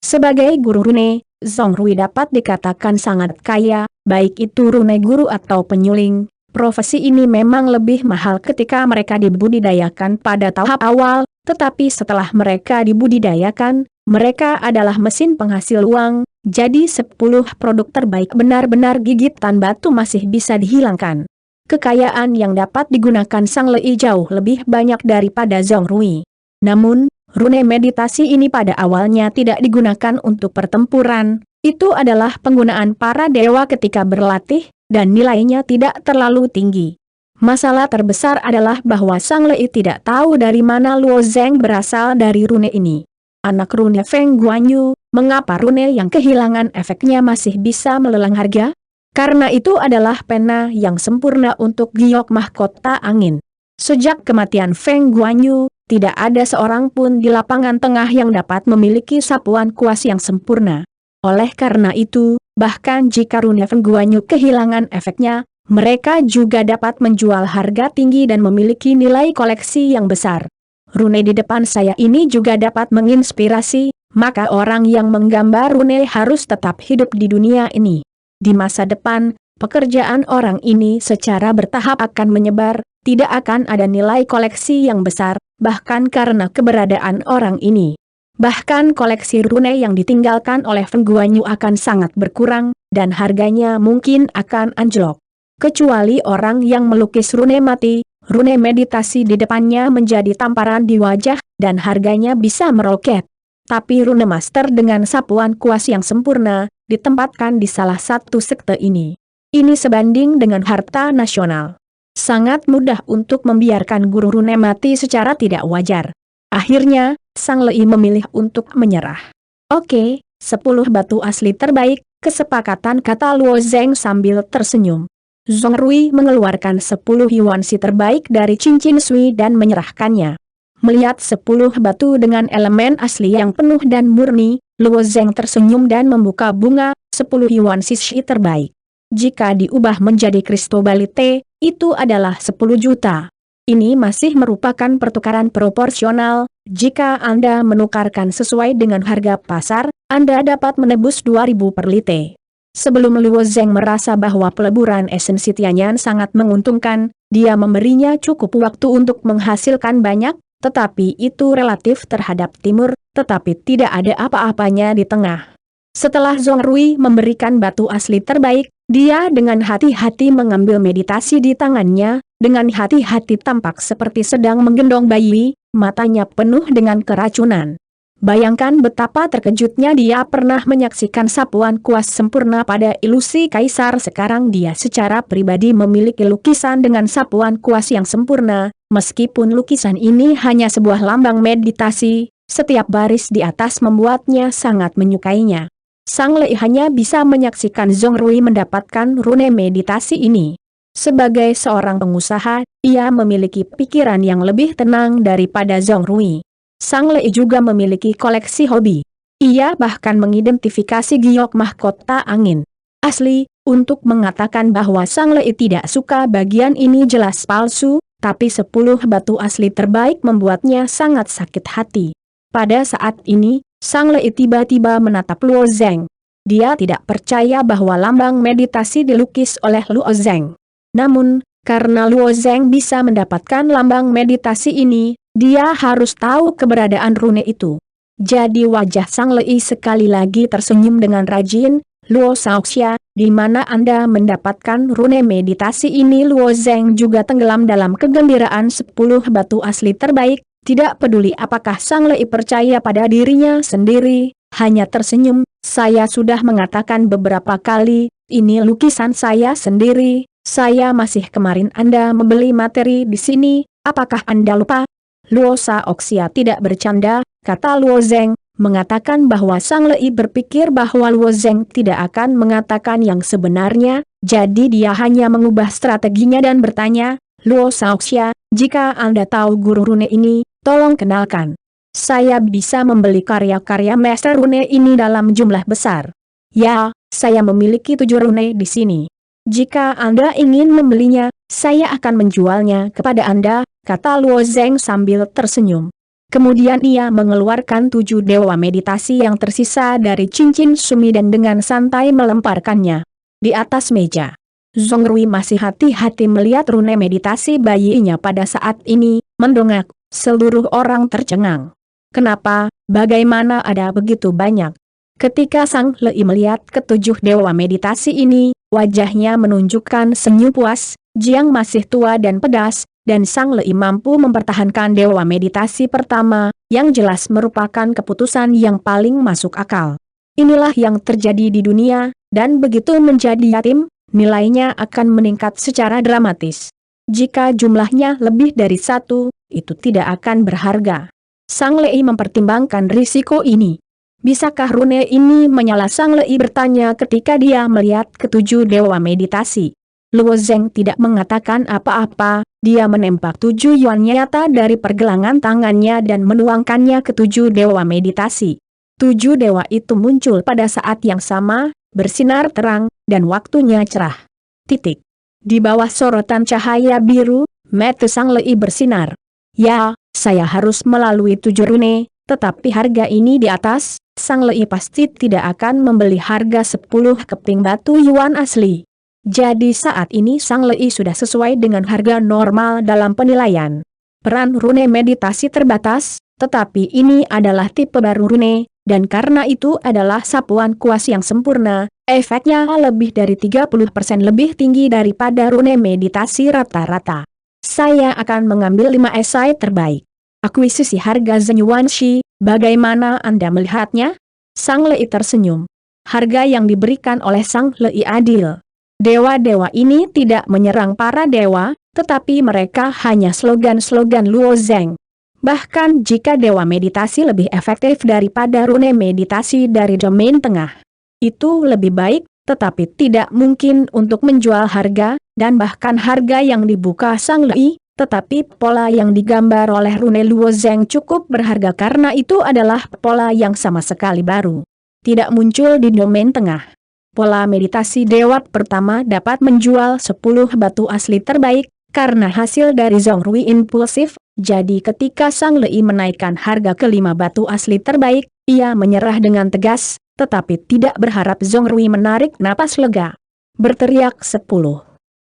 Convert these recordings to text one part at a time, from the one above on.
Sebagai guru rune, Zongrui dapat dikatakan sangat kaya, baik itu rune guru atau penyuling. Profesi ini memang lebih mahal ketika mereka dibudidayakan pada tahap awal, tetapi setelah mereka dibudidayakan, mereka adalah mesin penghasil uang, jadi 10 produk terbaik benar-benar gigitan batu masih bisa dihilangkan. Kekayaan yang dapat digunakan Sang Lei jauh lebih banyak daripada Zongrui. Namun, rune meditasi ini pada awalnya tidak digunakan untuk pertempuran, itu adalah penggunaan para dewa ketika berlatih, dan nilainya tidak terlalu tinggi. Masalah terbesar adalah bahwa Sang Lei tidak tahu dari mana Luo Zeng berasal dari rune ini. Anak rune Feng Guanyu, mengapa rune yang kehilangan efeknya masih bisa melelang harga? Karena itu adalah pena yang sempurna untuk giok mahkota angin. Sejak kematian Feng Guanyu, tidak ada seorang pun di lapangan tengah yang dapat memiliki sapuan kuas yang sempurna. Oleh karena itu, bahkan jika rune Feng Guanyu kehilangan efeknya, mereka juga dapat menjual harga tinggi dan memiliki nilai koleksi yang besar. Rune di depan saya ini juga dapat menginspirasi, maka orang yang menggambar rune harus tetap hidup di dunia ini. Di masa depan, pekerjaan orang ini secara bertahap akan menyebar, tidak akan ada nilai koleksi yang besar, bahkan karena keberadaan orang ini. Bahkan koleksi rune yang ditinggalkan oleh Feng Guanyu akan sangat berkurang, dan harganya mungkin akan anjlok. Kecuali orang yang melukis rune mati, rune meditasi di depannya menjadi tamparan di wajah, dan harganya bisa meroket. Tapi rune master dengan sapuan kuas yang sempurna, ditempatkan di salah satu sekte ini. Ini sebanding dengan harta nasional. Sangat mudah untuk membiarkan guru rune mati secara tidak wajar. Akhirnya, Sang Lei memilih untuk menyerah. Oke, 10 batu asli terbaik, kesepakatan, kata Luo Zeng sambil tersenyum. Zongrui mengeluarkan 10 yuansi terbaik dari cincin Sui dan menyerahkannya. Melihat 10 batu dengan elemen asli yang penuh dan murni, Luo Zeng tersenyum dan membuka bunga, 10 yuansi Shi terbaik. Jika diubah menjadi kristobalite, itu adalah 10 juta. Ini masih merupakan pertukaran proporsional, jika Anda menukarkan sesuai dengan harga pasar, Anda dapat menebus 2.000 per lite. Sebelum Luo Zeng merasa bahwa peleburan esensi Tianyan sangat menguntungkan, dia memberinya cukup waktu untuk menghasilkan banyak, tetapi itu relatif terhadap timur, tetapi tidak ada apa-apanya di tengah. Setelah Zongrui memberikan batu asli terbaik, dia dengan hati-hati mengambil meditasi di tangannya, dengan hati-hati tampak seperti sedang menggendong bayi, matanya penuh dengan keracunan. Bayangkan betapa terkejutnya dia pernah menyaksikan sapuan kuas sempurna pada ilusi kaisar. Sekarang dia secara pribadi memiliki lukisan dengan sapuan kuas yang sempurna, meskipun lukisan ini hanya sebuah lambang meditasi, setiap baris di atas membuatnya sangat menyukainya. Sang Lei hanya bisa menyaksikan Zongrui mendapatkan rune meditasi ini. Sebagai seorang pengusaha, ia memiliki pikiran yang lebih tenang daripada Zongrui. Sang Lei juga memiliki koleksi hobi. Ia bahkan mengidentifikasi giok mahkota angin asli, untuk mengatakan bahwa Sang Lei tidak suka bagian ini jelas palsu, tapi 10 batu asli terbaik membuatnya sangat sakit hati. Pada saat ini, Sang Lei tiba-tiba menatap Luo Zeng. Dia tidak percaya bahwa lambang meditasi dilukis oleh Luo Zeng. Namun, karena Luo Zeng bisa mendapatkan lambang meditasi ini, dia harus tahu keberadaan rune itu. Jadi wajah Sang Lei sekali lagi tersenyum dengan rajin. Luo Shaoxia, di mana Anda mendapatkan rune meditasi ini? Luo Zeng juga tenggelam dalam kegembiraan 10 batu asli terbaik, tidak peduli apakah Sang Lei percaya pada dirinya sendiri, hanya tersenyum. Saya sudah mengatakan beberapa kali, ini lukisan saya sendiri. Saya masih kemarin Anda membeli materi di sini, apakah Anda lupa? Luo Shaoxia tidak bercanda, kata Luo Zeng, mengatakan bahwa Sang Lei berpikir bahwa Luo Zeng tidak akan mengatakan yang sebenarnya, jadi dia hanya mengubah strateginya dan bertanya, Luo Shaoxia, jika Anda tahu guru rune ini, tolong kenalkan. Saya bisa membeli karya-karya master rune ini dalam jumlah besar. Ya, saya memiliki 7 rune di sini. Jika Anda ingin membelinya, saya akan menjualnya kepada Anda, kata Luo Zeng sambil tersenyum. Kemudian ia mengeluarkan 7 dewa meditasi yang tersisa dari cincin sumi dan dengan santai melemparkannya di atas meja. Zongrui masih hati-hati melihat rune meditasi bayinya pada saat ini, mendongak, seluruh orang tercengang. Kenapa, bagaimana ada begitu banyak? Ketika Sang Lei melihat ketujuh dewa meditasi ini, wajahnya menunjukkan senyum puas. Jiang masih tua dan pedas, dan Sang Lei mampu mempertahankan dewa meditasi pertama, yang jelas merupakan keputusan yang paling masuk akal. Inilah yang terjadi di dunia, dan begitu menjadi yatim, nilainya akan meningkat secara dramatis. Jika jumlahnya lebih dari 1, itu tidak akan berharga. Sang Lei mempertimbangkan risiko ini. Bisakah rune ini menyala? Sang Lei bertanya ketika dia melihat ketujuh dewa meditasi. Luo Zeng tidak mengatakan apa-apa, dia menempak 7 yuan nyata dari pergelangan tangannya dan menuangkannya ke 7 dewa meditasi. 7 dewa itu muncul pada saat yang sama, bersinar terang, dan waktunya cerah. Titik. Di bawah sorotan cahaya biru, mata Sang Lei bersinar. Ya, saya harus melalui 7 rune, tetapi harga ini di atas, Sang Lei pasti tidak akan membeli harga 10 keping batu yuan asli. Jadi saat ini Sang Lei sudah sesuai dengan harga normal dalam penilaian. Peran rune meditasi terbatas, tetapi ini adalah tipe baru rune, dan karena itu adalah sapuan kuas yang sempurna, efeknya lebih dari 30% lebih tinggi daripada rune meditasi rata-rata. Saya akan mengambil 5 esai terbaik. Akuisisi harga Zenyuanshi, bagaimana Anda melihatnya? Sang Lei tersenyum. Harga yang diberikan oleh Sang Lei adil. Dewa-dewa ini tidak menyerang para dewa, tetapi mereka hanya slogan-slogan Luo Zeng. Bahkan jika dewa meditasi lebih efektif daripada rune meditasi dari domain tengah, itu lebih baik, tetapi tidak mungkin untuk menjual harga, dan bahkan harga yang dibuka Sang Lei, tetapi pola yang digambar oleh rune Luo Zeng cukup berharga karena itu adalah pola yang sama sekali baru. Tidak muncul di domain tengah. Pola meditasi dewa pertama dapat menjual 10 batu asli terbaik, karena hasil dari Zongrui impulsif, jadi ketika Sang Lei menaikkan harga ke 5 batu asli terbaik, ia menyerah dengan tegas, tetapi tidak berharap Zongrui menarik napas lega. Berteriak 10.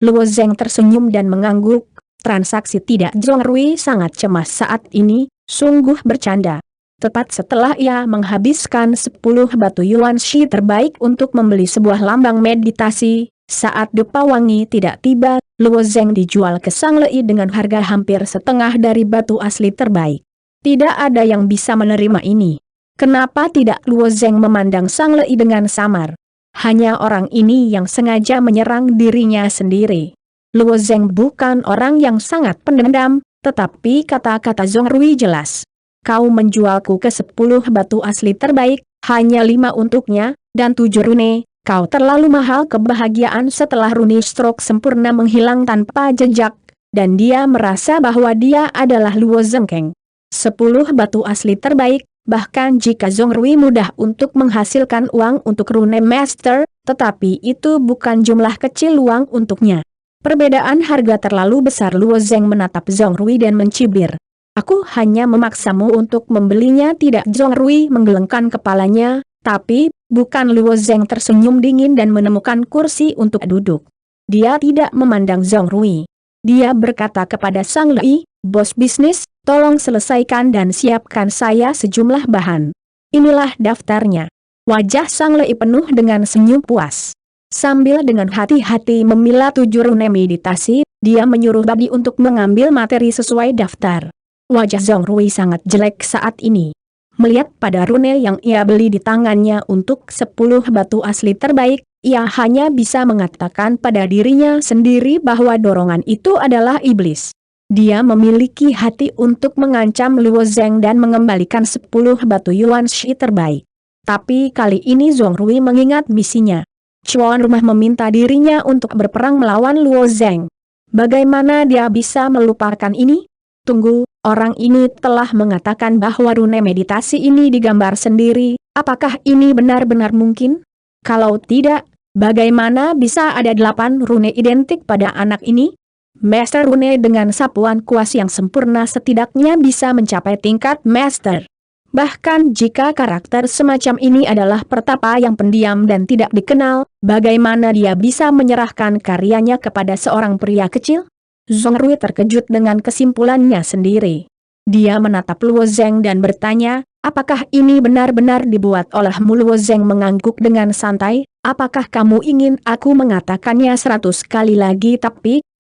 Luo Zeng tersenyum dan mengangguk, transaksi tidak Zongrui sangat cemas saat ini, sungguh bercanda. Tepat setelah ia menghabiskan 10 batu yuan shi terbaik untuk membeli sebuah lambang meditasi, saat dupa wangi tidak tiba, Luo Zeng dijual ke Sang Lei dengan harga hampir setengah dari batu asli terbaik. Tidak ada yang bisa menerima ini. Kenapa tidak Luo Zeng memandang Sang Lei dengan samar? Hanya orang ini yang sengaja menyerang dirinya sendiri. Luo Zeng bukan orang yang sangat pendendam, tetapi kata-kata Zongrui jelas. Kau menjualku ke 10 batu asli terbaik, hanya 5 untuknya, dan 7 rune, kau terlalu mahal. Kebahagiaan setelah rune stroke sempurna menghilang tanpa jejak, dan dia merasa bahwa dia adalah Luo Zengkeng. 10 batu asli terbaik, bahkan jika Zongrui mudah untuk menghasilkan uang untuk rune master, tetapi itu bukan jumlah kecil uang untuknya. Perbedaan harga terlalu besar. Luo Zeng menatap Zongrui dan mencibir. Aku hanya memaksamu untuk membelinya. Tidak. Zongrui menggelengkan kepalanya, tapi bukan. Luo Zeng tersenyum dingin dan menemukan kursi untuk duduk. Dia tidak memandang Zongrui. Dia berkata kepada Sang Lei, bos bisnis, tolong selesaikan dan siapkan saya sejumlah bahan. Inilah daftarnya. Wajah Sang Lei penuh dengan senyum puas. Sambil dengan hati-hati memilah 7 rune meditasi, dia menyuruh Badi untuk mengambil materi sesuai daftar. Wajah Zongrui sangat jelek saat ini. Melihat pada rune yang ia beli di tangannya untuk 10 batu asli terbaik, ia hanya bisa mengatakan pada dirinya sendiri bahwa dorongan itu adalah iblis. Dia memiliki hati untuk mengancam Luo Zeng dan mengembalikan 10 batu yuan shi terbaik. Tapi kali ini Zongrui mengingat misinya. Cuan rumah meminta dirinya untuk berperang melawan Luo Zeng. Bagaimana dia bisa melupakan ini? Tunggu, orang ini telah mengatakan bahwa rune meditasi ini digambar sendiri, apakah ini benar-benar mungkin? Kalau tidak, bagaimana bisa ada 8 rune identik pada anak ini? Master Rune dengan sapuan kuas yang sempurna setidaknya bisa mencapai tingkat Master. Bahkan jika karakter semacam ini adalah pertapa yang pendiam dan tidak dikenal, bagaimana dia bisa menyerahkan karyanya kepada seorang pria kecil? Zongrui terkejut dengan kesimpulannya sendiri. Dia menatap Luo Zeng dan bertanya, apakah ini benar-benar dibuat olehmu? Luo Zeng mengangguk dengan santai, apakah kamu ingin aku mengatakannya 100 kali lagi?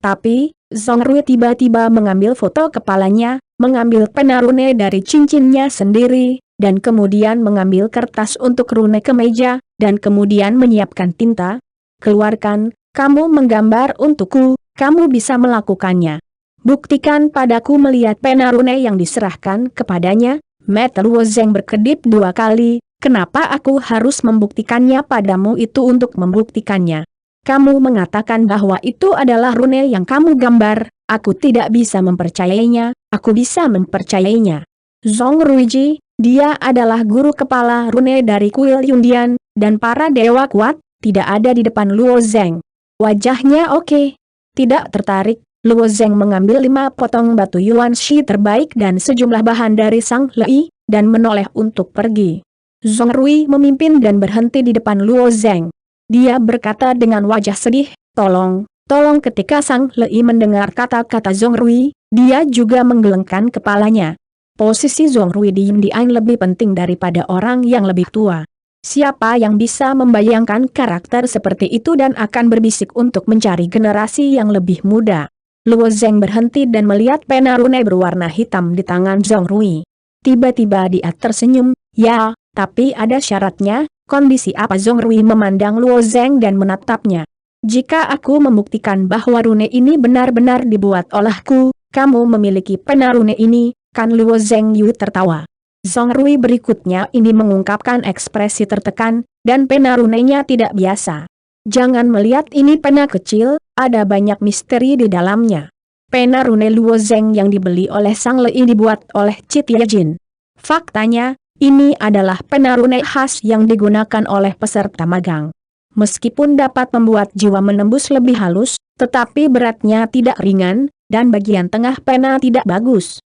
Tapi, Zongrui tiba-tiba mengambil foto kepalanya, mengambil pena rune dari cincinnya sendiri, dan kemudian mengambil kertas untuk rune ke meja, dan kemudian menyiapkan tinta. Keluarkan, kamu menggambar untukku, kamu bisa melakukannya. Buktikan padaku. Melihat pena rune yang diserahkan kepadanya, mata Luo Zeng berkedip 2 kali, kenapa aku harus membuktikannya padamu? Itu untuk membuktikannya. Kamu mengatakan bahwa itu adalah rune yang kamu gambar, aku tidak bisa mempercayainya, aku bisa mempercayainya. Zongruiji, dia adalah guru kepala rune dari kuil Yundian, dan para dewa kuat, tidak ada di depan Luo Zeng. Wajahnya oke. Tidak tertarik, Luo Zeng mengambil 5 potong batu Yuan Shi terbaik dan sejumlah bahan dari Sang Lei, dan menoleh untuk pergi. Zongrui memimpin dan berhenti di depan Luo Zeng. Dia berkata dengan wajah sedih, tolong. Ketika Sang Lei mendengar kata-kata Zongrui, dia juga menggelengkan kepalanya. Posisi Zongrui di Yundian lebih penting daripada orang yang lebih tua. Siapa yang bisa membayangkan karakter seperti itu dan akan berbisik untuk mencari generasi yang lebih muda? Luo Zeng berhenti dan melihat pena rune berwarna hitam di tangan Zongrui. Tiba-tiba dia tersenyum, ya, tapi ada syaratnya. Kondisi apa? Zongrui memandang Luo Zeng dan menatapnya. Jika aku membuktikan bahwa rune ini benar-benar dibuat olehku, kamu memiliki pena rune ini, kan? Luo Zeng Yu tertawa. Zongrui berikutnya ini mengungkapkan ekspresi tertekan, dan pena runenya tidak biasa. Jangan melihat ini pena kecil, ada banyak misteri di dalamnya. Pena rune Luo Zeng yang dibeli oleh Sang Lei dibuat oleh Citia Jin. Faktanya, ini adalah pena rune khas yang digunakan oleh peserta magang. Meskipun dapat membuat jiwa menembus lebih halus, tetapi beratnya tidak ringan, dan bagian tengah pena tidak bagus.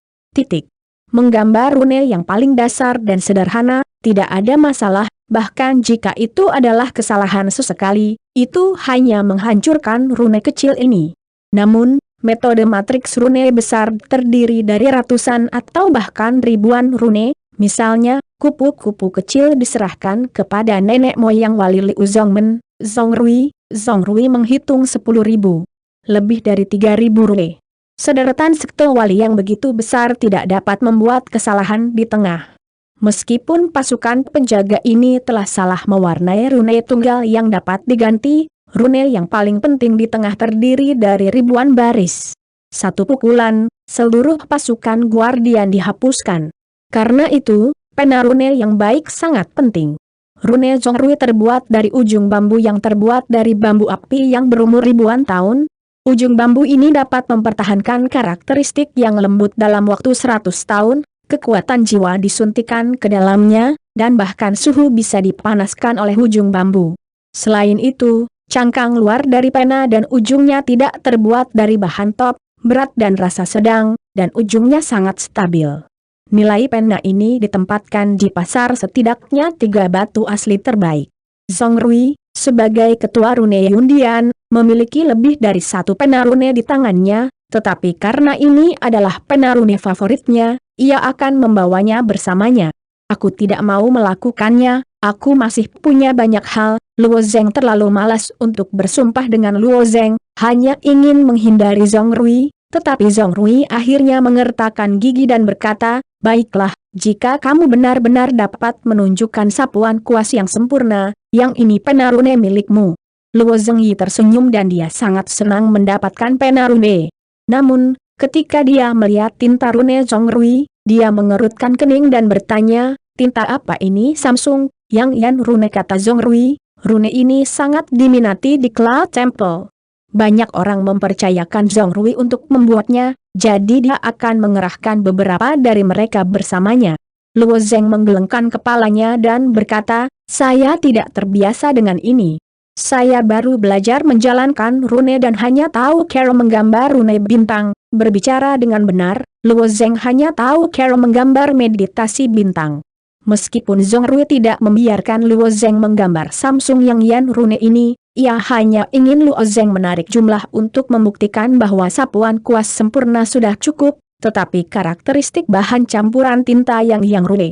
Menggambar rune yang paling dasar dan sederhana, tidak ada masalah, bahkan jika itu adalah kesalahan sesekali, itu hanya menghancurkan rune kecil ini. Namun, metode matriks rune besar terdiri dari ratusan atau bahkan ribuan rune. Misalnya, kupu-kupu kecil diserahkan kepada nenek moyang Wali Liu Zongmen, Zongrui menghitung 10.000. Lebih dari 3.000 rune. Sederetan sekte wali yang begitu besar tidak dapat membuat kesalahan di tengah. Meskipun pasukan penjaga ini telah salah mewarnai rune tunggal yang dapat diganti, rune yang paling penting di tengah terdiri dari ribuan baris. Satu pukulan, seluruh pasukan guardian dihapuskan. Karena itu, pena rune yang baik sangat penting. Rune Zongrui terbuat dari ujung bambu yang terbuat dari bambu api yang berumur ribuan tahun. Ujung bambu ini dapat mempertahankan karakteristik yang lembut dalam waktu 100 tahun, kekuatan jiwa disuntikan ke dalamnya, dan bahkan suhu bisa dipanaskan oleh ujung bambu. Selain itu, cangkang luar dari pena dan ujungnya tidak terbuat dari bahan top, berat dan rasa sedang, dan ujungnya sangat stabil. Nilai pena ini ditempatkan di pasar setidaknya 3 batu asli terbaik. Zongrui, sebagai ketua rune Yundian, memiliki lebih dari 1 pena rune di tangannya, tetapi karena ini adalah pena rune favoritnya, ia akan membawanya bersamanya. Aku tidak mau melakukannya, aku masih punya banyak hal. Luo Zeng terlalu malas untuk bersumpah dengan Luo Zeng, hanya ingin menghindari Zongrui, tetapi Zongrui akhirnya mengertakkan gigi dan berkata, baiklah, jika kamu benar-benar dapat menunjukkan sapuan kuas yang sempurna, yang ini pena rune milikmu. Luo Zeng Yi tersenyum dan dia sangat senang mendapatkan pena rune. Namun, ketika dia melihat tinta rune Zongrui, dia mengerutkan kening dan bertanya, tinta apa ini Samsung? Yang Yan rune, kata Zongrui, rune ini sangat diminati di Cloud Temple. Banyak orang mempercayakan Zongrui untuk membuatnya, jadi dia akan mengerahkan beberapa dari mereka bersamanya. Luo Zeng menggelengkan kepalanya dan berkata, saya tidak terbiasa dengan ini. Saya baru belajar menjalankan rune dan hanya tahu cara menggambar rune bintang. Berbicara dengan benar, Luo Zeng hanya tahu cara menggambar meditasi bintang. Meskipun Zhong Rui tidak membiarkan Luo Zeng menggambar Samsung Yang Yan rune ini, ia hanya ingin Luo Zeng menarik jumlah untuk membuktikan bahwa sapuan kuas sempurna sudah cukup, tetapi karakteristik bahan campuran tinta Yang rune.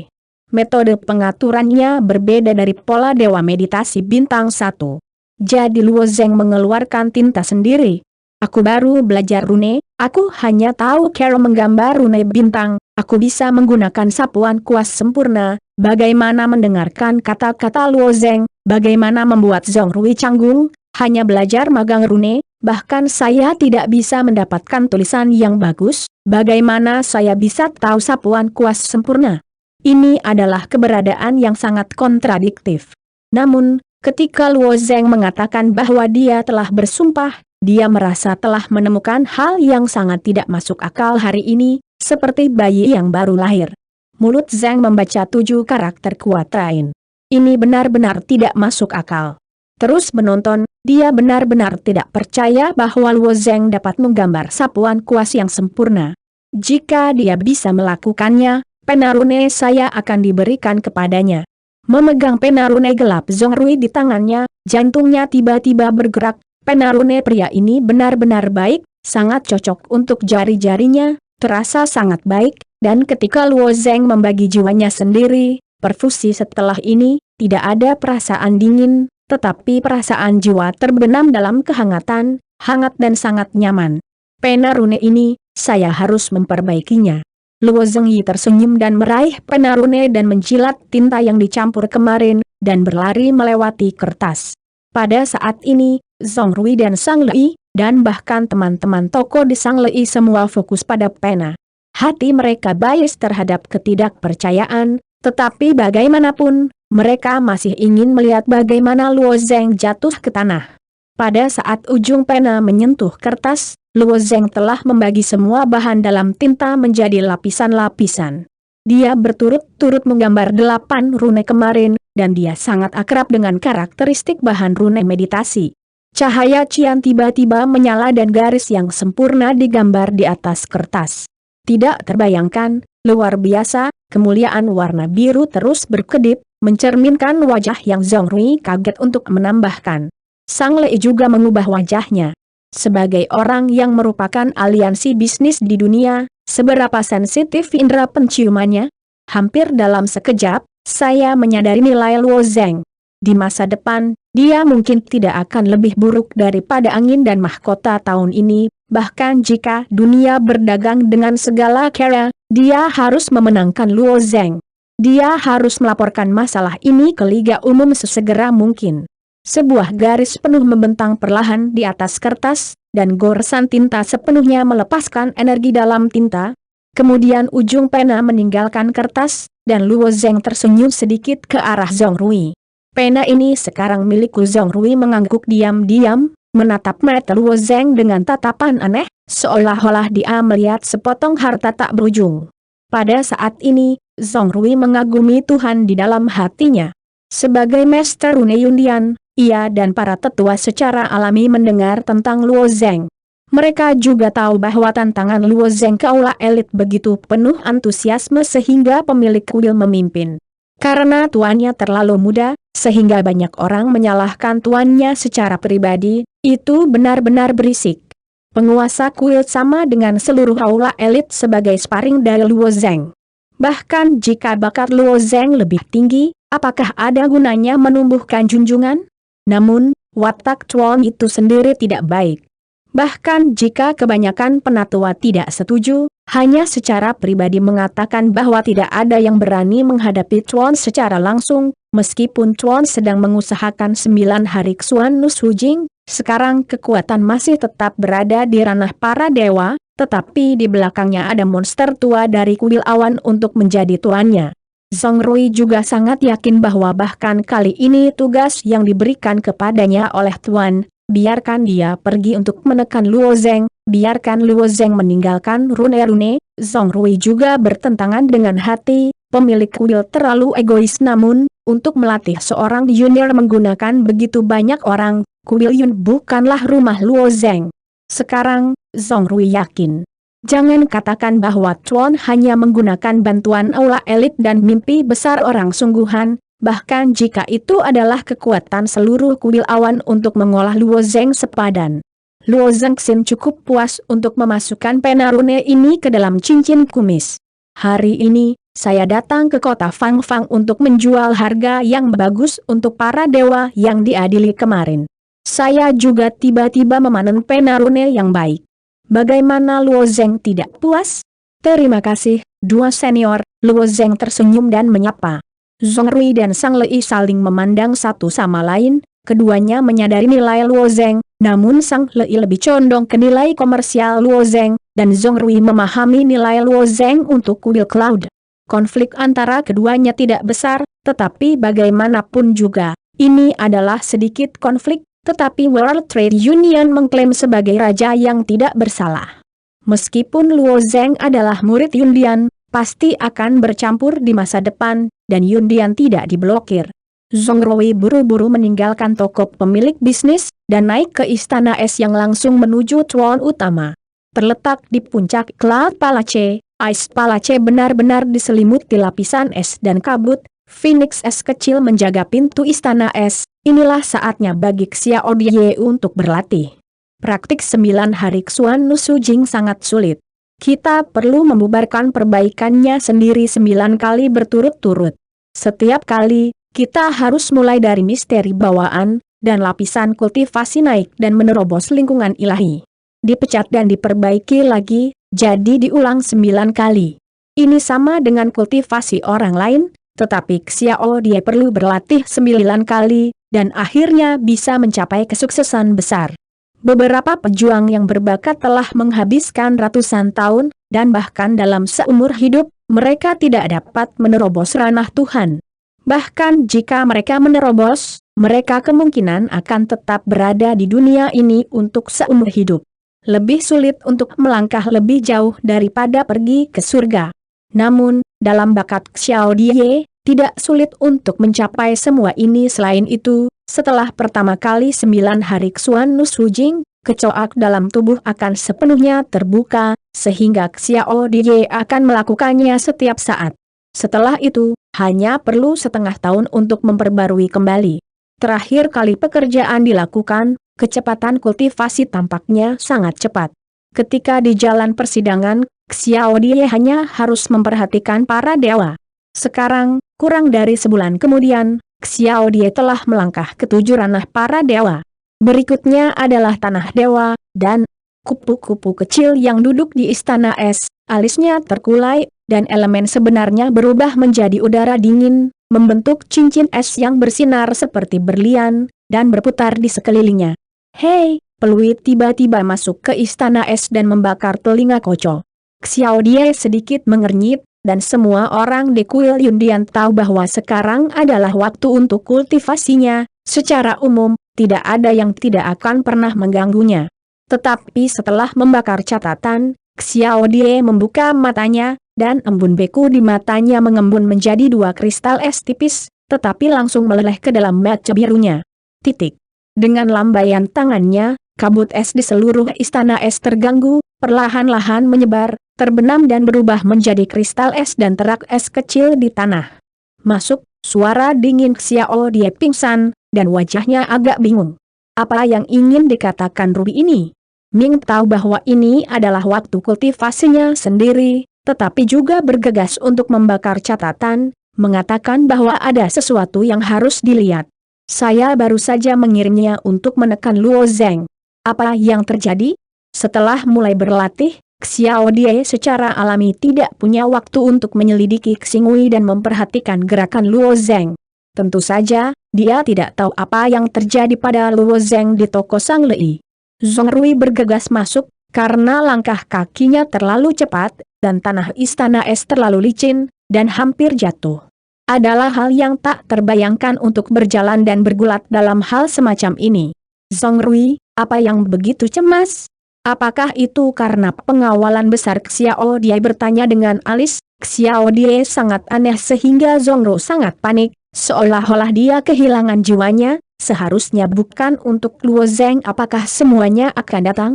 Metode pengaturannya berbeda dari pola Dewa Meditasi Bintang 1. Jadi Luo Zeng mengeluarkan tinta sendiri. Aku baru belajar rune, aku hanya tahu cara menggambar rune bintang, aku bisa menggunakan sapuan kuas sempurna. Bagaimana mendengarkan kata-kata Luo Zeng, bagaimana membuat Zhong Rui canggung, hanya belajar magang rune, bahkan saya tidak bisa mendapatkan tulisan yang bagus, bagaimana saya bisa tahu sapuan kuas sempurna? Ini adalah keberadaan yang sangat kontradiktif. Namun, ketika Luo Zeng mengatakan bahwa dia telah bersumpah, dia merasa telah menemukan hal yang sangat tidak masuk akal hari ini, seperti bayi yang baru lahir. Mulut Zeng membaca 7 karakter kuat lain. Ini benar-benar tidak masuk akal. Terus menonton, dia benar-benar tidak percaya bahwa Luo Zeng dapat menggambar sapuan kuas yang sempurna. Jika dia bisa melakukannya, pena rune saya akan diberikan kepadanya. Memegang pena rune gelap Zhong Rui di tangannya, jantungnya tiba-tiba bergerak. Pena rune pria ini benar-benar baik, sangat cocok untuk jari-jarinya, terasa sangat baik. Dan ketika Luo Zeng membagi jiwanya sendiri, perfusi setelah ini, tidak ada perasaan dingin, tetapi perasaan jiwa terbenam dalam kehangatan, hangat dan sangat nyaman. Pena rune ini, saya harus memperbaikinya. Luo Zengyi tersenyum dan meraih pena rune dan menjilat tinta yang dicampur kemarin, dan berlari melewati kertas. Pada saat ini, Zhong Rui dan Sang Lei, dan bahkan teman-teman toko di Sang Lei semua fokus pada pena. Hati mereka bias terhadap ketidakpercayaan, tetapi bagaimanapun, mereka masih ingin melihat bagaimana Luo Zeng jatuh ke tanah. Pada saat ujung pena menyentuh kertas, Luo Zeng telah membagi semua bahan dalam tinta menjadi lapisan-lapisan. Dia berturut-turut menggambar 8 rune kemarin, dan dia sangat akrab dengan karakteristik bahan rune meditasi. Cahaya cian tiba-tiba menyala dan garis yang sempurna digambar di atas kertas. Tidak terbayangkan, luar biasa, kemuliaan warna biru terus berkedip, mencerminkan wajah yang Zhong Rui kaget untuk menambahkan. Sang Lei juga mengubah wajahnya. Sebagai orang yang merupakan aliansi bisnis di dunia, seberapa sensitif indera penciumannya? Hampir dalam sekejap, saya menyadari nilai Luo Zeng. Di masa depan, dia mungkin tidak akan lebih buruk daripada angin dan mahkota tahun ini, bahkan jika dunia berdagang dengan segala cara, dia harus memenangkan Luo Zeng. Dia harus melaporkan masalah ini ke Liga Umum sesegera mungkin. Sebuah garis penuh membentang perlahan di atas kertas, dan goresan tinta sepenuhnya melepaskan energi dalam tinta. Kemudian ujung pena meninggalkan kertas, dan Luo Zeng tersenyum sedikit ke arah Zhong Rui. Pena ini sekarang milikku. Zhong Rui mengangguk diam-diam, menatap mata Luo Zeng dengan tatapan aneh, seolah-olah dia melihat sepotong harta tak berujung. Pada saat ini, Zhong Rui mengagumi Tuhan di dalam hatinya. Sebagai Master Rune Yundian, ia dan para tetua secara alami mendengar tentang Luo Zeng. Mereka juga tahu bahwa tantangan Luo Zeng ke aula elit begitu penuh antusiasme sehingga pemilik kuil memimpin. Karena tuannya terlalu muda, sehingga banyak orang menyalahkan tuannya secara pribadi, itu benar-benar berisik. Penguasa kuil sama dengan seluruh aula elit sebagai sparring dari Luo Zeng. Bahkan jika bakat Luo Zeng lebih tinggi, apakah ada gunanya menumbuhkan junjungan? Namun, watak tuan itu sendiri tidak baik. Bahkan jika kebanyakan penatua tidak setuju, hanya secara pribadi mengatakan bahwa tidak ada yang berani menghadapi tuan secara langsung, meskipun tuan sedang mengusahakan 9 hari Xuan Nus Hujing, sekarang kekuatan masih tetap berada di ranah para dewa, tetapi di belakangnya ada monster tua dari kuil awan untuk menjadi tuannya. Zhong Rui juga sangat yakin bahwa bahkan kali ini tugas yang diberikan kepadanya oleh tuan, biarkan dia pergi untuk menekan Luo Zeng, biarkan Luo Zeng meninggalkan rune-rune. Zhong Rui juga bertentangan dengan hati, pemilik kuil terlalu egois namun, untuk melatih seorang junior menggunakan begitu banyak orang, Kuil-yun bukanlah rumah Luo Zeng. Sekarang, Zhong Rui yakin. Jangan katakan bahwa Tuan hanya menggunakan bantuan aula elit dan mimpi besar orang sungguhan, bahkan jika itu adalah kekuatan seluruh kuil awan untuk mengolah Luo Zeng sepadan. Luo Zengxin cukup puas untuk memasukkan pena rune ini ke dalam cincin kumis. Hari ini, saya datang ke kota Fangfang untuk menjual harga yang bagus untuk para dewa yang diadili kemarin. Saya juga tiba-tiba memanen pena rune yang baik. Bagaimana Luo Zeng tidak puas? Terima kasih, dua senior. Luo Zeng tersenyum dan menyapa. Zhong Rui dan Sang Lei saling memandang satu sama lain. Keduanya menyadari nilai Luo Zeng, namun Sang Lei lebih condong ke nilai komersial Luo Zeng, dan Zhong Rui memahami nilai Luo Zeng untuk kuil Cloud. Konflik antara keduanya tidak besar, tetapi bagaimanapun juga, ini adalah sedikit konflik, tetapi World Trade Union mengklaim sebagai raja yang tidak bersalah. Meskipun Luo Zeng adalah murid Yundian, pasti akan bercampur di masa depan, dan Yundian tidak diblokir. Zhong Rui buru-buru meninggalkan toko pemilik bisnis, dan naik ke istana es yang langsung menuju tuan utama. Terletak di puncak Cloud Palace, Ice Palace benar-benar diselimuti lapisan es dan kabut. Phoenix es kecil menjaga pintu istana es. Inilah saatnya bagi Xiao Die untuk berlatih. Praktik 9 hari Xuan Nusu Jing sangat sulit. Kita perlu membubarkan perbaikannya sendiri 9 kali berturut-turut. Setiap kali, kita harus mulai dari misteri bawaan, dan lapisan kultivasi naik dan menerobos lingkungan ilahi. Dipecat dan diperbaiki lagi, jadi diulang 9 kali. Ini sama dengan kultivasi orang lain, tetapi Xiao dia perlu berlatih 9 kali, dan akhirnya bisa mencapai kesuksesan besar. Beberapa pejuang yang berbakat telah menghabiskan ratusan tahun, dan bahkan dalam seumur hidup, mereka tidak dapat menerobos ranah Tuhan. Bahkan jika mereka menerobos, mereka kemungkinan akan tetap berada di dunia ini untuk seumur hidup. Lebih sulit untuk melangkah lebih jauh daripada pergi ke surga. Namun, dalam bakat Xiao Die, tidak sulit untuk mencapai semua ini. Selain itu, setelah pertama kali 9 hari Xuan Nusu Jing, kecoak dalam tubuh akan sepenuhnya terbuka, sehingga Xiao Die akan melakukannya setiap saat. Setelah itu, hanya perlu setengah tahun untuk memperbarui kembali. Terakhir kali pekerjaan dilakukan, kecepatan kultivasi tampaknya sangat cepat. Ketika di jalan persidangan, Xiao Die hanya harus memperhatikan para dewa. Sekarang, kurang dari sebulan kemudian, Xiao Die telah melangkah ke 7 ranah para dewa. Berikutnya adalah tanah dewa, dan kupu-kupu kecil yang duduk di istana es, alisnya terkulai, dan elemen sebenarnya berubah menjadi udara dingin, membentuk cincin es yang bersinar seperti berlian, dan berputar di sekelilingnya. Hei, peluit tiba-tiba masuk ke istana es dan membakar telinga Koco. Xiao Die sedikit mengernyit, dan semua orang di kuil Yundian tahu bahwa sekarang adalah waktu untuk kultivasinya. Secara umum, tidak ada yang tidak akan pernah mengganggunya. Tetapi setelah membakar catatan, Xiao Die membuka matanya, dan embun beku di matanya mengembun menjadi 2 kristal es tipis, tetapi langsung meleleh ke dalam mata birunya. Titik. Dengan lambaian tangannya, kabut es di seluruh istana es terganggu, perlahan-lahan menyebar, terbenam dan berubah menjadi kristal es dan terak es kecil di tanah. Masuk, suara dingin Xiao Die pingsan, dan wajahnya agak bingung. Apa yang ingin dikatakan Ruby ini? Ming tahu bahwa ini adalah waktu kultivasinya sendiri, tetapi juga bergegas untuk membakar catatan, mengatakan bahwa ada sesuatu yang harus dilihat. Saya baru saja mengirimnya untuk menekan Luo Zeng. Apa yang terjadi? Setelah mulai berlatih, Xiao Die secara alami tidak punya waktu untuk menyelidiki Xingwei dan memperhatikan gerakan Luo Zeng. Tentu saja, dia tidak tahu apa yang terjadi pada Luo Zeng di toko Sang Lei. Zhong Rui bergegas masuk, karena langkah kakinya terlalu cepat, dan tanah istana es terlalu licin, dan hampir jatuh. Adalah hal yang tak terbayangkan untuk berjalan dan bergulat dalam hal semacam ini. Zhong Rui, apa yang begitu cemas? Apakah itu karena pengawalan besar Xiao Die bertanya dengan alis? Xiao Die sangat aneh sehingga Zhong Rui sangat panik, Seolah-olah dia kehilangan jiwanya, seharusnya bukan untuk Luo Zeng. Apakah semuanya akan datang?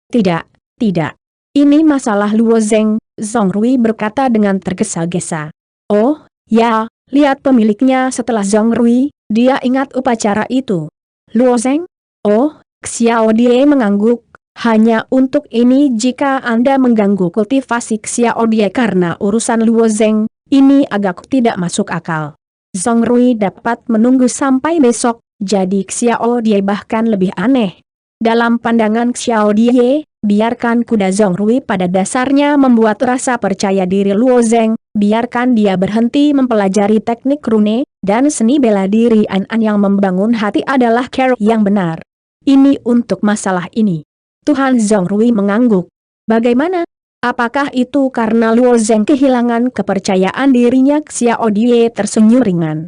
Tidak, tidak. Ini masalah Luo Zeng, Zhong Rui berkata dengan tergesa-gesa. Oh, ya, lihat pemiliknya. Setelah Zhong Rui, dia ingat upacara itu. Luo Zeng? Oh, Xiao Die mengangguk. Hanya untuk ini jika Anda mengganggu kultivasi Xiao Die karena urusan Luo Zeng, ini agak tidak masuk akal. Zhong Rui dapat menunggu sampai besok, jadi Xiao Die bahkan lebih aneh. Dalam pandangan Xiao Die, biarkan kuda Zhong Rui pada dasarnya membuat rasa percaya diri Luo Zeng, biarkan dia berhenti mempelajari teknik rune, dan seni bela diri An yang membangun hati adalah cara yang benar. Ini untuk masalah ini. Tuhan Zhong Rui mengangguk. Bagaimana? Apakah itu karena Luo Zeng kehilangan kepercayaan dirinya? Xiao Die tersenyum ringan.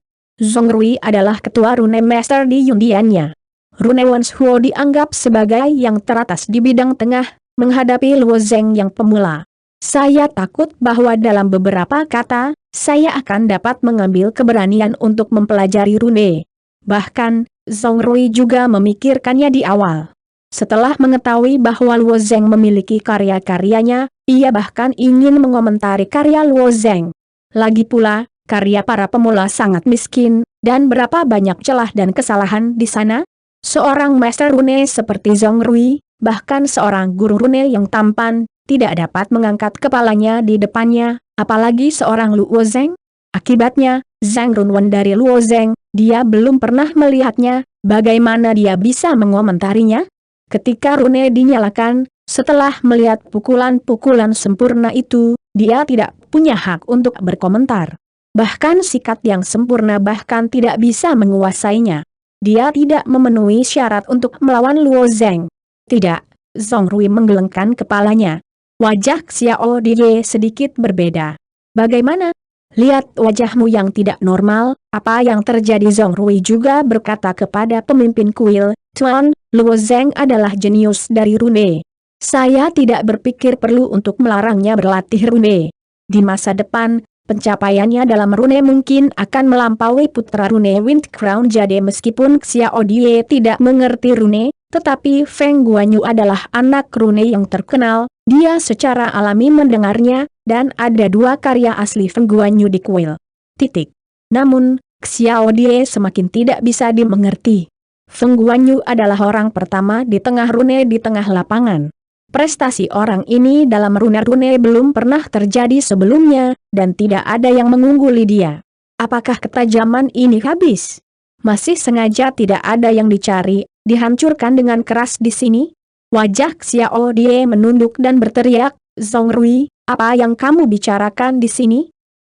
Zhong Rui adalah ketua Rune Master di Yundiannya. Rune Wenshuo dianggap sebagai yang teratas di bidang tengah, menghadapi Luo Zeng yang pemula. Saya takut bahwa dalam beberapa kata, saya akan dapat mengambil keberanian untuk mempelajari rune. Bahkan, Zhong Rui juga memikirkannya di awal. Setelah mengetahui bahwa Luo Zeng memiliki karya-karyanya, ia bahkan ingin mengomentari karya Luo Zeng. Lagi pula, karya para pemula sangat miskin, dan berapa banyak celah dan kesalahan di sana? Seorang master rune seperti Zhong Rui, bahkan seorang guru rune yang tampan, tidak dapat mengangkat kepalanya di depannya, apalagi seorang Luo Zeng. Akibatnya, Zhang Runwen dari Luo Zeng, dia belum pernah melihatnya, bagaimana dia bisa mengomentarinya? Ketika rune dinyalakan, setelah melihat pukulan-pukulan sempurna itu, dia tidak punya hak untuk berkomentar. Bahkan sikat yang sempurna bahkan tidak bisa menguasainya. Dia tidak memenuhi syarat untuk melawan Luo Zeng. Tidak, Zhong Rui menggelengkan kepalanya. Wajah Xiao Die sedikit berbeda. Bagaimana? Lihat wajahmu yang tidak normal, apa yang terjadi? Zhong Rui juga berkata kepada pemimpin kuil, Tuan, Luo Zeng adalah jenius dari rune. Saya tidak berpikir perlu untuk melarangnya berlatih rune. Di masa depan, pencapaiannya dalam rune mungkin akan melampaui putra rune Wind Crown. Jadi meskipun Xiao Die tidak mengerti rune, tetapi Feng Guanyu adalah anak rune yang terkenal, dia secara alami mendengarnya, dan ada dua karya asli Feng Guanyu di kuil. Titik. Namun, Xiao Die semakin tidak bisa dimengerti. Feng Guanyu adalah orang pertama di tengah rune di tengah lapangan. Prestasi orang ini dalam rune-rune belum pernah terjadi sebelumnya, dan tidak ada yang mengungguli dia. Apakah ketajaman ini habis? Masih sengaja tidak ada yang dicari, dihancurkan dengan keras di sini? Wajah Xiao Die menunduk dan berteriak, Zhong Rui, apa yang kamu bicarakan di sini?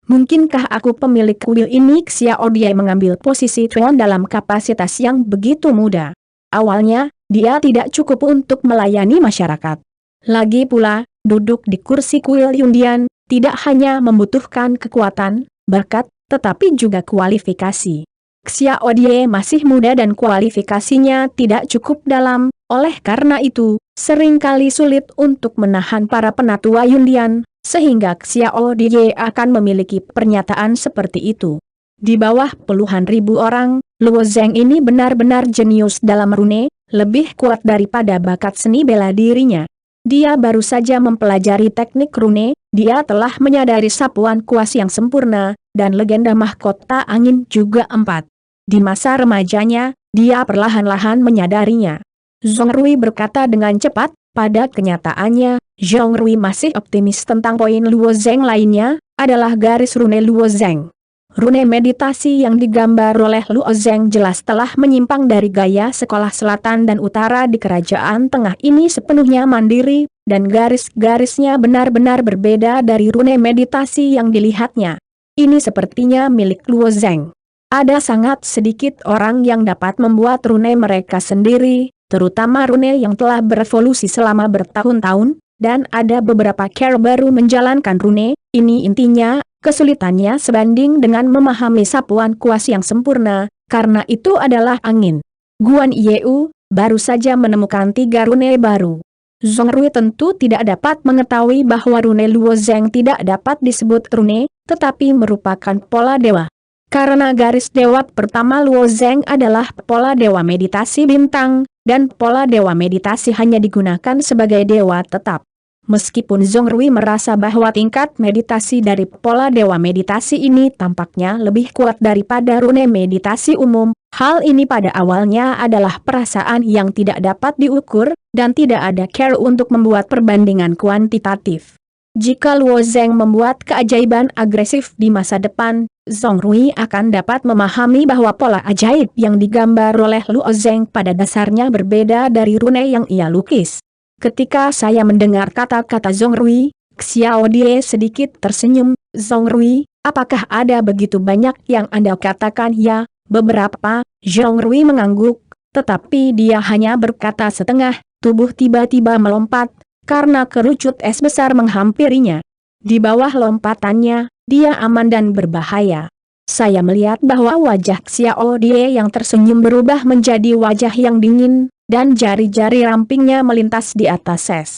Mungkinkah aku pemilik kuil ini? Xiao Die mengambil posisi tuan dalam kapasitas yang begitu muda. Awalnya, dia tidak cukup untuk melayani masyarakat. Lagi pula, duduk di kursi kuil Yundian, tidak hanya membutuhkan kekuatan, bakat, tetapi juga kualifikasi. Xiao Die masih muda dan kualifikasinya tidak cukup dalam, oleh karena itu, seringkali sulit untuk menahan para penatua Yundian, sehingga Xiao Die akan memiliki pernyataan seperti itu. Di bawah puluhan ribu orang, Luo Zeng ini benar-benar jenius dalam rune, lebih kuat daripada bakat seni bela dirinya. Dia baru saja mempelajari teknik rune, dia telah menyadari sapuan kuas yang sempurna, dan legenda mahkota angin juga 4. Di masa remajanya, dia perlahan-lahan menyadarinya. Zhong Rui berkata dengan cepat, pada kenyataannya, Zhong Rui masih optimis tentang poin Luo Zeng lainnya, adalah garis rune Luo Zeng. Rune meditasi yang digambar oleh Luo Zeng jelas telah menyimpang dari gaya sekolah selatan dan utara di kerajaan tengah ini sepenuhnya mandiri, dan garis-garisnya benar-benar berbeda dari rune meditasi yang dilihatnya. Ini sepertinya milik Luo Zeng. Ada sangat sedikit orang yang dapat membuat rune mereka sendiri, terutama rune yang telah berevolusi selama bertahun-tahun, dan ada beberapa cara baru menjalankan rune. Ini intinya, kesulitannya sebanding dengan memahami sapuan kuas yang sempurna, karena itu adalah angin. Guan Yeu baru saja menemukan 3 rune baru. Zhong Rui tentu tidak dapat mengetahui bahwa rune Luo Zeng tidak dapat disebut rune, tetapi merupakan pola dewa. Karena garis dewa pertama Luo Zeng adalah pola dewa meditasi bintang, dan pola dewa meditasi hanya digunakan sebagai dewa tetap. Meskipun Zhong Rui merasa bahwa tingkat meditasi dari pola dewa meditasi ini tampaknya lebih kuat daripada rune meditasi umum, hal ini pada awalnya adalah perasaan yang tidak dapat diukur, dan tidak ada care untuk membuat perbandingan kuantitatif. Jika Luo Zeng membuat keajaiban agresif di masa depan, Zhong Rui akan dapat memahami bahwa pola ajaib yang digambar oleh Luo Zeng pada dasarnya berbeda dari rune yang ia lukis. Ketika saya mendengar kata-kata Zhong Rui, Xiao Die sedikit tersenyum. Zhong Rui, apakah ada begitu banyak yang Anda katakan? Ya, beberapa. Zhong Rui mengangguk, tetapi dia hanya berkata setengah. Tubuh tiba-tiba melompat, karena kerucut es besar menghampirinya. Di bawah lompatannya, dia aman dan berbahaya. Saya melihat bahwa wajah Xiao Die yang tersenyum berubah menjadi wajah yang dingin, dan jari-jari rampingnya melintas di atas es.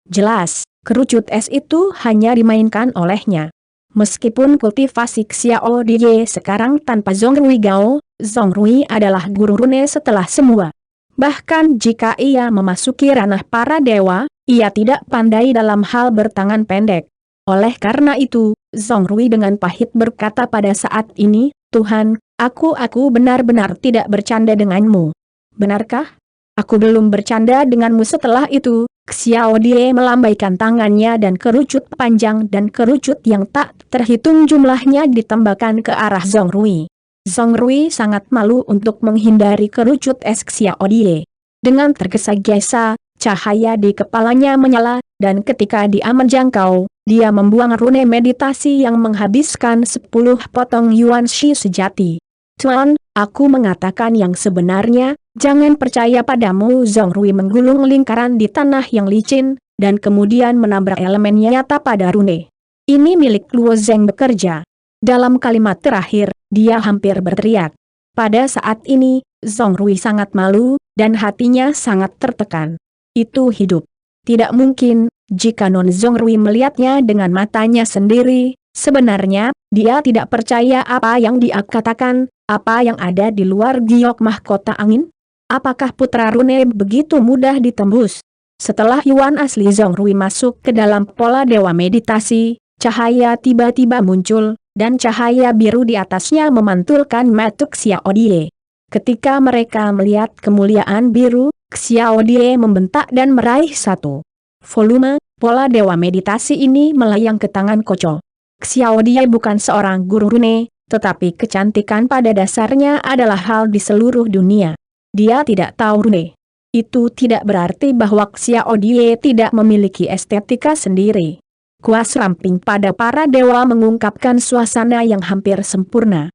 Jelas, kerucut es itu hanya dimainkan olehnya. Meskipun kultivasi Xiao Die sekarang tanpa Zhong Rui Gao, Zhong Rui adalah guru rune setelah semua. Bahkan jika ia memasuki ranah para dewa, ia tidak pandai dalam hal bertangan pendek. Oleh karena itu, Zhong Rui dengan pahit berkata pada saat ini, Tuhan, aku benar-benar tidak bercanda denganmu. Benarkah? Aku belum bercanda denganmu. Setelah itu, Xiao Die melambaikan tangannya dan kerucut panjang dan kerucut yang tak terhitung jumlahnya ditembakkan ke arah Zhong Rui. Zhong Rui sangat malu untuk menghindari kerucut es Xiao Die. Dengan tergesa-gesa, cahaya di kepalanya menyala, dan ketika dia menjangkau, dia membuang rune meditasi yang menghabiskan 10 potong Yuan Shi sejati. Tuan, aku mengatakan yang sebenarnya, jangan percaya padamu. Zhong Rui menggulung lingkaran di tanah yang licin, dan kemudian menabrak elemen nyata pada rune. Ini milik Luo Zeng bekerja. Dalam kalimat terakhir, dia hampir berteriak. Pada saat ini, Zhong Rui sangat malu, dan hatinya sangat tertekan. Itu hidup. Tidak mungkin, jika Non Zhong Rui melihatnya dengan matanya sendiri, sebenarnya, dia tidak percaya apa yang dia katakan, apa yang ada di luar giok mahkota angin. Apakah putra rune begitu mudah ditembus? Setelah Yuan asli Zhong Rui masuk ke dalam pola dewa meditasi, cahaya tiba-tiba muncul, dan cahaya biru di atasnya memantulkan matuk Xiao Die. Ketika mereka melihat kemuliaan biru, Xiao Die membentak dan meraih satu volume. Pola dewa meditasi ini melayang ke tangan Koco. Xiao Die bukan seorang guru rune, tetapi kecantikan pada dasarnya adalah hal di seluruh dunia. Dia tidak tahu rune. Itu tidak berarti bahwa Xiao Die tidak memiliki estetika sendiri. Kuas ramping pada para dewa mengungkapkan suasana yang hampir sempurna.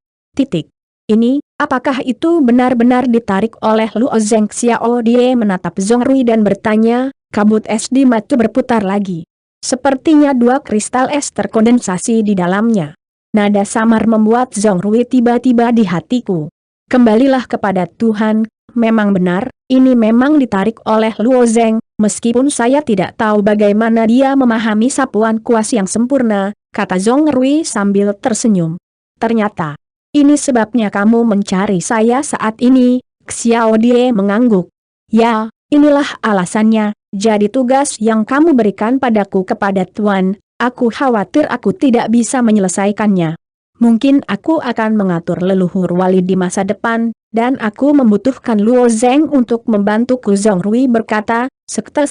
Ini, apakah itu benar-benar ditarik oleh Luo Zeng? Xiao Die menatap Zhong Rui dan bertanya, kabut es di mata berputar lagi. Sepertinya 2 kristal es terkondensasi di dalamnya. Nada samar membuat Zhong Rui tiba-tiba di hatiku. Kembalilah kepada Tuhan, memang benar, ini memang ditarik oleh Luo Zeng. Meskipun saya tidak tahu bagaimana dia memahami sapuan kuas yang sempurna, kata Zhong Rui sambil tersenyum. Ternyata, ini sebabnya kamu mencari saya saat ini. Xiao Die mengangguk. Ya, inilah alasannya. Jadi tugas yang kamu berikan padaku kepada Tuan, aku khawatir aku tidak bisa menyelesaikannya. Mungkin aku akan mengatur leluhur wali di masa depan, dan aku membutuhkan Luo Zeng untuk membantuku. Zhong Rui berkata, sekte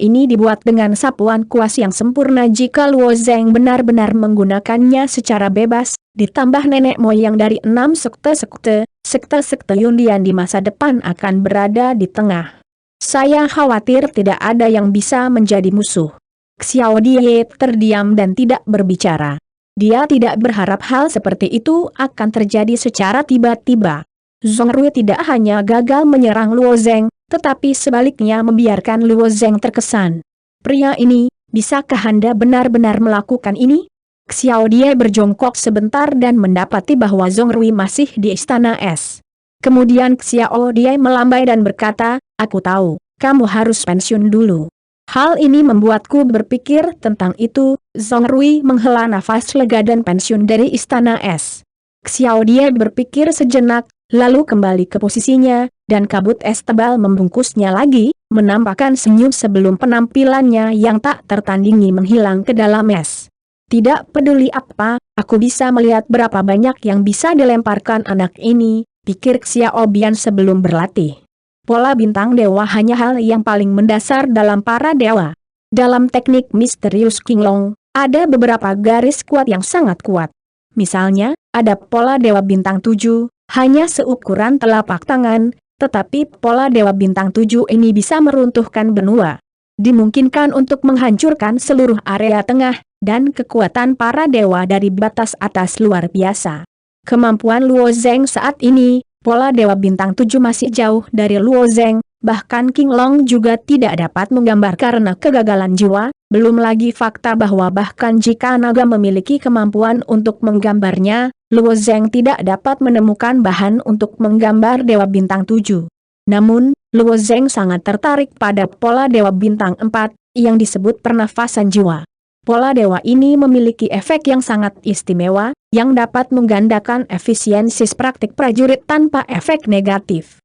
ini dibuat dengan sapuan kuas yang sempurna. Jika Luo Zeng benar-benar menggunakannya secara bebas, ditambah nenek moyang dari 6 sekte Yundian di masa depan akan berada di tengah. Saya khawatir tidak ada yang bisa menjadi musuh. Xiao Die terdiam dan tidak berbicara. Dia tidak berharap hal seperti itu akan terjadi secara tiba-tiba. Zhong Rui tidak hanya gagal menyerang Luo Zeng, tetapi sebaliknya membiarkan Luo Zeng terkesan. Pria ini, bisakah Anda benar-benar melakukan ini? Xiao Die berjongkok sebentar dan mendapati bahwa Zhong Rui masih di istana es. Kemudian Xiao Die melambai dan berkata, aku tahu, kamu harus pensiun dulu. Hal ini membuatku berpikir tentang itu. Zhong Rui menghela nafas lega dan pensiun dari istana es. Xiao dia berpikir sejenak, lalu kembali ke posisinya, dan kabut es tebal membungkusnya lagi, menampakkan senyum sebelum penampilannya yang tak tertandingi menghilang ke dalam es. Tidak peduli apa, aku bisa melihat berapa banyak yang bisa dilemparkan anak ini, pikir Xiao Bian sebelum berlatih. Pola bintang dewa hanya hal yang paling mendasar dalam para dewa. Dalam teknik misterius Qinglong, ada beberapa garis kuat yang sangat kuat. Misalnya, ada pola dewa bintang 7, hanya seukuran telapak tangan, tetapi pola dewa bintang 7 ini bisa meruntuhkan benua. Dimungkinkan untuk menghancurkan seluruh area tengah, dan kekuatan para dewa dari batas atas luar biasa. Kemampuan Luo Zeng saat ini, pola dewa bintang 7 masih jauh dari Luo Zeng, bahkan Qinglong juga tidak dapat menggambar karena kegagalan jiwa, belum lagi fakta bahwa bahkan jika naga memiliki kemampuan untuk menggambarnya, Luo Zeng tidak dapat menemukan bahan untuk menggambar dewa bintang 7. Namun, Luo Zeng sangat tertarik pada pola dewa bintang 4, yang disebut pernafasan jiwa. Pola dewa ini memiliki efek yang sangat istimewa, yang dapat menggandakan efisiensi praktik prajurit tanpa efek negatif.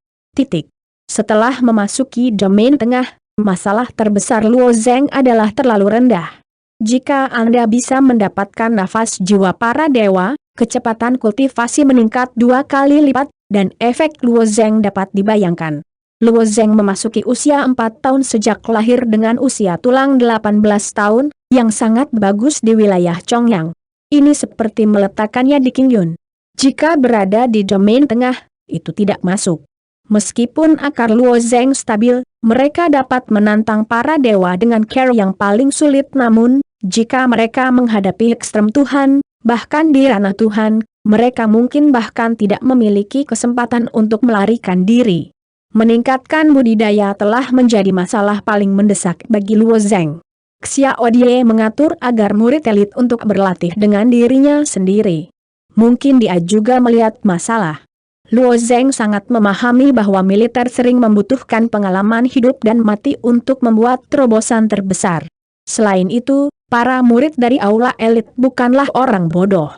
Setelah memasuki domain tengah, masalah terbesar Luo Zeng adalah terlalu rendah. Jika Anda bisa mendapatkan nafas jiwa para dewa, kecepatan kultivasi meningkat 2 kali lipat, dan efek Luo Zeng dapat dibayangkan. Luo Zeng memasuki usia 4 tahun sejak lahir dengan usia tulang 18 tahun, yang sangat bagus di wilayah Chongyang. Ini seperti meletakkannya di Qingyun. Jika berada di domain tengah, itu tidak masuk. Meskipun akar Luo Zeng stabil, mereka dapat menantang para dewa dengan cara yang paling sulit, namun, jika mereka menghadapi ekstrem Tuhan, bahkan di ranah Tuhan, mereka mungkin bahkan tidak memiliki kesempatan untuk melarikan diri. Meningkatkan budidaya telah menjadi masalah paling mendesak bagi Luo Zeng. Xiao Die mengatur agar murid elit untuk berlatih dengan dirinya sendiri. Mungkin dia juga melihat masalah. Luo Zeng sangat memahami bahwa militer sering membutuhkan pengalaman hidup dan mati untuk membuat terobosan terbesar. Selain itu, para murid dari aula elit bukanlah orang bodoh.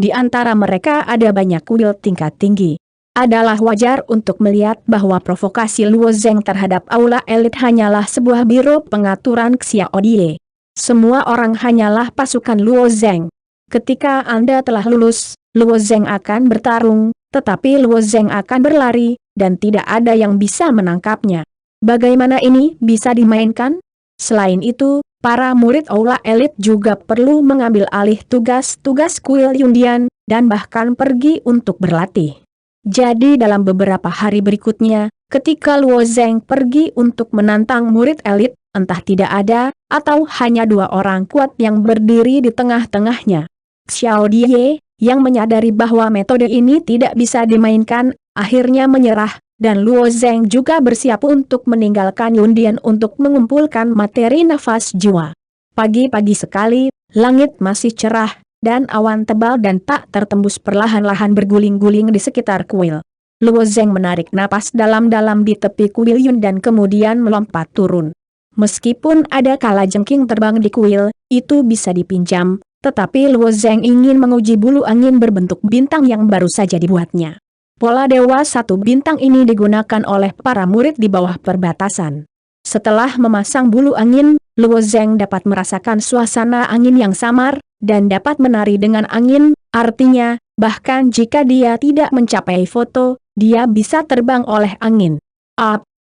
Di antara mereka ada banyak kuil tingkat tinggi. Adalah wajar untuk melihat bahwa provokasi Luo Zeng terhadap aula elit hanyalah sebuah biro pengaturan Xiao Die. Semua orang hanyalah pasukan Luo Zeng. Ketika Anda telah lulus, Luo Zeng akan bertarung, tetapi Luo Zeng akan berlari, dan tidak ada yang bisa menangkapnya. Bagaimana ini bisa dimainkan? Selain itu, para murid aula elit juga perlu mengambil alih tugas-tugas kuil Yundian, dan bahkan pergi untuk berlatih. Jadi dalam beberapa hari berikutnya, ketika Luo Zeng pergi untuk menantang murid elit, entah tidak ada, atau hanya 2 orang kuat yang berdiri di tengah-tengahnya. Xiao Die, yang menyadari bahwa metode ini tidak bisa dimainkan, akhirnya menyerah, dan Luo Zeng juga bersiap untuk meninggalkan Yundian untuk mengumpulkan materi nafas jiwa. Pagi-pagi sekali, langit masih cerah, dan awan tebal dan tak tertembus perlahan-lahan berguling-guling di sekitar kuil. Luo Zeng menarik napas dalam-dalam di tepi kuil Yun dan kemudian melompat turun. Meskipun ada kalajengking terbang di kuil, itu bisa dipinjam, tetapi Luo Zeng ingin menguji bulu angin berbentuk bintang yang baru saja dibuatnya. Pola dewa 1 bintang ini digunakan oleh para murid di bawah perbatasan. Setelah memasang bulu angin, Luo Zeng dapat merasakan suasana angin yang samar, dan dapat menari dengan angin, artinya, bahkan jika dia tidak mencapai foto, dia bisa terbang oleh angin.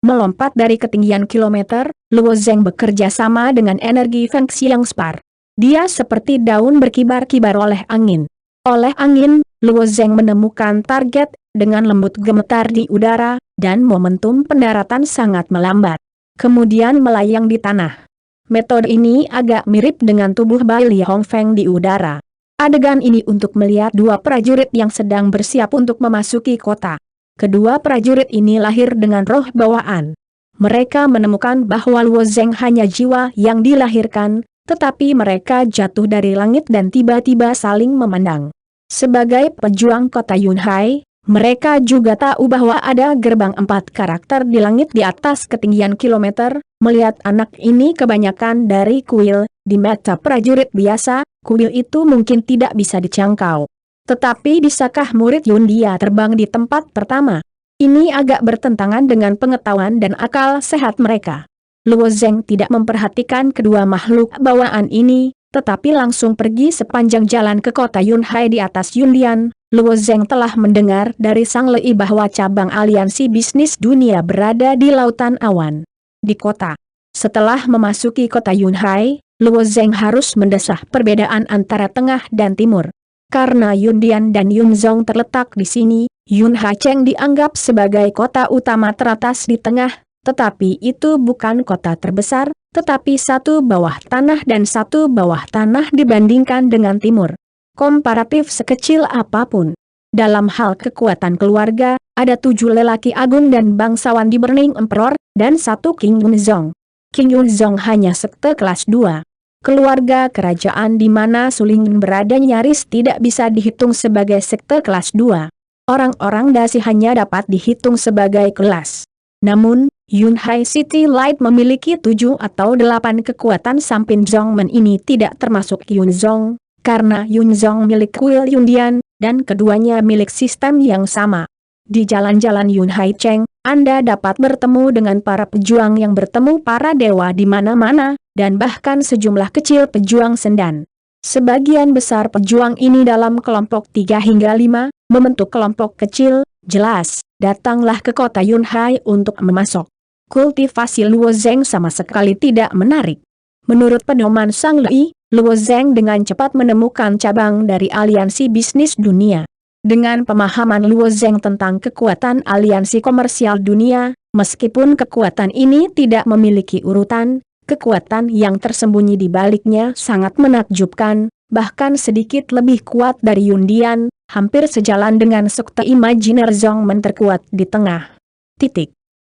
Melompat dari ketinggian kilometer, Luo Zeng bekerja sama dengan energi Feng Xiang Spar. Dia seperti daun berkibar-kibar oleh angin. Oleh angin, Luo Zeng menemukan target, dengan lembut gemetar di udara, dan momentum pendaratan sangat melambat. Kemudian melayang di tanah. Metode ini agak mirip dengan tubuh Bai Li Hongfeng di udara. Adegan ini untuk melihat 2 prajurit yang sedang bersiap untuk memasuki kota. Kedua prajurit ini lahir dengan roh bawaan. Mereka menemukan bahwa Luo Zeng hanya jiwa yang dilahirkan, tetapi mereka jatuh dari langit dan tiba-tiba saling memandang. Sebagai pejuang kota Yunhai, Mereka juga tahu bahwa ada gerbang 4 karakter di langit di atas ketinggian kilometer. Melihat anak ini kebanyakan dari kuil, di mata prajurit biasa, kuil itu mungkin tidak bisa dijangkau. Tetapi bisakah murid Yundia terbang di tempat pertama? Ini agak bertentangan dengan pengetahuan dan akal sehat mereka. Luo Zeng tidak memperhatikan kedua makhluk bawaan ini, tetapi langsung pergi sepanjang jalan ke kota Yunhai di atas Yundian. Luo Zeng telah mendengar dari Sang Lei bahwa cabang aliansi bisnis dunia berada di Lautan Awan. Di kota. Setelah memasuki kota Yunhai, Luo Zeng harus mendesah perbedaan antara tengah dan timur. Karena Yundian dan Yunzong terletak di sini, Yunhai Cheng dianggap sebagai kota utama teratas di tengah, tetapi itu bukan kota terbesar, tetapi satu bawah tanah dan satu bawah tanah dibandingkan dengan timur. Komparatif sekecil apapun. Dalam hal kekuatan keluarga, ada 7 lelaki agung dan bangsawan di Burning Emperor, dan 1 King Yunzong. King Yunzong hanya sekte kelas 2. Keluarga kerajaan di mana Sulingen berada nyaris tidak bisa dihitung sebagai sekte kelas 2. Orang-orang dasi hanya dapat dihitung sebagai kelas. Namun, Yunhai City Light memiliki 7 atau 8 kekuatan Sampin Zongmen ini tidak termasuk Yunzong, karena Yunzong milik kuil Yundian, dan keduanya milik sistem yang sama. Di jalan-jalan Yunhai Cheng, Anda dapat bertemu dengan para pejuang yang bertemu para dewa di mana-mana, dan bahkan sejumlah kecil pejuang sendan. Sebagian besar pejuang ini dalam kelompok 3 hingga 5, membentuk kelompok kecil, jelas, datanglah ke kota Yunhai untuk memasok. Kultivasi Luo Zeng sama sekali tidak menarik. Menurut pedoman Sang Lei, Luo Zeng dengan cepat menemukan cabang dari aliansi bisnis dunia. Dengan pemahaman Luo Zeng tentang kekuatan aliansi komersial dunia, meskipun kekuatan ini tidak memiliki urutan, kekuatan yang tersembunyi di baliknya sangat menakjubkan, bahkan sedikit lebih kuat dari Yundian, hampir sejalan dengan sekte imajiner Zongmen terkuat di tengah.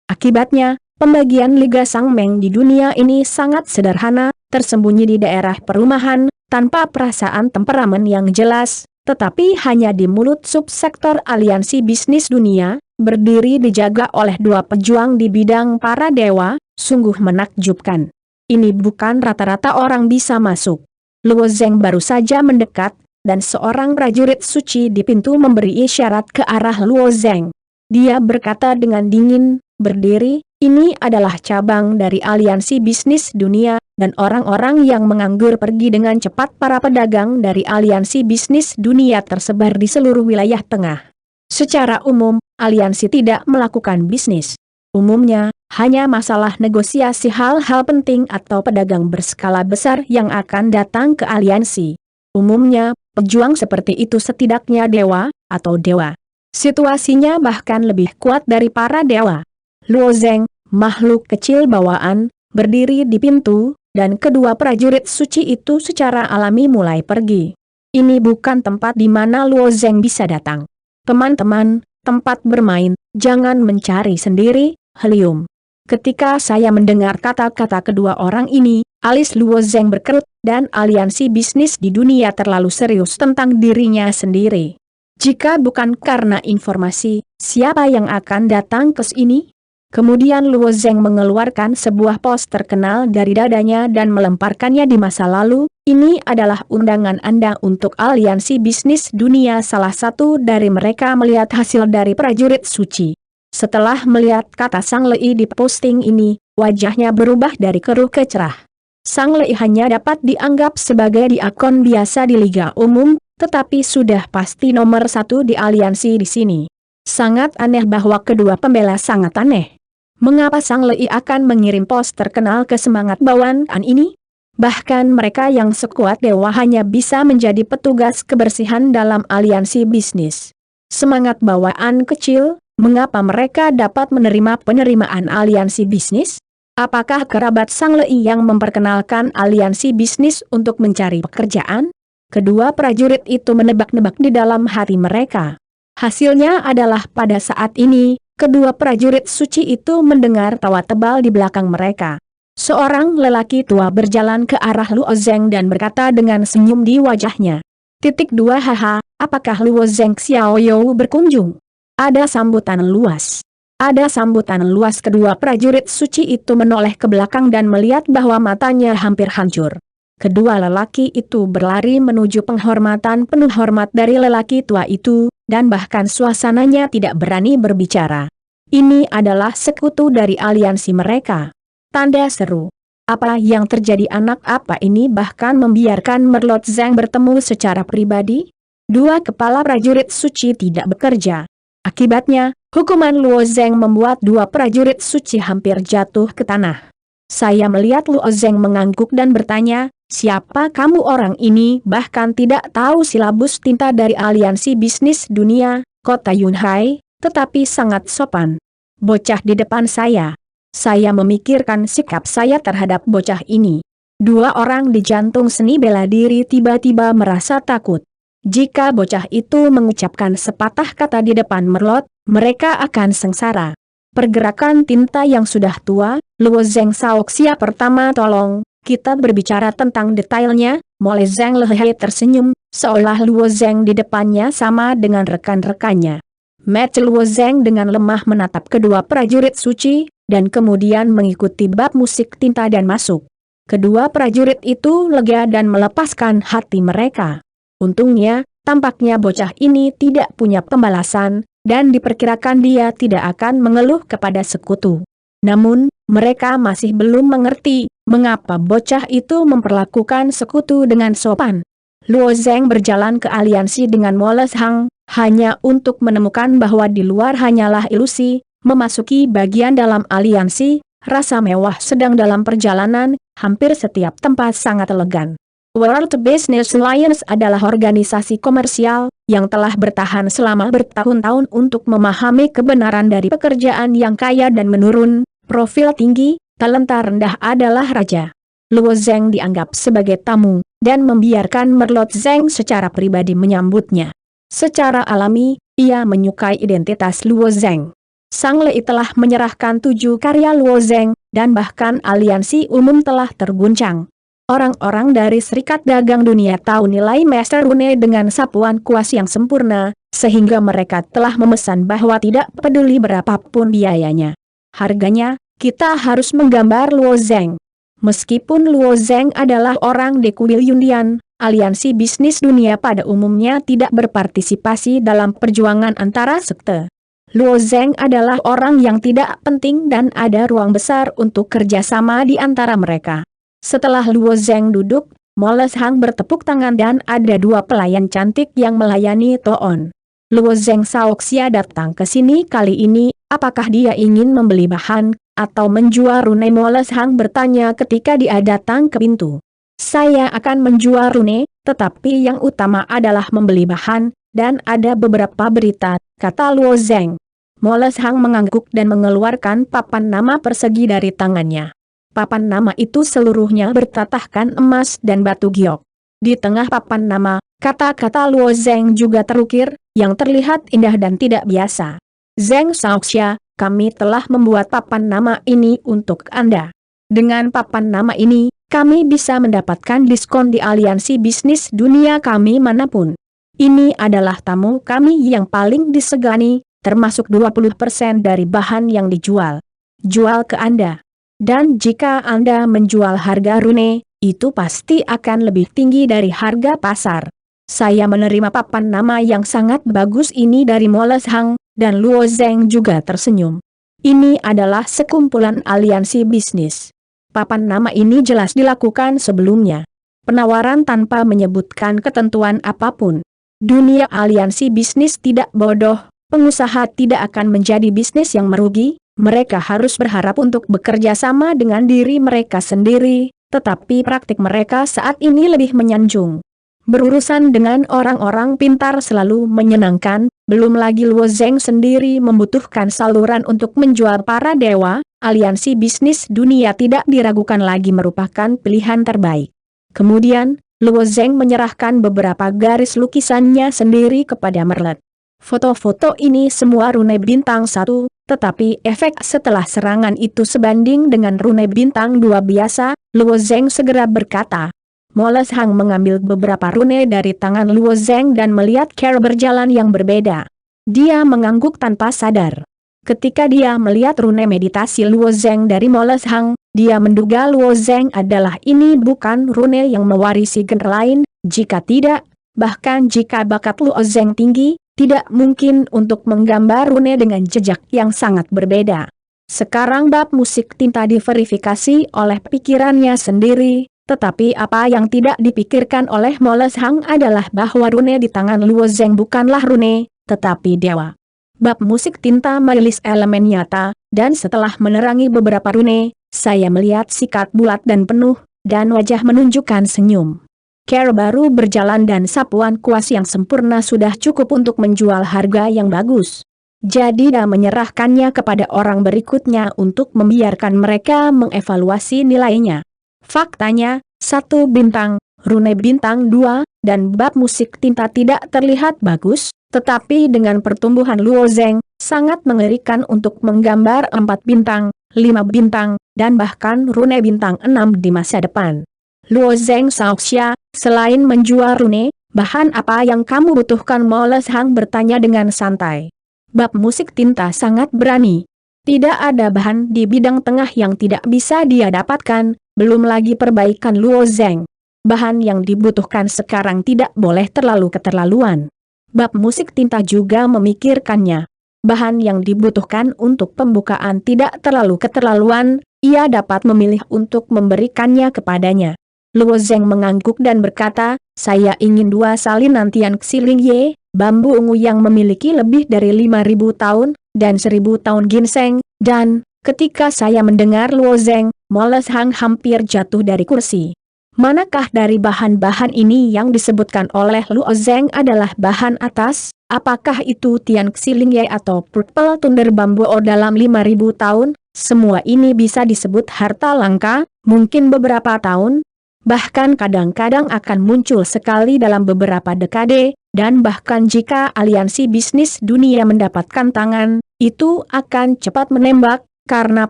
Akibatnya, pembagian Liga Sang Meng di dunia ini sangat sederhana, tersembunyi di daerah perumahan, tanpa perasaan temperamen yang jelas, tetapi hanya di mulut subsektor aliansi bisnis dunia, berdiri dijaga oleh 2 pejuang di bidang para dewa, sungguh menakjubkan. Ini bukan rata-rata orang bisa masuk. Luo Zeng baru saja mendekat, dan seorang prajurit suci di pintu memberi isyarat ke arah Luo Zeng. Dia berkata dengan dingin, "Berdiri, ini adalah cabang dari aliansi bisnis dunia, dan orang-orang yang menganggur pergi dengan cepat para pedagang dari aliansi bisnis dunia tersebar di seluruh wilayah tengah. Secara umum, aliansi tidak melakukan bisnis. Umumnya, hanya masalah negosiasi hal-hal penting atau pedagang berskala besar yang akan datang ke aliansi. Umumnya, pejuang seperti itu setidaknya dewa, atau dewa. Situasinya bahkan lebih kuat dari para dewa." Luo Zeng, makhluk kecil bawaan, berdiri di pintu, dan kedua prajurit suci itu secara alami mulai pergi. Ini bukan tempat di mana Luo Zeng bisa datang. "Teman-teman, tempat bermain, jangan mencari sendiri, helium." Ketika saya mendengar kata-kata kedua orang ini, alis Luo Zeng berkerut, dan aliansi bisnis di dunia terlalu serius tentang dirinya sendiri. Jika bukan karena informasi, siapa yang akan datang ke sini? Kemudian Luo Zeng mengeluarkan sebuah pos terkenal dari dadanya dan melemparkannya di masa lalu. "Ini adalah undangan Anda untuk aliansi bisnis dunia." Salah satu dari mereka melihat hasil dari prajurit suci. Setelah melihat kata Sang Lei di posting ini, wajahnya berubah dari keruh ke cerah. Sang Lei hanya dapat dianggap sebagai diakon biasa di Liga Umum, tetapi sudah pasti nomor 1 di aliansi di sini. Sangat aneh bahwa kedua pembela sangat aneh. Mengapa Sang Lei akan mengirim pos terkenal ke semangat bawaan ini? Bahkan mereka yang sekuat dewa hanya bisa menjadi petugas kebersihan dalam aliansi bisnis. Semangat bawaan kecil, mengapa mereka dapat menerima penerimaan aliansi bisnis? Apakah kerabat Sang Lei yang memperkenalkan aliansi bisnis untuk mencari pekerjaan? Kedua prajurit itu menebak-nebak di dalam hati mereka. Hasilnya adalah pada saat ini, kedua prajurit suci itu mendengar tawa tebal di belakang mereka. Seorang lelaki tua berjalan ke arah Luo Zeng dan berkata dengan senyum di wajahnya. "Haha, apakah Luo Zeng Xiaoyou berkunjung?" Ada sambutan luas. Ada sambutan luas. Kedua prajurit suci itu menoleh ke belakang dan melihat bahwa matanya hampir hancur. Kedua lelaki itu berlari menuju penghormatan penuh hormat dari lelaki tua itu, dan bahkan suasananya tidak berani berbicara. Ini adalah sekutu dari aliansi mereka. Tanda seru. Apa yang terjadi? Anak apa ini bahkan membiarkan Merlot Zhang bertemu secara pribadi? Dua kepala prajurit suci tidak bekerja. Akibatnya, hukuman Luo Zheng membuat dua prajurit suci hampir jatuh ke tanah. Saya melihat Luo Zheng mengangguk dan bertanya, siapa kamu? Orang ini bahkan tidak tahu silabus tinta dari aliansi bisnis dunia, kota Yunhai, tetapi sangat sopan. Bocah di depan saya. Saya memikirkan sikap saya terhadap bocah ini. Dua orang di jantung seni bela diri tiba-tiba merasa takut. Jika bocah itu mengucapkan sepatah kata di depan Merlot, mereka akan sengsara. Pergerakan tinta yang sudah tua, Luo Zheng Saoxia pertama. Tolong, kita berbicara tentang detailnya. Mole Zheng Lehai tersenyum, seolah Luo Zheng di depannya sama dengan rekan-rekannya. Mata Luo Zheng dengan lemah menatap kedua prajurit suci, dan kemudian mengikuti bab musik tinta dan masuk. Kedua prajurit itu lega dan melepaskan hati mereka. Untungnya, tampaknya bocah ini tidak punya pembalasan, dan diperkirakan dia tidak akan mengeluh kepada sekutu. Namun, mereka masih belum mengerti, mengapa bocah itu memperlakukan sekutu dengan sopan. Luo Zheng berjalan ke aliansi dengan Mole Zhang, hanya untuk menemukan bahwa di luar hanyalah ilusi. Memasuki bagian dalam aliansi, rasa mewah sedang dalam perjalanan, hampir setiap tempat sangat elegan. World Business Alliance adalah organisasi komersial yang telah bertahan selama bertahun-tahun untuk memahami kebenaran dari pekerjaan yang kaya dan menurun, profil tinggi, talenta rendah adalah raja. Luo Zheng dianggap sebagai tamu, dan membiarkan Merlot Zheng secara pribadi menyambutnya. Secara alami, ia menyukai identitas Luo Zheng. Sang Lei telah menyerahkan 7 karya Luo Zheng, dan bahkan aliansi umum telah terguncang. Orang-orang dari Serikat Dagang Dunia tahu nilai Master Rune dengan sapuan kuas yang sempurna, sehingga mereka telah memesan bahwa tidak peduli berapapun biayanya. Harganya, kita harus menggambar Luo Zheng. Meskipun Luo Zheng adalah orang di kuil Yundian, aliansi bisnis dunia pada umumnya tidak berpartisipasi dalam perjuangan antara sekte. Luo Zheng adalah orang yang tidak penting dan ada ruang besar untuk kerjasama di antara mereka. Setelah Luo Zheng duduk, Mole Zhang bertepuk tangan dan ada 2 pelayan cantik yang melayani Toon. Luo Zheng Saoxia datang ke sini kali ini, apakah dia ingin membeli bahan, atau menjual rune? Mole Zhang bertanya ketika dia datang ke pintu. Saya akan menjual rune, tetapi yang utama adalah membeli bahan, dan ada beberapa berita, kata Luo Zheng. Mole Zhang mengangguk dan mengeluarkan papan nama persegi dari tangannya. Papan nama itu seluruhnya bertatahkan emas dan batu giok. Di tengah papan nama, kata-kata Luo Zheng juga terukir, yang terlihat indah dan tidak biasa. Zheng Saoxia, kami telah membuat papan nama ini untuk Anda. Dengan papan nama ini, kami bisa mendapatkan diskon di aliansi bisnis dunia kami manapun. Ini adalah tamu kami yang paling disegani, termasuk 20% dari bahan yang dijual. Jual ke Anda. Dan jika Anda menjual harga rune, itu pasti akan lebih tinggi dari harga pasar. Saya menerima papan nama yang sangat bagus ini dari Mole Zhang, dan Luo Zheng juga tersenyum. Ini adalah sekumpulan aliansi bisnis. Papan nama ini jelas dilakukan sebelumnya. Penawaran tanpa menyebutkan ketentuan apapun. Dunia aliansi bisnis tidak bodoh, pengusaha tidak akan menjadi bisnis yang merugi. Mereka harus berharap untuk bekerja sama dengan diri mereka sendiri, tetapi praktik mereka saat ini lebih menyanjung. Berurusan dengan orang-orang pintar selalu menyenangkan, belum lagi Luo Zheng sendiri membutuhkan saluran untuk menjual para dewa, aliansi bisnis dunia tidak diragukan lagi merupakan pilihan terbaik. Kemudian, Luo Zheng menyerahkan beberapa garis lukisannya sendiri kepada Merlot. Foto-foto ini semua rune bintang 1, tetapi efek setelah serangan itu sebanding dengan rune bintang 2 biasa. Luo Zheng segera berkata. Mole Zhang mengambil beberapa rune dari tangan Luo Zheng dan melihat cara berjalan yang berbeda. Dia mengangguk tanpa sadar. Ketika dia melihat rune meditasi Luo Zeng dari Moles Hang, dia menduga Luo Zeng adalah ini bukan rune yang mewarisi genre lain, jika tidak, bahkan jika bakat Luo Zeng tinggi, tidak mungkin untuk menggambar rune dengan jejak yang sangat berbeda. Sekarang bab musik tinta diverifikasi oleh pikirannya sendiri, tetapi apa yang tidak dipikirkan oleh Moles Hang adalah bahwa rune di tangan Luo Zeng bukanlah rune, tetapi dewa. Bab musik tinta merilis elemen nyata, dan setelah menerangi beberapa rune, saya melihat sikat bulat dan penuh, dan wajah menunjukkan senyum. Cara baru berjalan dan sapuan kuas yang sempurna sudah cukup untuk menjual harga yang bagus. Jadi dia menyerahkannya kepada orang berikutnya untuk membiarkan mereka mengevaluasi nilainya. Faktanya, 1 bintang, rune bintang 2, dan bab musik tinta tidak terlihat bagus, tetapi dengan pertumbuhan Luo Zeng, sangat mengerikan untuk menggambar 4 bintang, 5 bintang, dan bahkan rune bintang 6 di masa depan. Luo Zeng Shaoxia, selain menjual rune, bahan apa yang kamu butuhkan? Moles Hang bertanya dengan santai. Bab musik tinta sangat berani. Tidak ada bahan di bidang tengah yang tidak bisa dia dapatkan, belum lagi perbaikan Luo Zeng. Bahan yang dibutuhkan sekarang tidak boleh terlalu keterlaluan. Bab musik tinta juga memikirkannya. Bahan yang dibutuhkan untuk pembukaan tidak terlalu keterlaluan, ia dapat memilih untuk memberikannya kepadanya. Luo Zeng mengangguk dan berkata, saya ingin 2 salinan Tian Xiling Ye, bambu ungu yang memiliki lebih dari 5.000 tahun, dan 1.000 tahun ginseng, dan, ketika saya mendengar Luo Zeng, Moles Hang hampir jatuh dari kursi. Manakah dari bahan-bahan ini yang disebutkan oleh Luo Zeng adalah bahan atas? Apakah itu Tian Xiling Ye atau Purple Thunder Bambu dalam 5.000 tahun? Semua ini bisa disebut harta langka, mungkin beberapa tahun, bahkan kadang-kadang akan muncul sekali dalam beberapa dekade, dan bahkan jika aliansi bisnis dunia mendapatkan tangan, itu akan cepat menembak, karena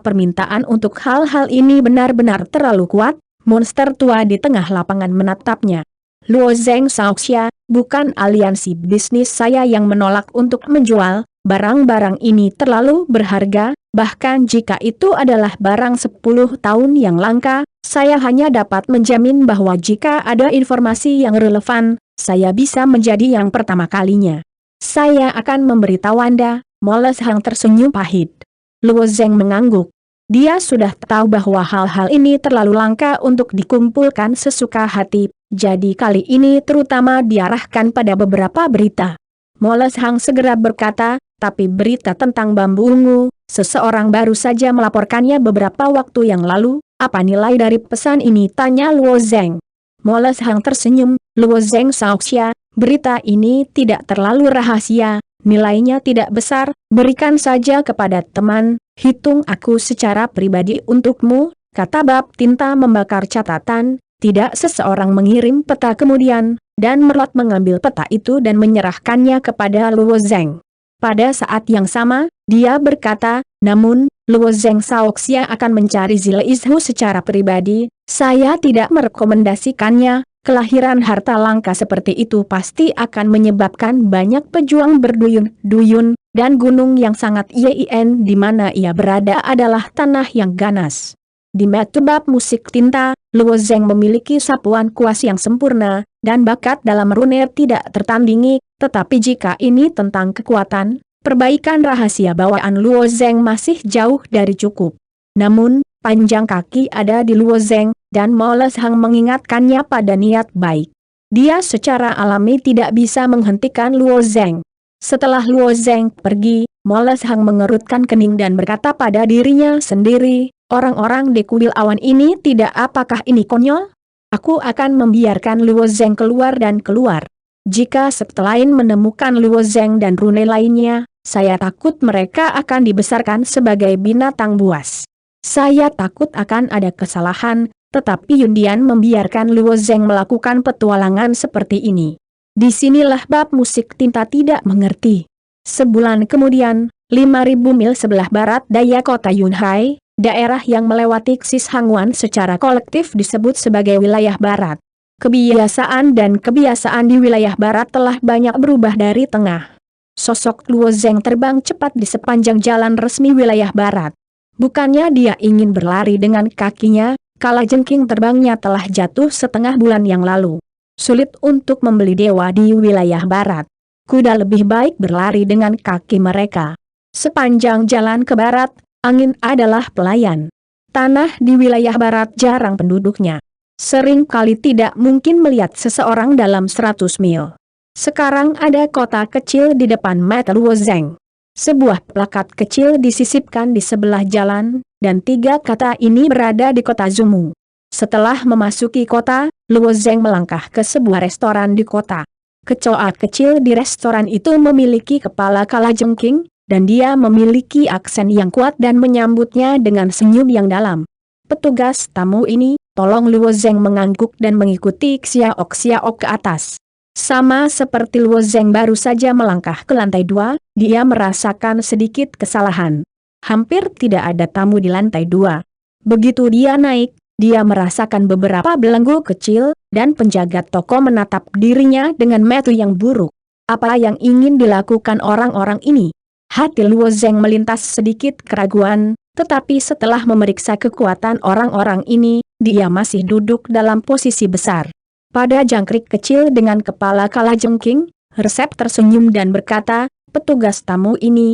permintaan untuk hal-hal ini benar-benar terlalu kuat. Monster tua di tengah lapangan menatapnya. Luo Zeng Shaoxia, bukan aliansi bisnis saya yang menolak untuk menjual, barang-barang ini terlalu berharga, bahkan jika itu adalah barang 10 tahun yang langka, saya hanya dapat menjamin bahwa jika ada informasi yang relevan, saya bisa menjadi yang pertama kalinya. Saya akan memberitahu Anda. Moles Hang tersenyum pahit. Luo Zeng mengangguk. Dia sudah tahu bahwa hal-hal ini terlalu langka untuk dikumpulkan sesuka hati, jadi kali ini terutama diarahkan pada beberapa berita. Moles Hang segera berkata, tapi berita tentang bambu ungu, seseorang baru saja melaporkannya beberapa waktu yang lalu, apa nilai dari pesan ini? Tanya Luo Zeng. Moles Hang tersenyum, Luo Zeng Shaoxia, berita ini tidak terlalu rahasia, nilainya tidak besar, berikan saja kepada teman. Hitung aku secara pribadi untukmu, kata bab tinta membakar catatan, tidak seseorang mengirim peta kemudian, dan Merlot mengambil peta itu dan menyerahkannya kepada Luo Zeng. Pada saat yang sama, dia berkata, namun, Luo Zeng Shaoxia akan mencari Zile Izhu secara pribadi, saya tidak merekomendasikannya, kelahiran harta langka seperti itu pasti akan menyebabkan banyak pejuang berduyun-duyun, dan gunung yang sangat yin di mana ia berada adalah tanah yang ganas. Di mata bab musik tinta, Luo Zeng memiliki sapuan kuas yang sempurna, dan bakat dalam rune tidak tertandingi, tetapi jika ini tentang kekuatan, perbaikan rahasia bawaan Luo Zeng masih jauh dari cukup. Namun, panjang kaki ada di Luo Zeng, dan Moles Hang mengingatkannya pada niat baik. Dia secara alami tidak bisa menghentikan Luo Zeng. Setelah Luo Zeng pergi, Moles Hang mengerutkan kening dan berkata pada dirinya sendiri, orang-orang di kuil awan ini tidak apakah ini konyol? Aku akan membiarkan Luo Zeng keluar dan keluar. Jika selain menemukan Luo Zeng dan rune lainnya, saya takut mereka akan dibesarkan sebagai binatang buas. Saya takut akan ada kesalahan, tetapi Yundian membiarkan Luo Zeng melakukan petualangan seperti ini. Disinilah bab musik tinta tidak mengerti. Sebulan kemudian, 5.000 mil sebelah barat daya kota Yunhai, daerah yang melewati Xis Hangwan secara kolektif disebut sebagai wilayah barat. Kebiasaan dan kebiasaan di wilayah barat telah banyak berubah dari tengah. Sosok Luo Zeng terbang cepat di sepanjang jalan resmi wilayah barat. Bukannya dia ingin berlari dengan kakinya, kalajengking terbangnya telah jatuh setengah bulan yang lalu. Sulit untuk membeli dewa di wilayah barat. Kuda lebih baik berlari dengan kaki mereka. Sepanjang jalan ke barat, angin adalah pelayan. Tanah di wilayah barat jarang penduduknya. Sering kali tidak mungkin melihat seseorang dalam 100 mil. Sekarang ada kota kecil di depan mata Luo Zeng. Sebuah plakat kecil disisipkan di sebelah jalan, dan 3 kata ini berada di kota Zumu. Setelah memasuki kota, Luo Zeng melangkah ke sebuah restoran di kota. Kecoa kecil di restoran itu memiliki kepala kalajengking, dan dia memiliki aksen yang kuat dan menyambutnya dengan senyum yang dalam. Petugas tamu ini, tolong Luo Zeng mengangguk dan mengikuti Xiaok ke atas. Sama seperti Luo Zeng baru saja melangkah ke lantai 2, dia merasakan sedikit kesalahan. Hampir tidak ada tamu di lantai 2. Begitu dia naik, dia merasakan beberapa belenggu kecil, dan penjaga toko menatap dirinya dengan mata yang buruk. Apa yang ingin dilakukan orang-orang ini? Hati Luo Zeng melintas sedikit keraguan, tetapi setelah memeriksa kekuatan orang-orang ini, dia masih duduk dalam posisi besar. Pada jangkrik kecil dengan kepala kalajengking, resep tersenyum dan berkata, petugas tamu ini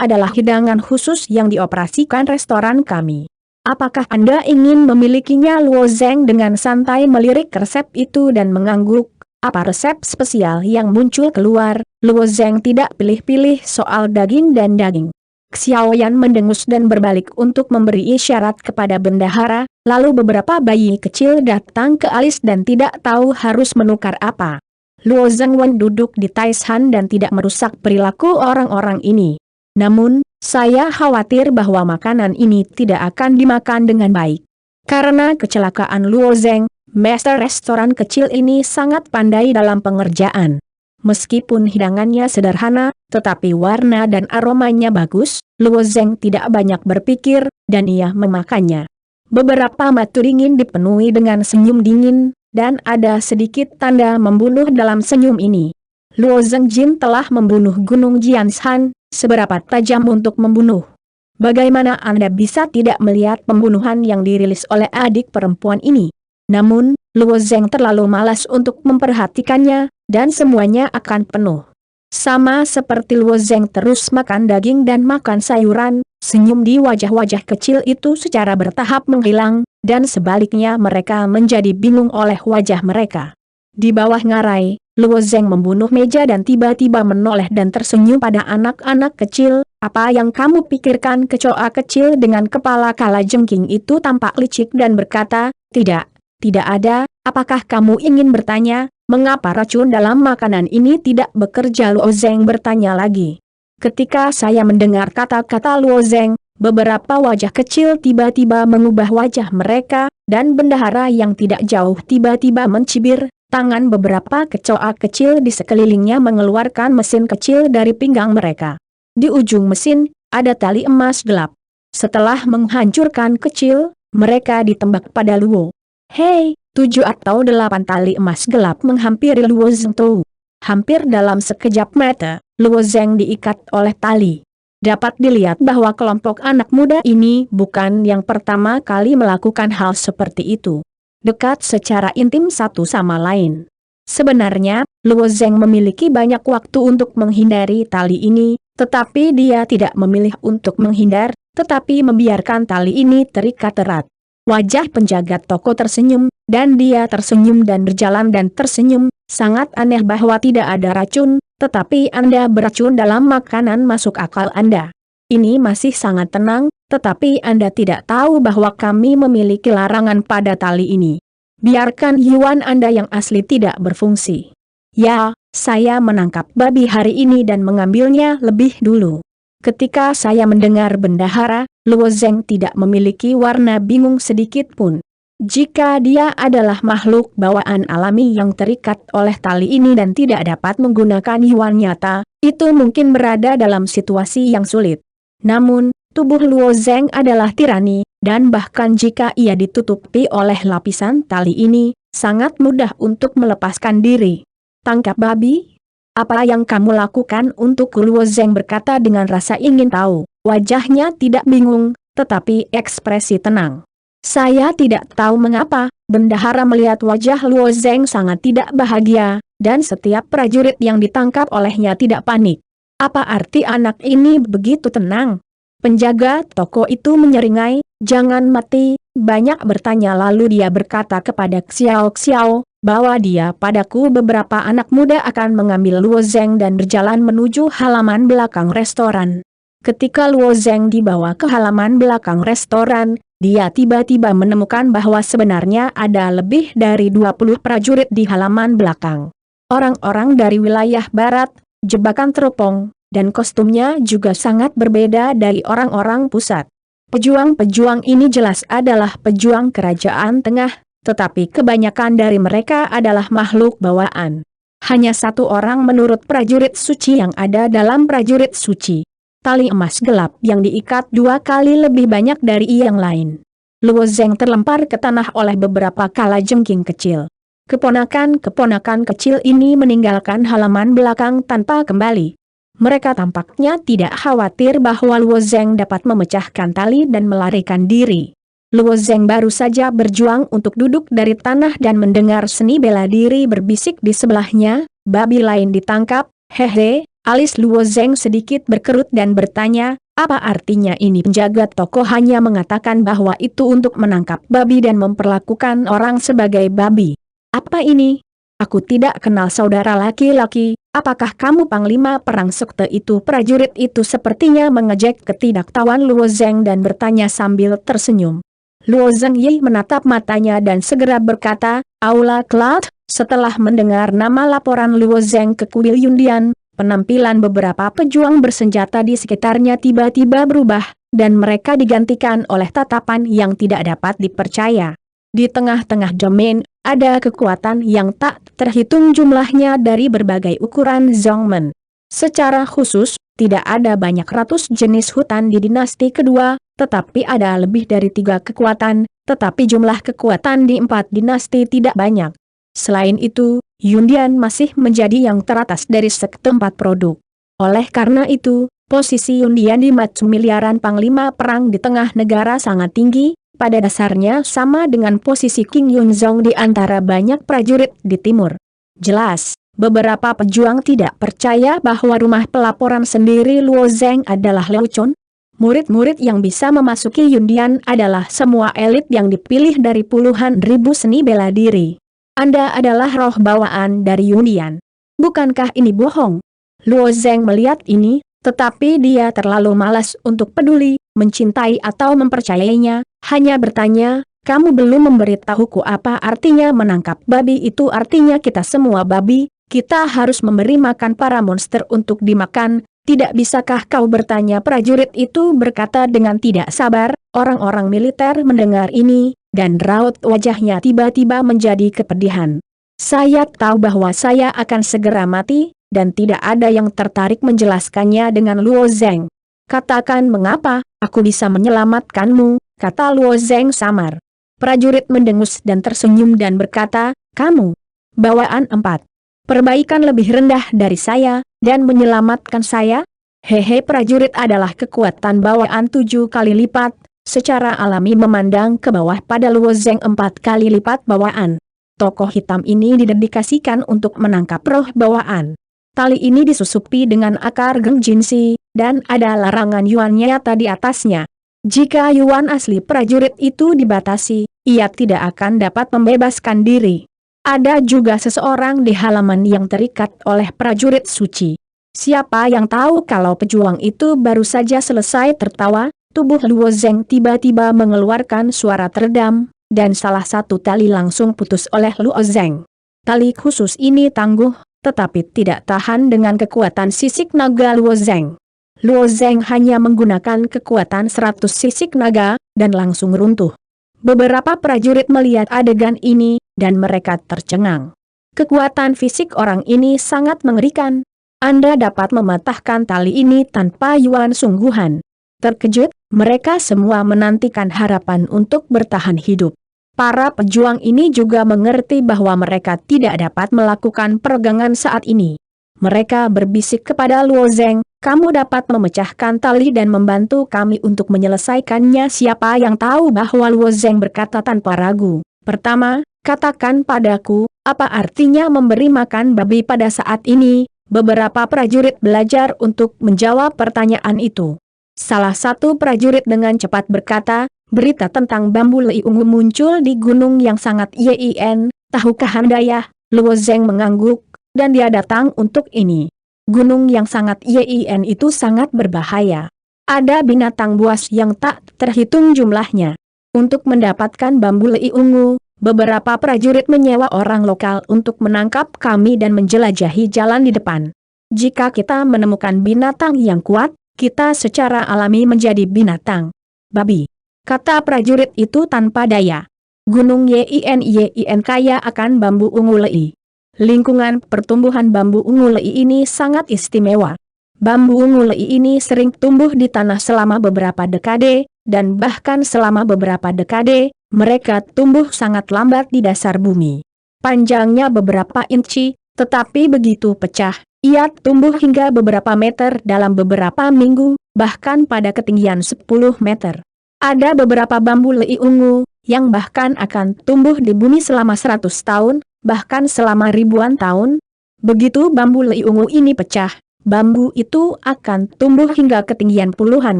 adalah hidangan khusus yang dioperasikan restoran kami. Apakah Anda ingin memilikinya? Luo Zeng dengan santai melirik resep itu dan mengangguk. Apa resep spesial yang muncul keluar? Luo Zeng tidak pilih-pilih soal daging dan daging. Xiaoyan mendengus dan berbalik untuk memberi isyarat kepada bendahara, lalu beberapa bayi kecil datang ke alis dan tidak tahu harus menukar apa. Luo Zengwen duduk di Taishan dan tidak merusak perilaku orang-orang ini. Namun, saya khawatir bahwa makanan ini tidak akan dimakan dengan baik. Karena kecelakaan Luo Zeng, master restoran kecil ini sangat pandai dalam pengerjaan. Meskipun hidangannya sederhana, tetapi warna dan aromanya bagus, Luo Zeng tidak banyak berpikir, dan ia memakannya. Beberapa mata dingin dipenuhi dengan senyum dingin, dan ada sedikit tanda membunuh dalam senyum ini. Luo Zengjin telah membunuh Gunung Jianshan, seberapa tajam untuk membunuh. Bagaimana Anda bisa tidak melihat pembunuhan yang dirilis oleh adik perempuan ini? Namun, Luo Zeng terlalu malas untuk memperhatikannya, dan semuanya akan penuh. Sama seperti Luo Zeng terus makan daging dan makan sayuran, senyum di wajah-wajah kecil itu secara bertahap menghilang, dan sebaliknya mereka menjadi bingung oleh wajah mereka. Di bawah ngarai, Luo Zeng membunuh meja dan tiba-tiba menoleh dan tersenyum pada anak-anak kecil. Apa yang kamu pikirkan? Kecoa kecil dengan kepala kalajengking itu tampak licik dan berkata, tidak ada. Apakah kamu ingin bertanya, mengapa racun dalam makanan ini tidak bekerja? Luo Zeng bertanya lagi. Ketika saya mendengar kata-kata Luo Zeng, beberapa wajah kecil tiba-tiba mengubah wajah mereka, dan bendahara yang tidak jauh tiba-tiba mencibir. Tangan beberapa kecoa kecil di sekelilingnya mengeluarkan mesin kecil dari pinggang mereka. Di ujung mesin, ada tali emas gelap. Setelah menghancurkan kecil, mereka ditembak pada Luo. Hei, 7 atau 8 tali emas gelap menghampiri Luo Zengtou. Hampir dalam sekejap mata, Luo Zeng diikat oleh tali. Dapat dilihat bahwa kelompok anak muda ini bukan yang pertama kali melakukan hal seperti itu. Dekat secara intim satu sama lain. Sebenarnya, Luo Zeng memiliki banyak waktu untuk menghindari tali ini, tetapi dia tidak memilih untuk menghindar, tetapi membiarkan tali ini terikat erat. Wajah penjaga toko tersenyum, dan dia tersenyum dan berjalan dan tersenyum. Sangat aneh bahwa tidak ada racun, tetapi Anda beracun dalam makanan masuk akal Anda. Ini masih sangat tenang, tetapi Anda tidak tahu bahwa kami memiliki larangan pada tali ini. Biarkan Yuan Anda yang asli tidak berfungsi. Ya, saya menangkap babi hari ini dan mengambilnya lebih dulu. Ketika saya mendengar bendahara, Luo Zeng tidak memiliki warna bingung sedikit pun. Jika dia adalah makhluk bawaan alami yang terikat oleh tali ini dan tidak dapat menggunakan Yuan nyata, itu mungkin berada dalam situasi yang sulit. Namun, tubuh Luo Zeng adalah tirani, dan bahkan jika ia ditutupi oleh lapisan tali ini, sangat mudah untuk melepaskan diri. Tangkap babi? Apa yang kamu lakukan untukku? Luo Zeng berkata dengan rasa ingin tahu. Wajahnya tidak bingung, tetapi ekspresi tenang. Saya tidak tahu mengapa, bendahara melihat wajah Luo Zeng sangat tidak bahagia, dan setiap prajurit yang ditangkap olehnya tidak panik. Apa arti anak ini begitu tenang? Penjaga toko itu menyeringai, jangan mati, banyak bertanya lalu dia berkata kepada Xiao Xiao, bawa dia padaku. Beberapa anak muda akan mengambil Luo Zeng dan berjalan menuju halaman belakang restoran. Ketika Luo Zeng dibawa ke halaman belakang restoran, dia tiba-tiba menemukan bahwa sebenarnya ada lebih dari 20 prajurit di halaman belakang. Orang-orang dari wilayah barat, jebakan teropong, dan kostumnya juga sangat berbeda dari orang-orang pusat. Pejuang-pejuang ini jelas adalah pejuang kerajaan tengah, tetapi kebanyakan dari mereka adalah makhluk bawaan. Hanya satu orang menurut prajurit suci yang ada dalam prajurit suci. Tali emas gelap yang diikat 2 kali lebih banyak dari yang lain. Luo Zeng terlempar ke tanah oleh beberapa kalajengking kecil. Keponakan-keponakan kecil ini meninggalkan halaman belakang tanpa kembali. Mereka tampaknya tidak khawatir bahwa Luo Zeng dapat memecahkan tali dan melarikan diri. Luo Zeng baru saja berjuang untuk duduk dari tanah dan mendengar seni bela diri berbisik di sebelahnya, babi lain ditangkap, hehe. Alis Luo Zeng sedikit berkerut dan bertanya, apa artinya ini? Penjaga toko hanya mengatakan bahwa itu untuk menangkap babi dan memperlakukan orang sebagai babi. Apa ini? Aku tidak kenal saudara laki-laki, apakah kamu panglima perang sekte itu? Prajurit itu sepertinya mengejek ketidaktahuan Luo Zeng dan bertanya sambil tersenyum. Luo Zeng Yi menatap matanya dan segera berkata, Aula Cloud. Setelah mendengar nama laporan Luo Zeng ke kuil Yundian, penampilan beberapa pejuang bersenjata di sekitarnya tiba-tiba berubah, dan mereka digantikan oleh tatapan yang tidak dapat dipercaya. Di tengah-tengah domain, ada kekuatan yang tak terhitung jumlahnya dari berbagai ukuran Zongmen. Secara khusus, tidak ada banyak ratus jenis hutan di dinasti kedua, tetapi ada lebih dari 3 kekuatan, tetapi jumlah kekuatan di 4 dinasti tidak banyak. Selain itu, Yundian masih menjadi yang teratas dari sekte 4 produk. Oleh karena itu, posisi Yundian di mata miliaran panglima perang di tengah negara sangat tinggi, pada dasarnya sama dengan posisi King Yunzong di antara banyak prajurit di timur. Jelas, beberapa pejuang tidak percaya bahwa rumah pelaporan sendiri Luo Zeng adalah Leucon. Murid-murid yang bisa memasuki Yundian adalah semua elit yang dipilih dari puluhan ribu seni bela diri. Anda adalah roh bawaan dari Yundian. Bukankah ini bohong? Luo Zeng melihat ini, tetapi dia terlalu malas untuk peduli, mencintai atau mempercayainya, hanya bertanya, kamu belum memberitahuku apa artinya menangkap babi itu? Artinya kita semua babi, kita harus memberi makan para monster untuk dimakan. Tidak bisakah kau bertanya? Prajurit itu berkata dengan tidak sabar. Orang-orang militer mendengar ini, dan raut wajahnya tiba-tiba menjadi kepedihan. Saya tahu bahwa saya akan segera mati, dan tidak ada yang tertarik menjelaskannya dengan Luo Zeng. Katakan mengapa, aku bisa menyelamatkanmu, kata Luo Zeng samar. Prajurit mendengus dan tersenyum dan berkata, kamu, bawaan 4. Perbaikan lebih rendah dari saya, dan menyelamatkan saya? Hehe, prajurit adalah kekuatan bawaan 7 kali lipat, secara alami memandang ke bawah pada Luo Zeng 4 kali lipat bawaan. Tokoh hitam ini didedikasikan untuk menangkap roh bawaan. Tali ini disusupi dengan akar gengjinsi, dan ada larangan yuan nyata di atasnya. Jika yuan asli prajurit itu dibatasi, ia tidak akan dapat membebaskan diri. Ada juga seseorang di halaman yang terikat oleh prajurit suci. Siapa yang tahu? Kalau pejuang itu baru saja selesai tertawa, tubuh Luo Zeng tiba-tiba mengeluarkan suara teredam, dan salah satu tali langsung putus oleh Luo Zeng. Tali khusus ini tangguh, tetapi tidak tahan dengan kekuatan sisik naga Luo Zeng. Luo Zeng hanya menggunakan kekuatan 100 sisik naga, dan langsung runtuh. Beberapa prajurit melihat adegan ini, dan mereka tercengang. Kekuatan fisik orang ini sangat mengerikan. Anda dapat mematahkan tali ini tanpa yuan sungguhan. Terkejut, mereka semua menantikan harapan untuk bertahan hidup. Para pejuang ini juga mengerti bahwa mereka tidak dapat melakukan peregangan saat ini. Mereka berbisik kepada Luo Zeng, kamu dapat memecahkan tali dan membantu kami untuk menyelesaikannya. Siapa yang tahu bahwa Luo Zeng berkata tanpa ragu. Pertama, katakan padaku, apa artinya memberi makan babi pada saat ini? Beberapa prajurit belajar untuk menjawab pertanyaan itu. Salah satu prajurit dengan cepat berkata, berita tentang bambu lei ungu muncul di gunung yang sangat yin, tahukah Handayah? Luo Zeng mengangguk, dan dia datang untuk ini. Gunung yang sangat yin itu sangat berbahaya. Ada binatang buas yang tak terhitung jumlahnya. Untuk mendapatkan bambu lei ungu, beberapa prajurit menyewa orang lokal untuk menangkap kami dan menjelajahi jalan di depan. Jika kita menemukan binatang yang kuat, kita secara alami menjadi binatang babi, kata prajurit itu tanpa daya. Gunung yin kaya akan bambu ungu lei. Lingkungan pertumbuhan bambu ungu lei ini sangat istimewa. Bambu ungu lei ini sering tumbuh di tanah selama beberapa dekade, dan bahkan selama beberapa dekade, mereka tumbuh sangat lambat di dasar bumi. Panjangnya beberapa inci, tetapi begitu pecah, ia tumbuh hingga beberapa meter dalam beberapa minggu, bahkan pada ketinggian 10 meter. Ada beberapa bambu lei ungu, yang bahkan akan tumbuh di bumi selama 100 tahun, bahkan selama ribuan tahun. Begitu bambu lei ungu ini pecah, bambu itu akan tumbuh hingga ketinggian puluhan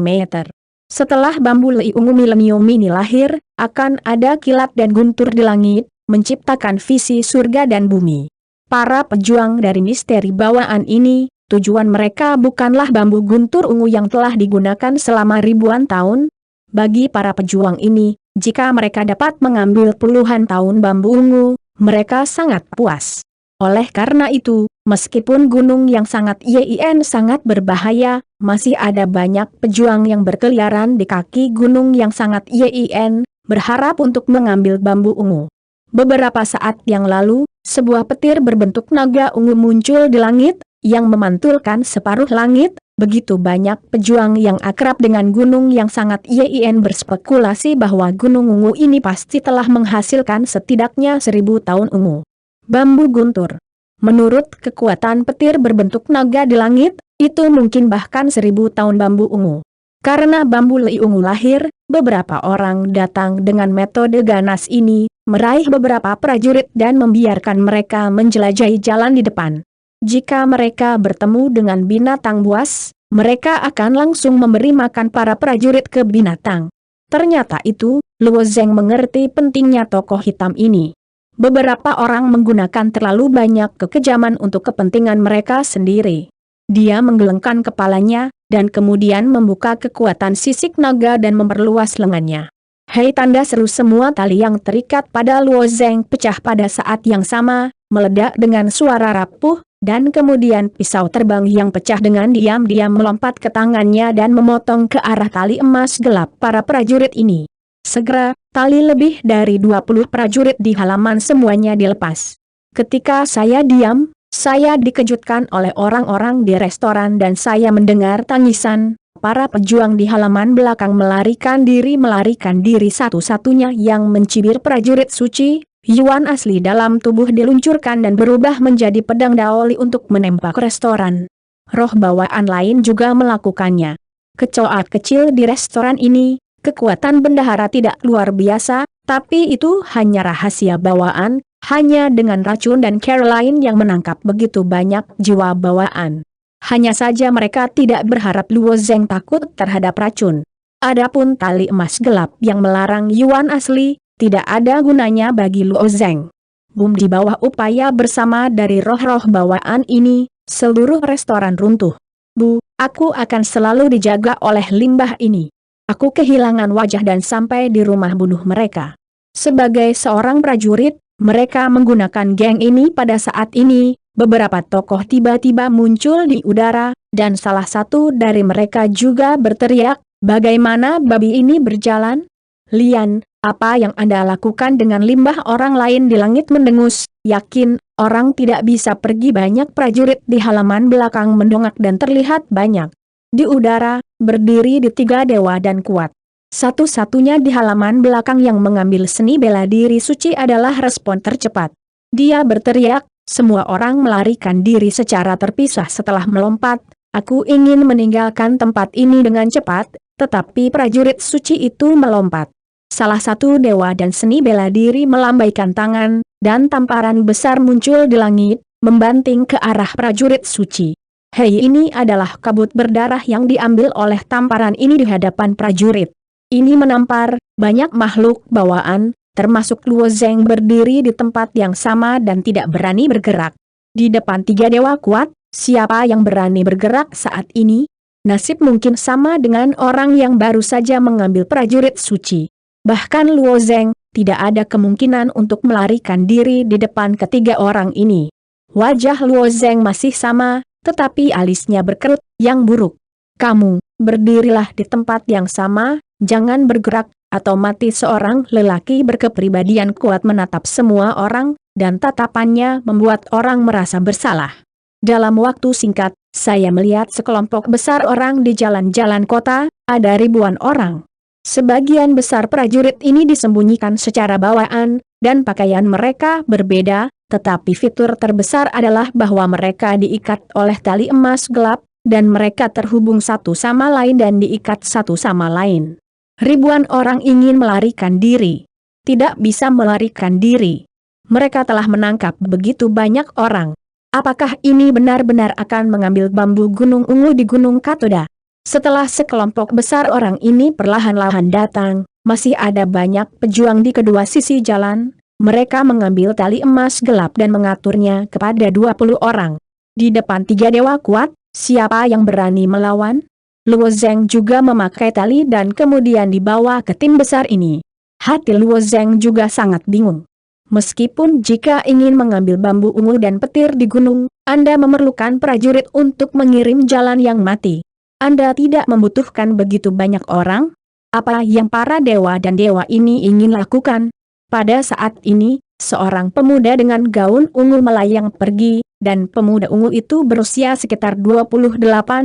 meter. Setelah bambu lei ungu milenium ini lahir, akan ada kilat dan guntur di langit, menciptakan visi surga dan bumi. Para pejuang dari misteri bawaan ini, tujuan mereka bukanlah bambu guntur ungu yang telah digunakan selama ribuan tahun. Bagi para pejuang ini, jika mereka dapat mengambil puluhan tahun bambu ungu, mereka sangat puas. Oleh karena itu, meskipun gunung yang sangat yin sangat berbahaya, masih ada banyak pejuang yang berkeliaran di kaki gunung yang sangat yin, berharap untuk mengambil bambu ungu. Beberapa saat yang lalu, sebuah petir berbentuk naga ungu muncul di langit, yang memantulkan separuh langit. Begitu banyak pejuang yang akrab dengan gunung yang sangat yin berspekulasi bahwa gunung ungu ini pasti telah menghasilkan setidaknya 1000 tahun ungu bambu guntur. Menurut kekuatan petir berbentuk naga di langit, itu mungkin bahkan 1000 tahun bambu ungu. Karena bambu lei ungu lahir, beberapa orang datang dengan metode ganas ini, meraih beberapa prajurit dan membiarkan mereka menjelajahi jalan di depan. Jika mereka bertemu dengan binatang buas, mereka akan langsung memberi makan para prajurit ke binatang. Ternyata itu, Luo Zeng mengerti pentingnya tokoh hitam ini. Beberapa orang menggunakan terlalu banyak kekejaman untuk kepentingan mereka sendiri. Dia menggelengkan kepalanya, dan kemudian membuka kekuatan sisik naga dan memperluas lengannya. Hei, tanda seru, semua tali yang terikat pada Luo Zeng pecah pada saat yang sama, meledak dengan suara rapuh, dan kemudian pisau terbang yang pecah dengan diam-diam melompat ke tangannya dan memotong ke arah tali emas gelap para prajurit ini. Segera, tali lebih dari 20 prajurit di halaman semuanya dilepas. Ketika saya diam, saya dikejutkan oleh orang-orang di restoran dan saya mendengar tangisan. Para pejuang di halaman belakang melarikan diri satu-satunya yang mencibir prajurit suci. Yuan asli dalam tubuh diluncurkan dan berubah menjadi pedang daoli untuk menembak restoran. Roh bawaan lain juga melakukannya. Kecoa kecil di restoran ini, kekuatan bendahara tidak luar biasa, tapi itu hanya rahasia bawaan, hanya dengan racun dan Caroline yang menangkap begitu banyak jiwa bawaan. Hanya saja mereka tidak berharap Luo Zeng takut terhadap racun. Adapun tali emas gelap yang melarang Yuan asli, tidak ada gunanya bagi Luo Zeng. Di bawah upaya bersama dari roh-roh bawaan ini, seluruh restoran runtuh. Aku akan selalu dijaga oleh limbah ini. Aku kehilangan wajah dan sampai di rumah bunuh mereka. Sebagai seorang prajurit, mereka menggunakan geng ini pada saat ini. Beberapa tokoh tiba-tiba muncul di udara, dan salah satu dari mereka juga berteriak, bagaimana babi ini berjalan? Lian, apa yang Anda lakukan dengan limbah orang lain di langit? Mendengus, yakin, orang tidak bisa pergi. Banyak prajurit di halaman belakang mendongak dan terlihat banyak. Di udara, berdiri di 3 dewa dan kuat. Satu-satunya di halaman belakang yang mengambil seni bela diri suci adalah respon tercepat. Dia berteriak, Semua orang melarikan diri secara terpisah setelah melompat. Aku ingin meninggalkan tempat ini dengan cepat, tetapi prajurit suci itu melompat. Salah satu dewa dan seni bela diri melambaikan tangan, dan tamparan besar muncul di langit, membanting ke arah prajurit suci. Hei, ini adalah kabut berdarah yang diambil oleh tamparan ini di hadapan prajurit. Ini menampar banyak makhluk bawaan, termasuk Luo Zeng berdiri di tempat yang sama dan tidak berani bergerak. Di depan tiga dewa kuat, siapa yang berani bergerak saat ini? Nasib mungkin sama dengan orang yang baru saja mengambil prajurit suci. Bahkan Luo Zeng tidak ada kemungkinan untuk melarikan diri di depan ketiga orang ini. Wajah Luo Zeng masih sama, tetapi alisnya berkerut yang buruk. Kamu, berdirilah di tempat yang sama, jangan bergerak, atau mati. Seorang lelaki berkepribadian kuat menatap semua orang, dan tatapannya membuat orang merasa bersalah. Dalam waktu singkat, saya melihat sekelompok besar orang di jalan-jalan kota, ada ribuan orang. Sebagian besar prajurit ini disembunyikan secara bawaan, dan pakaian mereka berbeda, tetapi fitur terbesar adalah bahwa mereka diikat oleh tali emas gelap, dan mereka terhubung satu sama lain dan diikat satu sama lain. Ribuan orang ingin melarikan diri. Tidak bisa melarikan diri. Mereka telah menangkap begitu banyak orang. Apakah ini benar-benar akan mengambil bambu gunung ungu di Gunung Katoda? Setelah sekelompok besar orang ini perlahan-lahan datang, masih ada banyak pejuang di kedua sisi jalan. Mereka mengambil tali emas gelap dan mengaturnya kepada 20 orang. Di depan tiga dewa kuat, siapa yang berani melawan? Luo Zeng juga memakai tali dan kemudian dibawa ke tim besar ini. Hati Luo Zeng juga sangat bingung. Meskipun jika ingin mengambil bambu ungu dan petir di gunung, Anda memerlukan prajurit untuk mengirim jalan yang mati. Anda tidak membutuhkan begitu banyak orang. Apa yang para dewa dan dewa ini ingin lakukan? Pada saat ini, seorang pemuda dengan gaun ungu melayang pergi, dan pemuda ungu itu berusia sekitar 28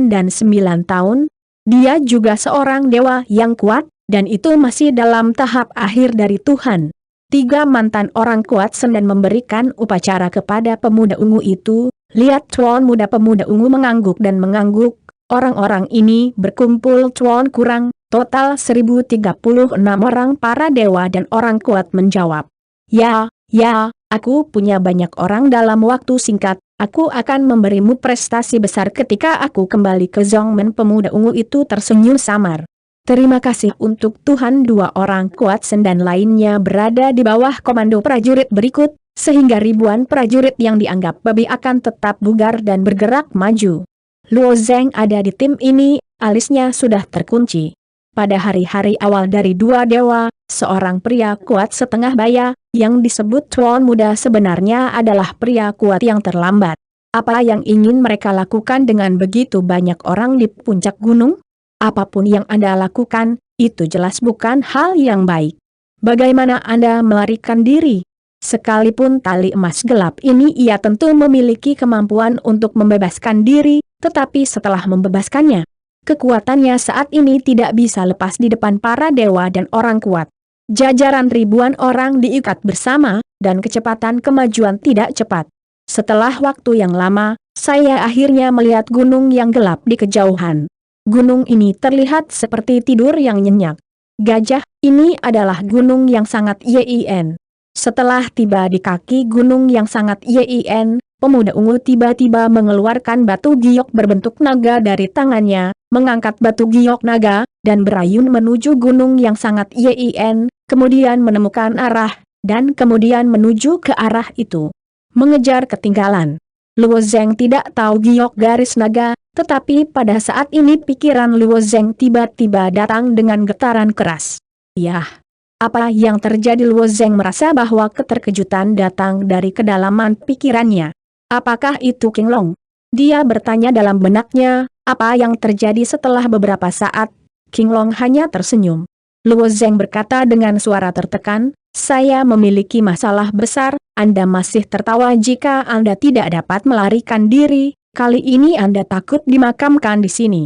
dan 9 tahun. Dia juga seorang dewa yang kuat, dan itu masih dalam tahap akhir dari Tuhan. Tiga mantan orang kuat sedang memberikan upacara kepada pemuda ungu itu. Lihat Tuan muda, pemuda ungu mengangguk dan mengangguk. Orang-orang ini berkumpul Tuan, kurang total 1036 orang. Para dewa dan orang kuat menjawab. Ya, aku punya banyak orang. Dalam waktu singkat, aku akan memberimu prestasi besar ketika aku kembali ke Zhongmen. Pemuda ungu itu tersenyum samar. Terima kasih untuk Tuhan. Dua orang kuat Sen dan lainnya berada di bawah komando prajurit berikut, sehingga ribuan prajurit yang dianggap babi akan tetap bugar dan bergerak maju. Luo Zeng ada di tim ini, alisnya sudah terkunci. Pada hari-hari awal dari dua dewa, seorang pria kuat setengah baya, yang disebut Tuan muda sebenarnya adalah pria kuat yang terlambat. Apa yang ingin mereka lakukan dengan begitu banyak orang di puncak gunung? Apapun yang Anda lakukan, itu jelas bukan hal yang baik. Bagaimana Anda melarikan diri? Sekalipun tali emas gelap ini ia tentu memiliki kemampuan untuk membebaskan diri, tetapi setelah membebaskannya, kekuatannya saat ini tidak bisa lepas di depan para dewa dan orang kuat. Jajaran ribuan orang diikat bersama, dan kecepatan kemajuan tidak cepat. Setelah waktu yang lama, saya akhirnya melihat gunung yang gelap di kejauhan. Gunung ini terlihat seperti tidur yang nyenyak. Gajah, ini adalah gunung yang sangat yin. Setelah tiba di kaki gunung yang sangat yin, pemuda ungu tiba-tiba mengeluarkan batu giok berbentuk naga dari tangannya, mengangkat batu giok naga, dan berayun menuju gunung yang sangat yin, kemudian menemukan arah, dan kemudian menuju ke arah itu. Mengejar ketinggalan. Luo Zeng tidak tahu giok garis naga, tetapi pada saat ini pikiran Luo Zeng tiba-tiba datang dengan getaran keras. Yah! Apa yang terjadi? Luo Zeng merasa bahwa keterkejutan datang dari kedalaman pikirannya. Apakah itu King Long? Dia bertanya dalam benaknya. Apa yang terjadi? Setelah beberapa saat, King Long hanya tersenyum. Luo Zeng berkata dengan suara tertekan, saya memiliki masalah besar. Anda masih tertawa jika Anda tidak dapat melarikan diri. Kali ini Anda takut dimakamkan di sini.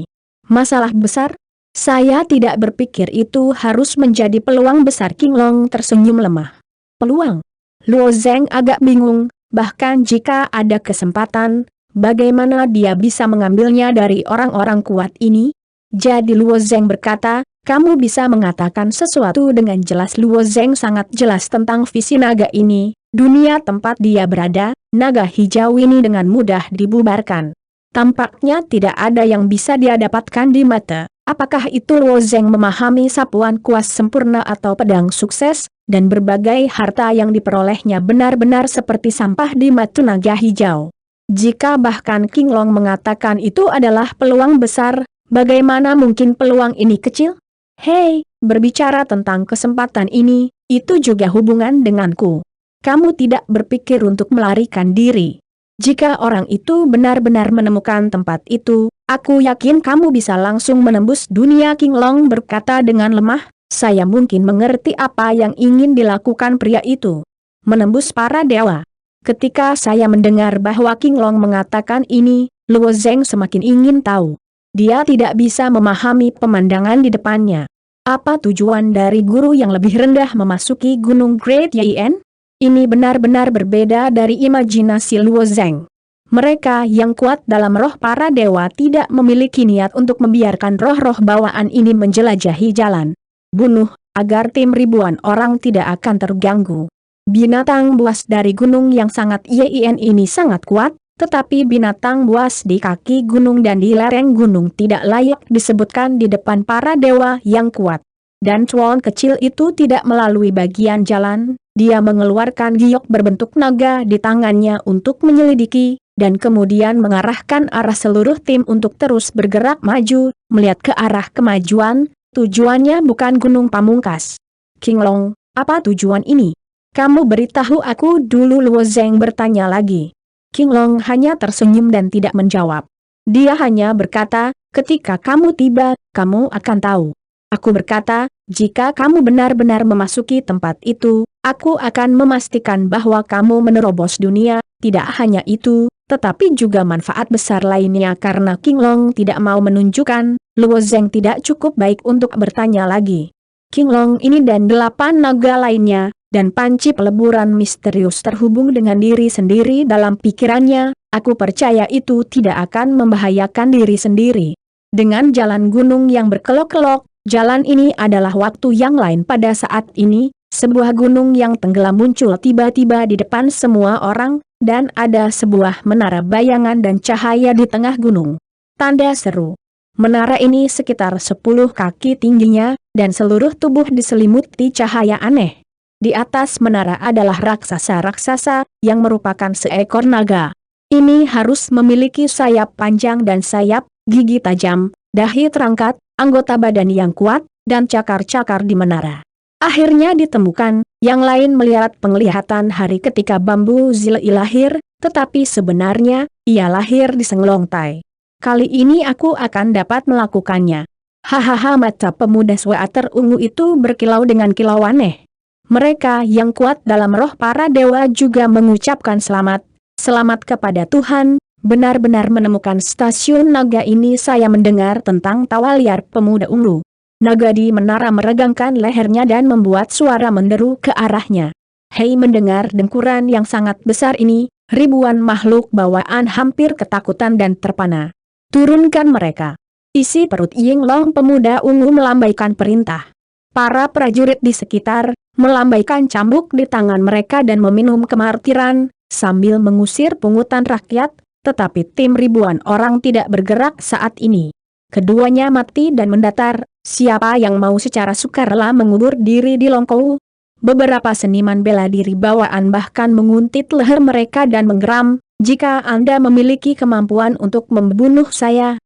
Masalah besar? Saya tidak berpikir itu harus menjadi peluang besar. King Long tersenyum lemah. Peluang? Luo Zeng agak bingung. bahkan jika ada kesempatan, bagaimana dia bisa mengambilnya dari orang-orang kuat ini? Jadi Luo Zeng berkata, kamu bisa mengatakan sesuatu dengan jelas. Luo Zeng sangat jelas tentang visi naga ini, dunia tempat dia berada, naga hijau ini dengan mudah dibubarkan. Tampaknya tidak ada yang bisa dia dapatkan di mata. Apakah itu Luo Zeng memahami sapuan kuas sempurna atau pedang sukses, dan berbagai harta yang diperolehnya benar-benar seperti sampah di mata naga hijau. Jika bahkan King Long mengatakan itu adalah peluang besar, bagaimana mungkin peluang ini kecil? Hei, berbicara tentang kesempatan ini, itu juga hubungan denganku. Kamu tidak berpikir untuk melarikan diri. Jika orang itu benar-benar menemukan tempat itu, aku yakin kamu bisa langsung menembus dunia. King Long berkata dengan lemah, saya mungkin mengerti apa yang ingin dilakukan pria itu. Menembus para dewa. Ketika saya mendengar bahwa King Long mengatakan ini, Luo Zeng semakin ingin tahu. Dia tidak bisa memahami pemandangan di depannya. Apa tujuan dari guru yang lebih rendah memasuki Gunung Great Yin? Ini benar-benar berbeda dari imajinasi Luo Zeng. Mereka yang kuat dalam roh para dewa tidak memiliki niat untuk membiarkan roh-roh bawaan ini menjelajahi jalan. Bunuh, agar tim ribuan orang tidak akan terganggu. Binatang buas dari gunung yang sangat yin ini sangat kuat, tetapi binatang buas di kaki gunung dan di lereng gunung tidak layak disebutkan di depan para dewa yang kuat. Dan cuan kecil itu tidak melalui bagian jalan, dia mengeluarkan giok berbentuk naga di tangannya untuk menyelidiki, dan kemudian mengarahkan arah seluruh tim untuk terus bergerak maju, melihat ke arah kemajuan, tujuannya bukan Gunung Pamungkas. King Long, apa tujuan ini? Kamu beritahu aku dulu. Luo Zeng bertanya lagi. King Long hanya tersenyum dan tidak menjawab. Dia hanya berkata, ketika kamu tiba, kamu akan tahu. Aku berkata, jika kamu benar-benar memasuki tempat itu, aku akan memastikan bahwa kamu menerobos dunia. Tidak hanya itu, tetapi juga manfaat besar lainnya. Karena King Long tidak mau menunjukkan, Luo Zeng tidak cukup baik untuk bertanya lagi. King Long ini dan 8 naga lainnya, dan panci peleburan misterius terhubung dengan diri sendiri dalam pikirannya, aku percaya itu tidak akan membahayakan diri sendiri. Dengan jalan gunung yang berkelok-kelok, jalan ini adalah waktu yang lain. Pada saat ini, sebuah gunung yang tenggelam muncul tiba-tiba di depan semua orang, dan ada sebuah menara bayangan dan cahaya di tengah gunung. Tanda seru. Menara ini sekitar 10 kaki tingginya, dan seluruh tubuh diselimuti cahaya aneh. Di atas menara adalah raksasa-raksasa, yang merupakan seekor naga. Ini harus memiliki sayap panjang dan sayap, gigi tajam, dahi terangkat, anggota badan yang kuat, dan cakar-cakar di menara. Akhirnya ditemukan, yang lain melihat penglihatan hari ketika Bambu Zilei lahir, tetapi sebenarnya, ia lahir di Senglongtai. Kali ini aku akan dapat melakukannya. Hahaha, mata pemuda Swaa terungu itu berkilau dengan kilau aneh. Mereka yang kuat dalam roh para dewa juga mengucapkan selamat. Selamat kepada Tuhan, benar-benar menemukan stasiun naga ini. Saya mendengar tentang tawa liar pemuda ungu. Naga di menara meregangkan lehernya dan membuat suara menderu ke arahnya. Hei, mendengar dengkuran yang sangat besar ini, ribuan makhluk bawaan hampir ketakutan dan terpana. Turunkan mereka. Isi perut Ying Long. Pemuda ungu melambaikan perintah. Para prajurit di sekitar melambaikan cambuk di tangan mereka dan meminum kemartiran, sambil mengusir pungutan rakyat, tetapi tim ribuan orang tidak bergerak saat ini. Keduanya mati dan mendatar, siapa yang mau secara sukarela mengubur diri di Longkou? Beberapa seniman bela diri bawaan bahkan menguntit leher mereka dan menggeram, jika Anda memiliki kemampuan untuk membunuh saya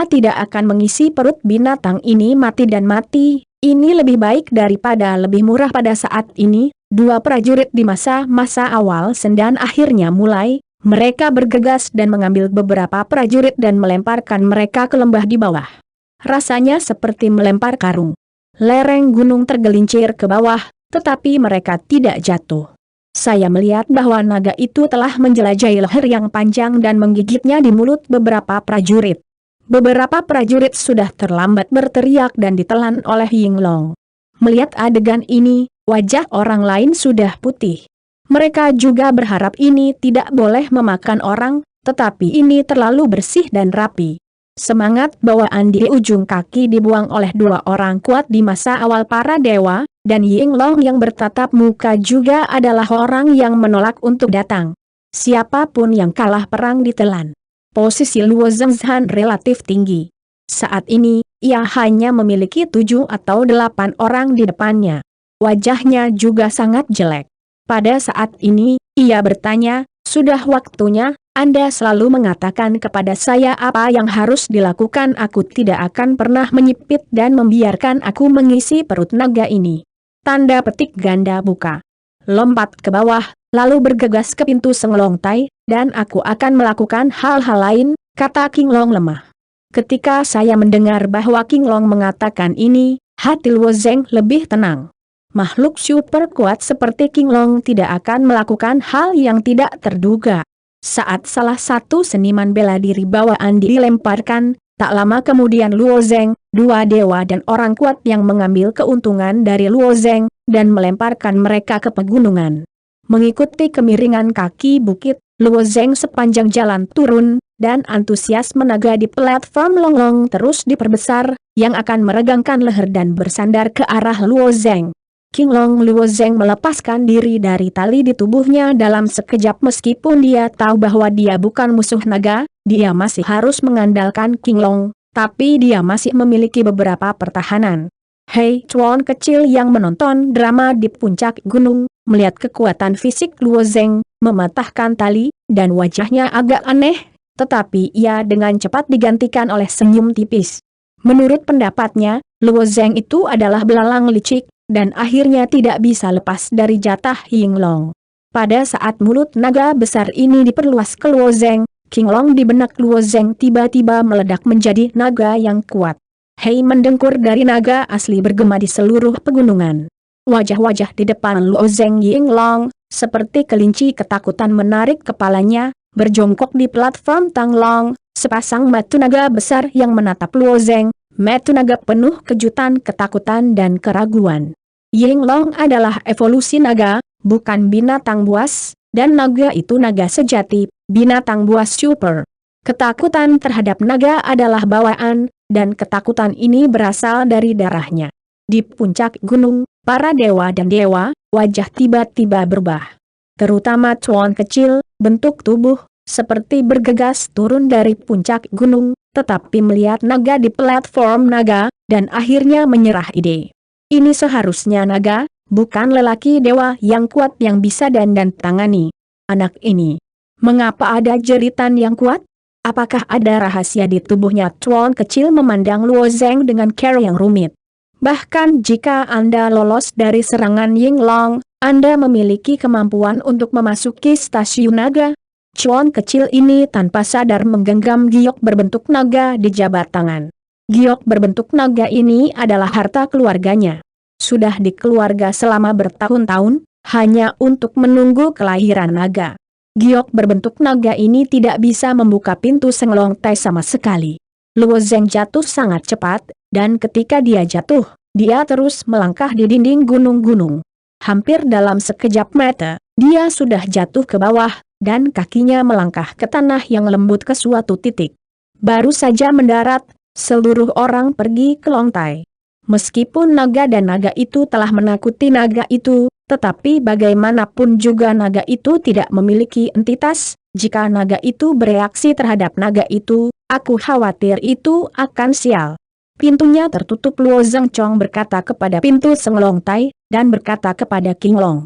tidak akan mengisi perut binatang ini mati dan mati. Ini lebih baik daripada lebih murah. Pada saat ini, dua prajurit di masa-masa awal Sendan akhirnya mulai. Mereka bergegas dan mengambil beberapa prajurit dan melemparkan mereka ke lembah di bawah. Rasanya seperti melempar karung. Lereng gunung tergelincir ke bawah, tetapi mereka tidak jatuh. Saya melihat bahwa naga itu telah menjelajahi leher yang panjang dan menggigitnya di mulut beberapa prajurit. Beberapa prajurit sudah terlambat berteriak dan ditelan oleh Ying Long. Melihat adegan ini, wajah orang lain sudah putih. Mereka juga berharap ini tidak boleh memakan orang, tetapi ini terlalu bersih dan rapi. Semangat bawaan di ujung kaki dibuang oleh dua orang kuat di masa awal para dewa, dan Ying Long yang bertatap muka juga adalah orang yang menolak untuk datang. Siapapun yang kalah perang ditelan. Posisi Luo Zhengzhan relatif tinggi. Saat ini, ia hanya memiliki 7 atau 8 orang di depannya. Wajahnya juga sangat jelek. Pada saat ini, ia bertanya, "Sudah waktunya, Anda selalu mengatakan kepada saya apa yang harus dilakukan. Aku tidak akan pernah menyipit dan membiarkan aku mengisi perut naga ini." Tanda petik ganda buka. Lompat ke bawah, lalu bergegas ke pintu Senglong Tai, "Dan aku akan melakukan hal-hal lain," kata King Long lemah. Ketika saya mendengar bahwa King Long mengatakan ini, hati Luo Zheng lebih tenang. Makhluk super kuat seperti King Long tidak akan melakukan hal yang tidak terduga. Saat salah satu seniman bela diri bawaan dilemparkan, tak lama kemudian Luo Zheng, dua dewa dan orang kuat yang mengambil keuntungan dari Luo Zheng, dan melemparkan mereka ke pegunungan. Mengikuti kemiringan kaki bukit, Luo Zheng sepanjang jalan turun, dan antusiasme naga di platform Longlong terus diperbesar, yang akan meregangkan leher dan bersandar ke arah Luo Zheng. King Long Luo Zheng melepaskan diri dari tali di tubuhnya dalam sekejap. Meskipun dia tahu bahwa dia bukan musuh naga, dia masih harus mengandalkan King Long, tapi dia masih memiliki beberapa pertahanan. Hei Chuan kecil yang menonton drama di puncak gunung, melihat kekuatan fisik Luo Zheng, mematahkan tali, dan wajahnya agak aneh, tetapi ia dengan cepat digantikan oleh senyum tipis. Menurut pendapatnya, Luo Zheng itu adalah belalang licik, dan akhirnya tidak bisa lepas dari jatah Ying Long. Pada saat mulut naga besar ini diperluas ke Luo Zheng, King Long di benak Luo Zheng tiba-tiba meledak menjadi naga yang kuat. Hei mendengkur dari naga asli bergema di seluruh pegunungan. Wajah-wajah di depan Luo Zheng Ying Long, seperti kelinci ketakutan menarik kepalanya, berjongkok di platform Tang Long, sepasang mata naga besar yang menatap Luo Zheng, mata naga penuh kejutan, ketakutan dan keraguan. Ying Long adalah evolusi naga, bukan binatang buas, dan naga itu naga sejati, binatang buas super. Ketakutan terhadap naga adalah bawaan, dan ketakutan ini berasal dari darahnya. Di puncak gunung, para dewa dan dewa, wajah tiba-tiba berubah. Terutama Chuan kecil, bentuk tubuh, seperti bergegas turun dari puncak gunung, tetapi melihat naga di platform naga, dan akhirnya menyerah ide. Ini seharusnya naga, bukan lelaki dewa yang kuat yang bisa dan tangani anak ini. Mengapa ada jeritan yang kuat? Apakah ada rahasia di tubuhnya? Chuan kecil memandang Luo Zheng dengan cara yang rumit. Bahkan jika Anda lolos dari serangan Ying Long, Anda memiliki kemampuan untuk memasuki stasiun naga. Chuan kecil ini tanpa sadar menggenggam giok berbentuk naga di jabat tangan. Giok berbentuk naga ini adalah harta keluarganya. Sudah di keluarga selama bertahun-tahun, hanya untuk menunggu kelahiran naga. Giok berbentuk naga ini tidak bisa membuka pintu Senglong Tai sama sekali. Luo Zheng jatuh sangat cepat, dan ketika dia jatuh, dia terus melangkah di dinding gunung-gunung. Hampir dalam sekejap mata, dia sudah jatuh ke bawah, dan kakinya melangkah ke tanah yang lembut ke suatu titik. Baru saja mendarat, seluruh orang pergi ke Long Tai. Meskipun naga dan naga itu telah menakuti naga itu, tetapi bagaimanapun juga naga itu tidak memiliki entitas. Jika naga itu bereaksi terhadap naga itu, aku khawatir itu akan sial. Pintunya tertutup. Luo Zhengchong berkata kepada pintu Senglong Tai, dan berkata kepada King Long.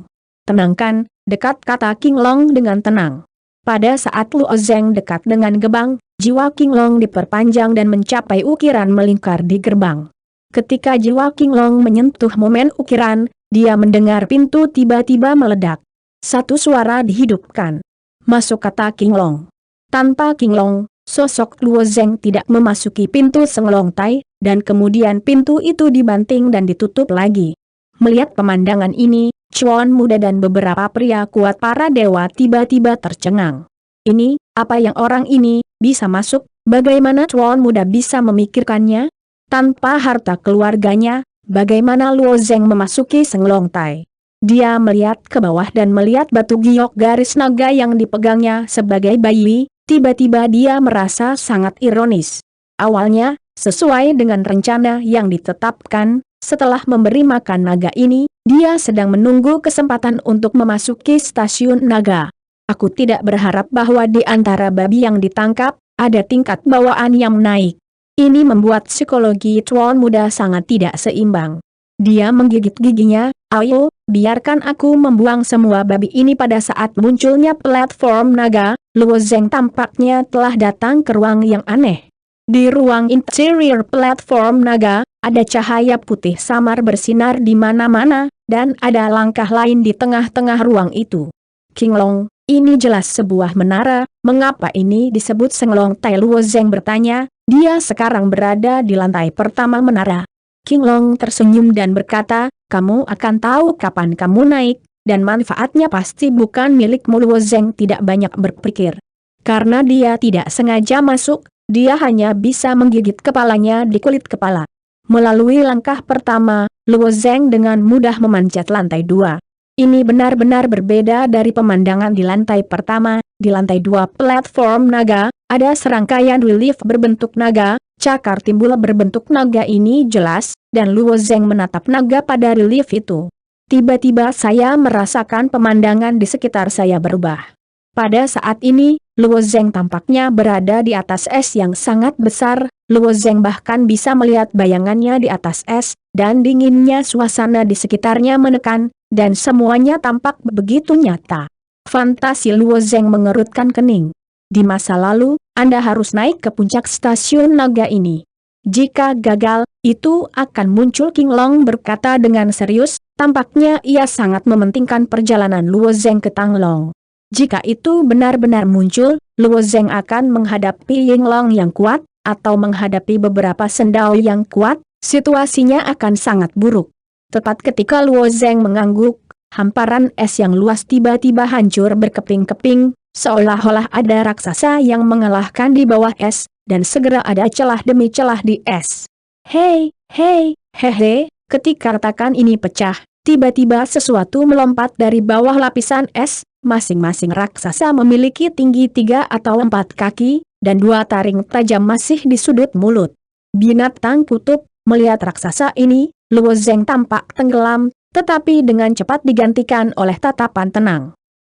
"Tenangkan," dekat kata King Long dengan tenang. Pada saat Luo Zheng dekat dengan gerbang, jiwa King Long diperpanjang dan mencapai ukiran melingkar di gerbang. Ketika jiwa King Long menyentuh momen ukiran, dia mendengar pintu tiba-tiba meledak. Satu suara dihidupkan. "Masuk," kata King Long. Tanpa King Long, sosok Luo Zheng tidak memasuki pintu Senglong Tai, dan kemudian pintu itu dibanting dan ditutup lagi. Melihat pemandangan ini, Chuan muda dan beberapa pria kuat para dewa tiba-tiba tercengang. Ini, apa yang orang ini bisa masuk? Bagaimana Chuan muda bisa memikirkannya? Tanpa harta keluarganya, bagaimana Luo Zheng memasuki Senglong Tai? Dia melihat ke bawah dan melihat batu giok garis naga yang dipegangnya sebagai bayi. Tiba-tiba dia merasa sangat ironis. Awalnya, sesuai dengan rencana yang ditetapkan, setelah memberi makan naga ini, dia sedang menunggu kesempatan untuk memasuki stasiun naga. Aku tidak berharap bahwa di antara babi yang ditangkap, ada tingkat bawaan yang naik. Ini membuat psikologi tuan muda sangat tidak seimbang. Dia menggigit giginya. Ayo, biarkan aku membuang semua babi ini. Pada saat munculnya platform naga, Luo Zeng tampaknya telah datang ke ruang yang aneh. Di ruang interior platform naga, ada cahaya putih samar bersinar di mana-mana, dan ada langkah lain di tengah-tengah ruang itu. King Long, ini jelas sebuah menara, mengapa ini disebut Senglong Tai? Luo Zeng bertanya. Dia sekarang berada di lantai pertama menara. King Long tersenyum dan berkata, kamu akan tahu kapan kamu naik, dan manfaatnya pasti bukan milikmu. Luo Zeng tidak banyak berpikir. Karena dia tidak sengaja masuk, dia hanya bisa menggigit kepalanya di kulit kepala. Melalui langkah pertama, Luo Zeng dengan mudah memanjat lantai 2. Ini benar-benar berbeda dari pemandangan di lantai pertama. Di lantai 2 platform naga, ada serangkaian relief berbentuk naga. Cakar timbul berbentuk naga ini jelas, dan Luo Zeng menatap naga pada relief itu. Tiba-tiba saya merasakan pemandangan di sekitar saya berubah. Pada saat ini, Luo Zeng tampaknya berada di atas es yang sangat besar. Luo Zeng bahkan bisa melihat bayangannya di atas es, dan dinginnya suasana di sekitarnya menekan, dan semuanya tampak begitu nyata. Fantasi. Luo Zeng mengerutkan kening. Di masa lalu, Anda harus naik ke puncak stasiun naga ini. Jika gagal, itu akan muncul. King Long berkata dengan serius, tampaknya ia sangat mementingkan perjalanan Luo Zeng ke Tanglong. Jika itu benar-benar muncul, Luo Zeng akan menghadapi Ying Long yang kuat, atau menghadapi beberapa sendau yang kuat, situasinya akan sangat buruk. Tepat ketika Luo Zeng mengangguk, hamparan es yang luas tiba-tiba hancur berkeping-keping, seolah-olah ada raksasa yang mengalahkan di bawah es, dan segera ada celah demi celah di es. Hei, hehe, ketika retakan ini pecah, tiba-tiba sesuatu melompat dari bawah lapisan es. Masing-masing raksasa memiliki tinggi 3 atau 4 kaki, dan 2 taring tajam masih di sudut mulut. Binatang kutub, melihat raksasa ini, Luo Zeng tampak tenggelam, tetapi dengan cepat digantikan oleh tatapan tenang.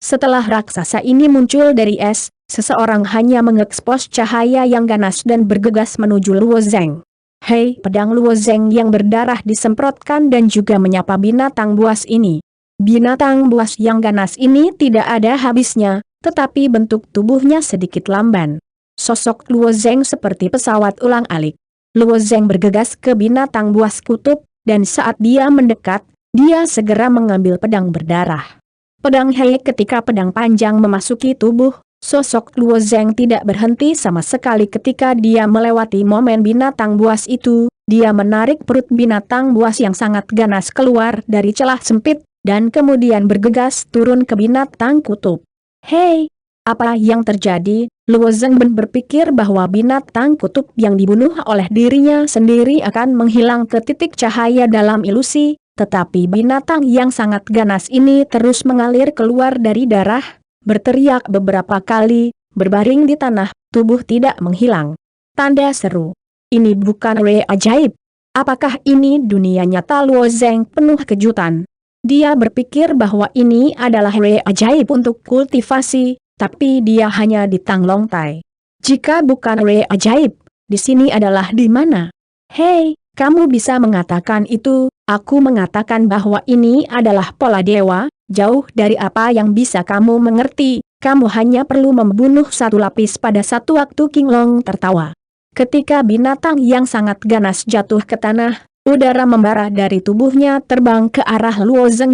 Setelah raksasa ini muncul dari es, seseorang hanya mengekspos cahaya yang ganas dan bergegas menuju Luo Zeng. Hei, pedang Luo Zeng yang berdarah disemprotkan dan juga menyapa binatang buas ini. Binatang buas yang ganas ini tidak ada habisnya, tetapi bentuk tubuhnya sedikit lamban. Sosok Luo Zeng seperti pesawat ulang-alik. Luo Zeng bergegas ke binatang buas kutub, dan saat dia mendekat, dia segera mengambil pedang berdarah. Pedang Hei. Ketika pedang panjang memasuki tubuh, sosok Luo Zeng tidak berhenti sama sekali. Ketika dia melewati momen binatang buas itu, dia menarik perut binatang buas yang sangat ganas keluar dari celah sempit, dan kemudian bergegas turun ke binatang kutub. Hei, apa yang terjadi? Luo Zeng berpikir bahwa binatang kutub yang dibunuh oleh dirinya sendiri akan menghilang ke titik cahaya dalam ilusi, tetapi binatang yang sangat ganas ini terus mengalir keluar dari darah, berteriak beberapa kali, berbaring di tanah, tubuh tidak menghilang. Tanda seru. Ini bukan re ajaib. Apakah ini dunia nyata? Luo Zeng penuh kejutan. Dia berpikir bahwa ini adalah re ajaib untuk kultivasi, tapi dia hanya di Tanglong Tai. Jika bukan re ajaib, di sini adalah di mana? Hei, kamu bisa mengatakan itu? Aku mengatakan bahwa ini adalah pola dewa, jauh dari apa yang bisa kamu mengerti. Kamu hanya perlu membunuh satu lapis pada satu waktu. King Long tertawa. Ketika binatang yang sangat ganas jatuh ke tanah, udara membara dari tubuhnya terbang ke arah Luo Zeng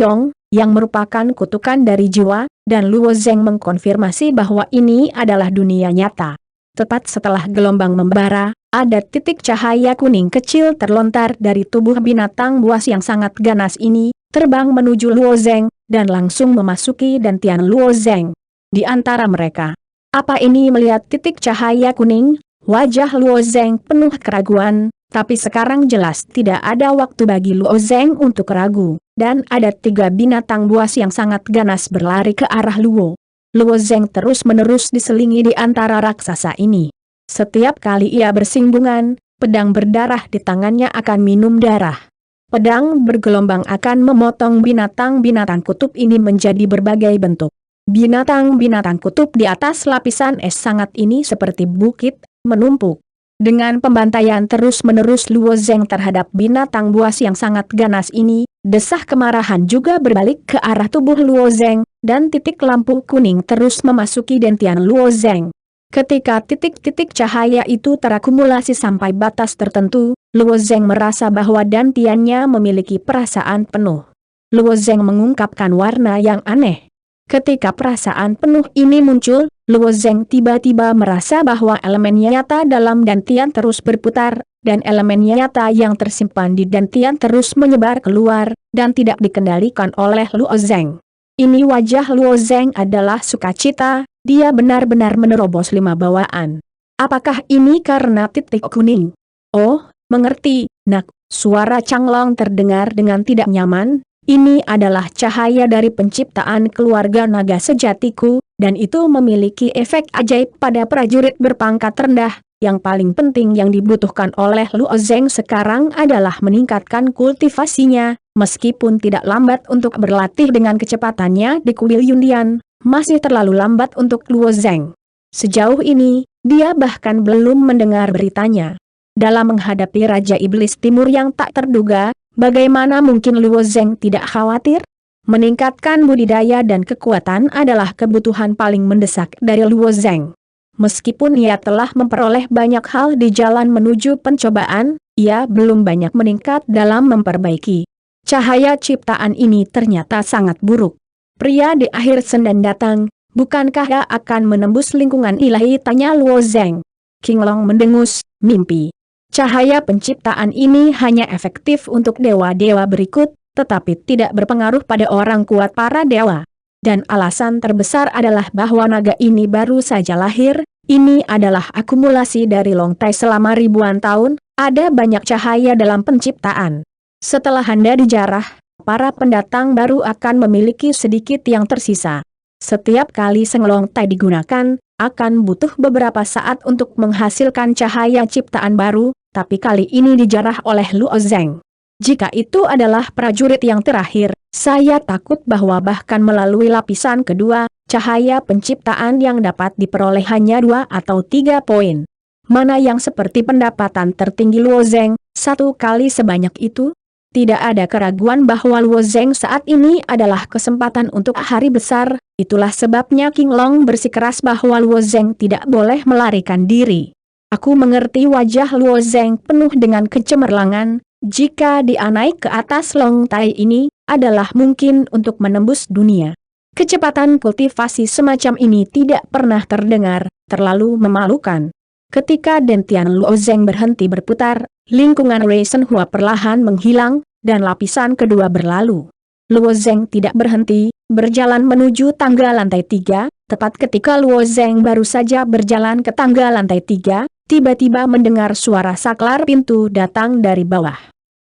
yang merupakan kutukan dari jiwa, dan Luo Zeng mengkonfirmasi bahwa ini adalah dunia nyata. Tepat setelah gelombang membara, ada titik cahaya kuning kecil terlontar dari tubuh binatang buas yang sangat ganas ini, terbang menuju Luo Zeng, dan langsung memasuki dantian Luo Zeng. Di antara mereka, apa ini? Melihat titik cahaya kuning, wajah Luo Zeng penuh keraguan. Tapi sekarang jelas tidak ada waktu bagi Luo Zeng untuk ragu. dan ada 3 binatang buas yang sangat ganas berlari ke arah Luo. Luo Zeng terus-menerus diselingi di antara raksasa ini. Setiap kali ia bersinggungan, pedang berdarah di tangannya akan minum darah. Pedang bergelombang akan memotong binatang-binatang kutub ini menjadi berbagai bentuk. Binatang-binatang kutub di atas lapisan es sangat ini seperti bukit, menumpuk. Dengan pembantaian terus-menerus Luo Zeng terhadap binatang buas yang sangat ganas ini, desah kemarahan juga berbalik ke arah tubuh Luo Zeng, dan titik lampu kuning terus memasuki dentian Luo Zeng. Ketika titik-titik cahaya itu terakumulasi sampai batas tertentu, Luo Zeng merasa bahwa dantiannya memiliki perasaan penuh. Luo Zeng mengungkapkan warna yang aneh. Ketika perasaan penuh ini muncul, Luo Zeng tiba-tiba merasa bahwa elemen nyata dalam dantian terus berputar, dan elemen nyata yang tersimpan di dantian terus menyebar keluar, dan tidak dikendalikan oleh Luo Zeng. Ini wajah Luo Zeng adalah sukacita. Dia benar-benar menerobos 5 bawaan. Apakah ini karena titik kuning? Oh, mengerti, nak. Suara Chang Long terdengar dengan tidak nyaman. Ini adalah cahaya dari penciptaan keluarga naga sejatiku, dan itu memiliki efek ajaib pada prajurit berpangkat rendah. Yang paling penting yang dibutuhkan oleh Luo Zeng sekarang adalah meningkatkan kultivasinya, meskipun tidak lambat untuk berlatih dengan kecepatannya di kuil Yundian. Masih terlalu lambat untuk Luo Zeng. Sejauh ini, dia bahkan belum mendengar beritanya. Dalam menghadapi Raja Iblis Timur yang tak terduga, bagaimana mungkin Luo Zeng tidak khawatir? Meningkatkan budidaya dan kekuatan adalah kebutuhan paling mendesak dari Luo Zeng. Meskipun ia telah memperoleh banyak hal di jalan menuju pencobaan, ia belum banyak meningkat dalam memperbaiki. Cahaya ciptaan ini ternyata sangat buruk. Pria di akhir sendan datang, bukankah dia akan menembus lingkungan ilahi? Tanya Luo Zeng. King Long mendengus, mimpi. Cahaya penciptaan ini hanya efektif untuk dewa-dewa berikut, tetapi tidak berpengaruh pada orang kuat para dewa. Dan alasan terbesar adalah bahwa naga ini baru saja lahir, ini adalah akumulasi dari Long Tai selama ribuan tahun, ada banyak cahaya dalam penciptaan. Setelah Anda dijarah, para pendatang baru akan memiliki sedikit yang tersisa. Setiap kali Seng Long Tai digunakan, akan butuh beberapa saat untuk menghasilkan cahaya ciptaan baru, tapi kali ini dijarah oleh Luo Zeng. Jika itu adalah prajurit yang terakhir, saya takut bahwa bahkan melalui lapisan kedua, cahaya penciptaan yang dapat diperoleh hanya 2 atau 3 poin. Mana yang seperti pendapatan tertinggi Luo Zeng, 1 kali sebanyak itu? Tidak ada keraguan bahwa Luo Zeng saat ini adalah kesempatan untuk hari besar, itulah sebabnya King Long bersikeras bahwa Luo Zeng tidak boleh melarikan diri. Aku mengerti wajah Luo Zeng penuh dengan kecemerlangan, jika dia naik ke atas Long Tai ini, adalah mungkin untuk menembus dunia. Kecepatan kultivasi semacam ini tidak pernah terdengar, terlalu memalukan. Ketika dentian Luo Zeng berhenti berputar, lingkungan Wei Shenhua perlahan menghilang, dan lapisan kedua berlalu. Luo Zeng tidak berhenti, berjalan menuju tangga lantai 3, tepat ketika Luo Zeng baru saja berjalan ke tangga lantai 3, tiba-tiba mendengar suara saklar pintu datang dari bawah.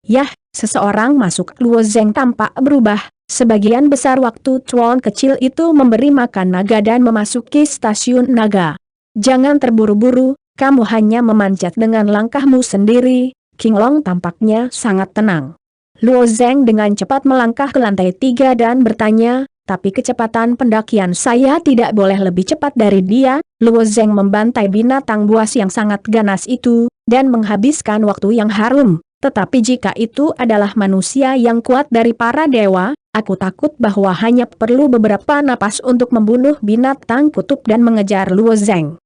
Yah, seseorang masuk. Luo Zeng tampak berubah, sebagian besar waktu Chuan kecil itu memberi makan naga dan memasuki stasiun naga. Jangan terburu-buru, kamu hanya memanjat dengan langkahmu sendiri. King Long tampaknya sangat tenang. Luo Zeng dengan cepat melangkah ke lantai 3 dan bertanya, tapi kecepatan pendakian saya tidak boleh lebih cepat dari dia. Luo Zeng membantai binatang buas yang sangat ganas itu, dan menghabiskan waktu yang harum. Tetapi jika itu adalah manusia yang kuat dari para dewa, aku takut bahwa hanya perlu beberapa napas untuk membunuh binatang kutub dan mengejar Luo Zeng.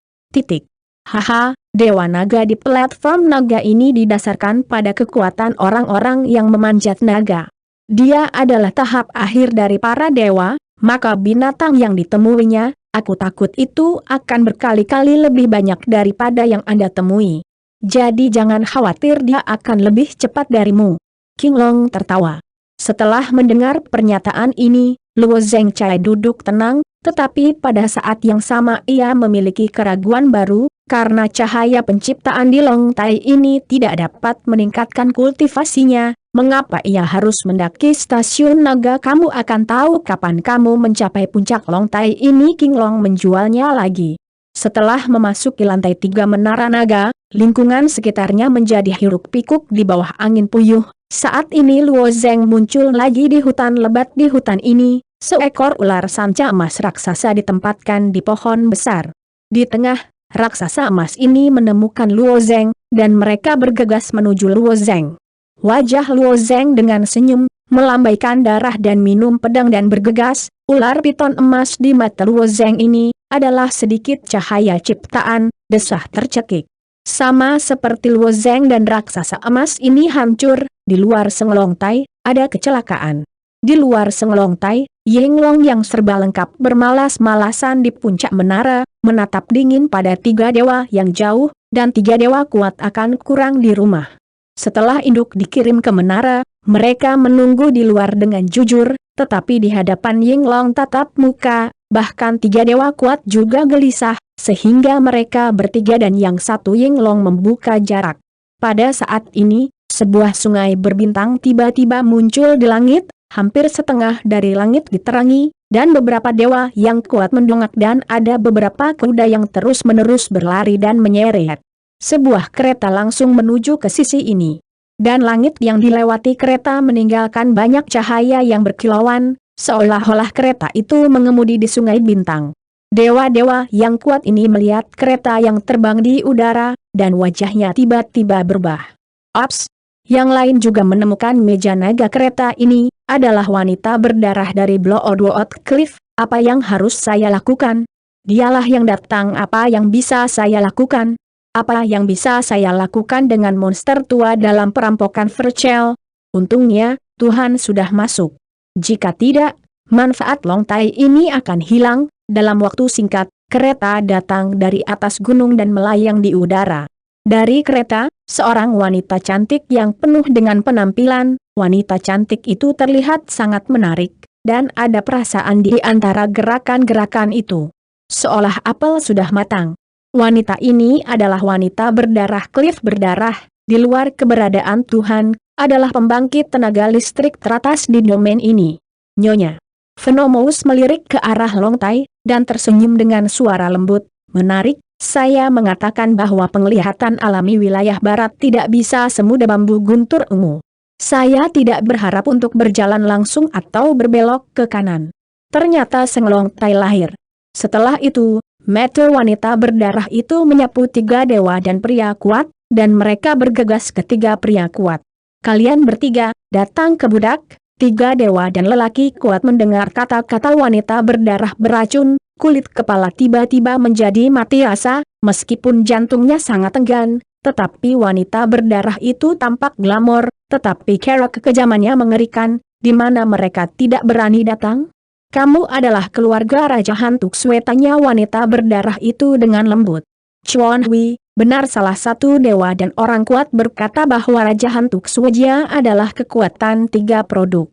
Haha, Dewa Naga di platform naga ini didasarkan pada kekuatan orang-orang yang memanjat naga. Dia adalah tahap akhir dari para dewa, maka binatang yang ditemuinya, aku takut itu akan berkali-kali lebih banyak daripada yang Anda temui. Jadi jangan khawatir, dia akan lebih cepat darimu. King Long tertawa. Setelah mendengar pernyataan ini, Luo Zeng Cai duduk tenang, tetapi pada saat yang sama ia memiliki keraguan baru, Karena cahaya penciptaan di Longtai ini tidak dapat meningkatkan kultivasinya, mengapa ia harus mendaki stasiun naga? Kamu akan tahu kapan kamu mencapai puncak Longtai ini. King Long menjualnya lagi. Setelah memasuki lantai 3 menara naga, lingkungan sekitarnya menjadi hiruk-pikuk di bawah angin puyuh. Saat ini Luo Zeng muncul lagi di hutan lebat. Di hutan ini, seekor ular sanca emas raksasa ditempatkan di pohon besar. Di tengah, raksasa emas ini menemukan Luo Zeng, dan mereka bergegas menuju Luo Zeng. Wajah Luo Zeng dengan senyum, melambaikan darah dan minum pedang dan bergegas. Ular piton emas di mata Luo Zeng ini adalah sedikit cahaya ciptaan, desah tercekik. Sama seperti Luo Zeng dan raksasa emas ini hancur, di luar Senglongtai, ada kecelakaan. Di luar Senglongtai, Yinglong yang serba lengkap bermalas-malasan di puncak menara, menatap dingin pada 3 dewa yang jauh, dan 3 dewa kuat akan kurang di rumah. Setelah induk dikirim ke menara, mereka menunggu di luar dengan jujur, tetapi di hadapan Yinglong tatap muka, bahkan 3 dewa kuat juga gelisah, sehingga mereka bertiga dan yang satu Yinglong membuka jarak. Pada saat ini, sebuah sungai berbintang tiba-tiba muncul di langit, hampir setengah dari langit diterangi, dan beberapa dewa yang kuat mendongak dan ada beberapa kuda yang terus-menerus berlari dan menyeret. Sebuah kereta langsung menuju ke sisi ini. Dan langit yang dilewati kereta meninggalkan banyak cahaya yang berkilauan, seolah-olah kereta itu mengemudi di sungai bintang. Dewa-dewa yang kuat ini melihat kereta yang terbang di udara, dan wajahnya tiba-tiba berubah. Ops! Yang lain juga menemukan meja naga kereta ini, adalah wanita berdarah dari Bloodwood Cliff. Apa yang harus saya lakukan? Dialah yang datang. Apa yang bisa saya lakukan? Apa yang bisa saya lakukan dengan monster tua dalam perampokan Vercel? Untungnya, Tuhan sudah masuk. Jika tidak, manfaat Longtai ini akan hilang. Dalam waktu singkat, kereta datang dari atas gunung dan melayang di udara. Dari kereta, seorang wanita cantik yang penuh dengan penampilan. Wanita cantik itu terlihat sangat menarik, dan ada perasaan di antara gerakan-gerakan itu. Seolah apel sudah matang. Wanita ini adalah wanita berdarah Cliff berdarah, di luar keberadaan Tuhan, adalah pembangkit tenaga listrik teratas di domain ini. Nyonya Venomous melirik ke arah Longtai, dan tersenyum dengan suara lembut, menarik. Saya mengatakan bahwa penglihatan alami wilayah barat tidak bisa semudah bambu guntur ungu. Saya tidak berharap untuk berjalan langsung atau berbelok ke kanan. Ternyata Senglongtai lahir. Setelah itu, mata wanita berdarah itu menyapu 3 dewa dan pria kuat, dan mereka bergegas ke 3 pria kuat. Kalian bertiga, datang ke budak. 3 dewa dan lelaki kuat mendengar kata-kata wanita berdarah beracun. Kulit kepala tiba-tiba menjadi mati rasa, meskipun jantungnya sangat enggan, tetapi wanita berdarah itu tampak glamor, tetapi cara kekejamannya mengerikan, di mana mereka tidak berani datang. Kamu adalah keluarga Raja Hantu Sue, tanya wanita berdarah itu dengan lembut. Chuan Hui, benar, salah satu dewa dan orang kuat berkata bahwa Raja Hantu Sue adalah kekuatan 3 produk.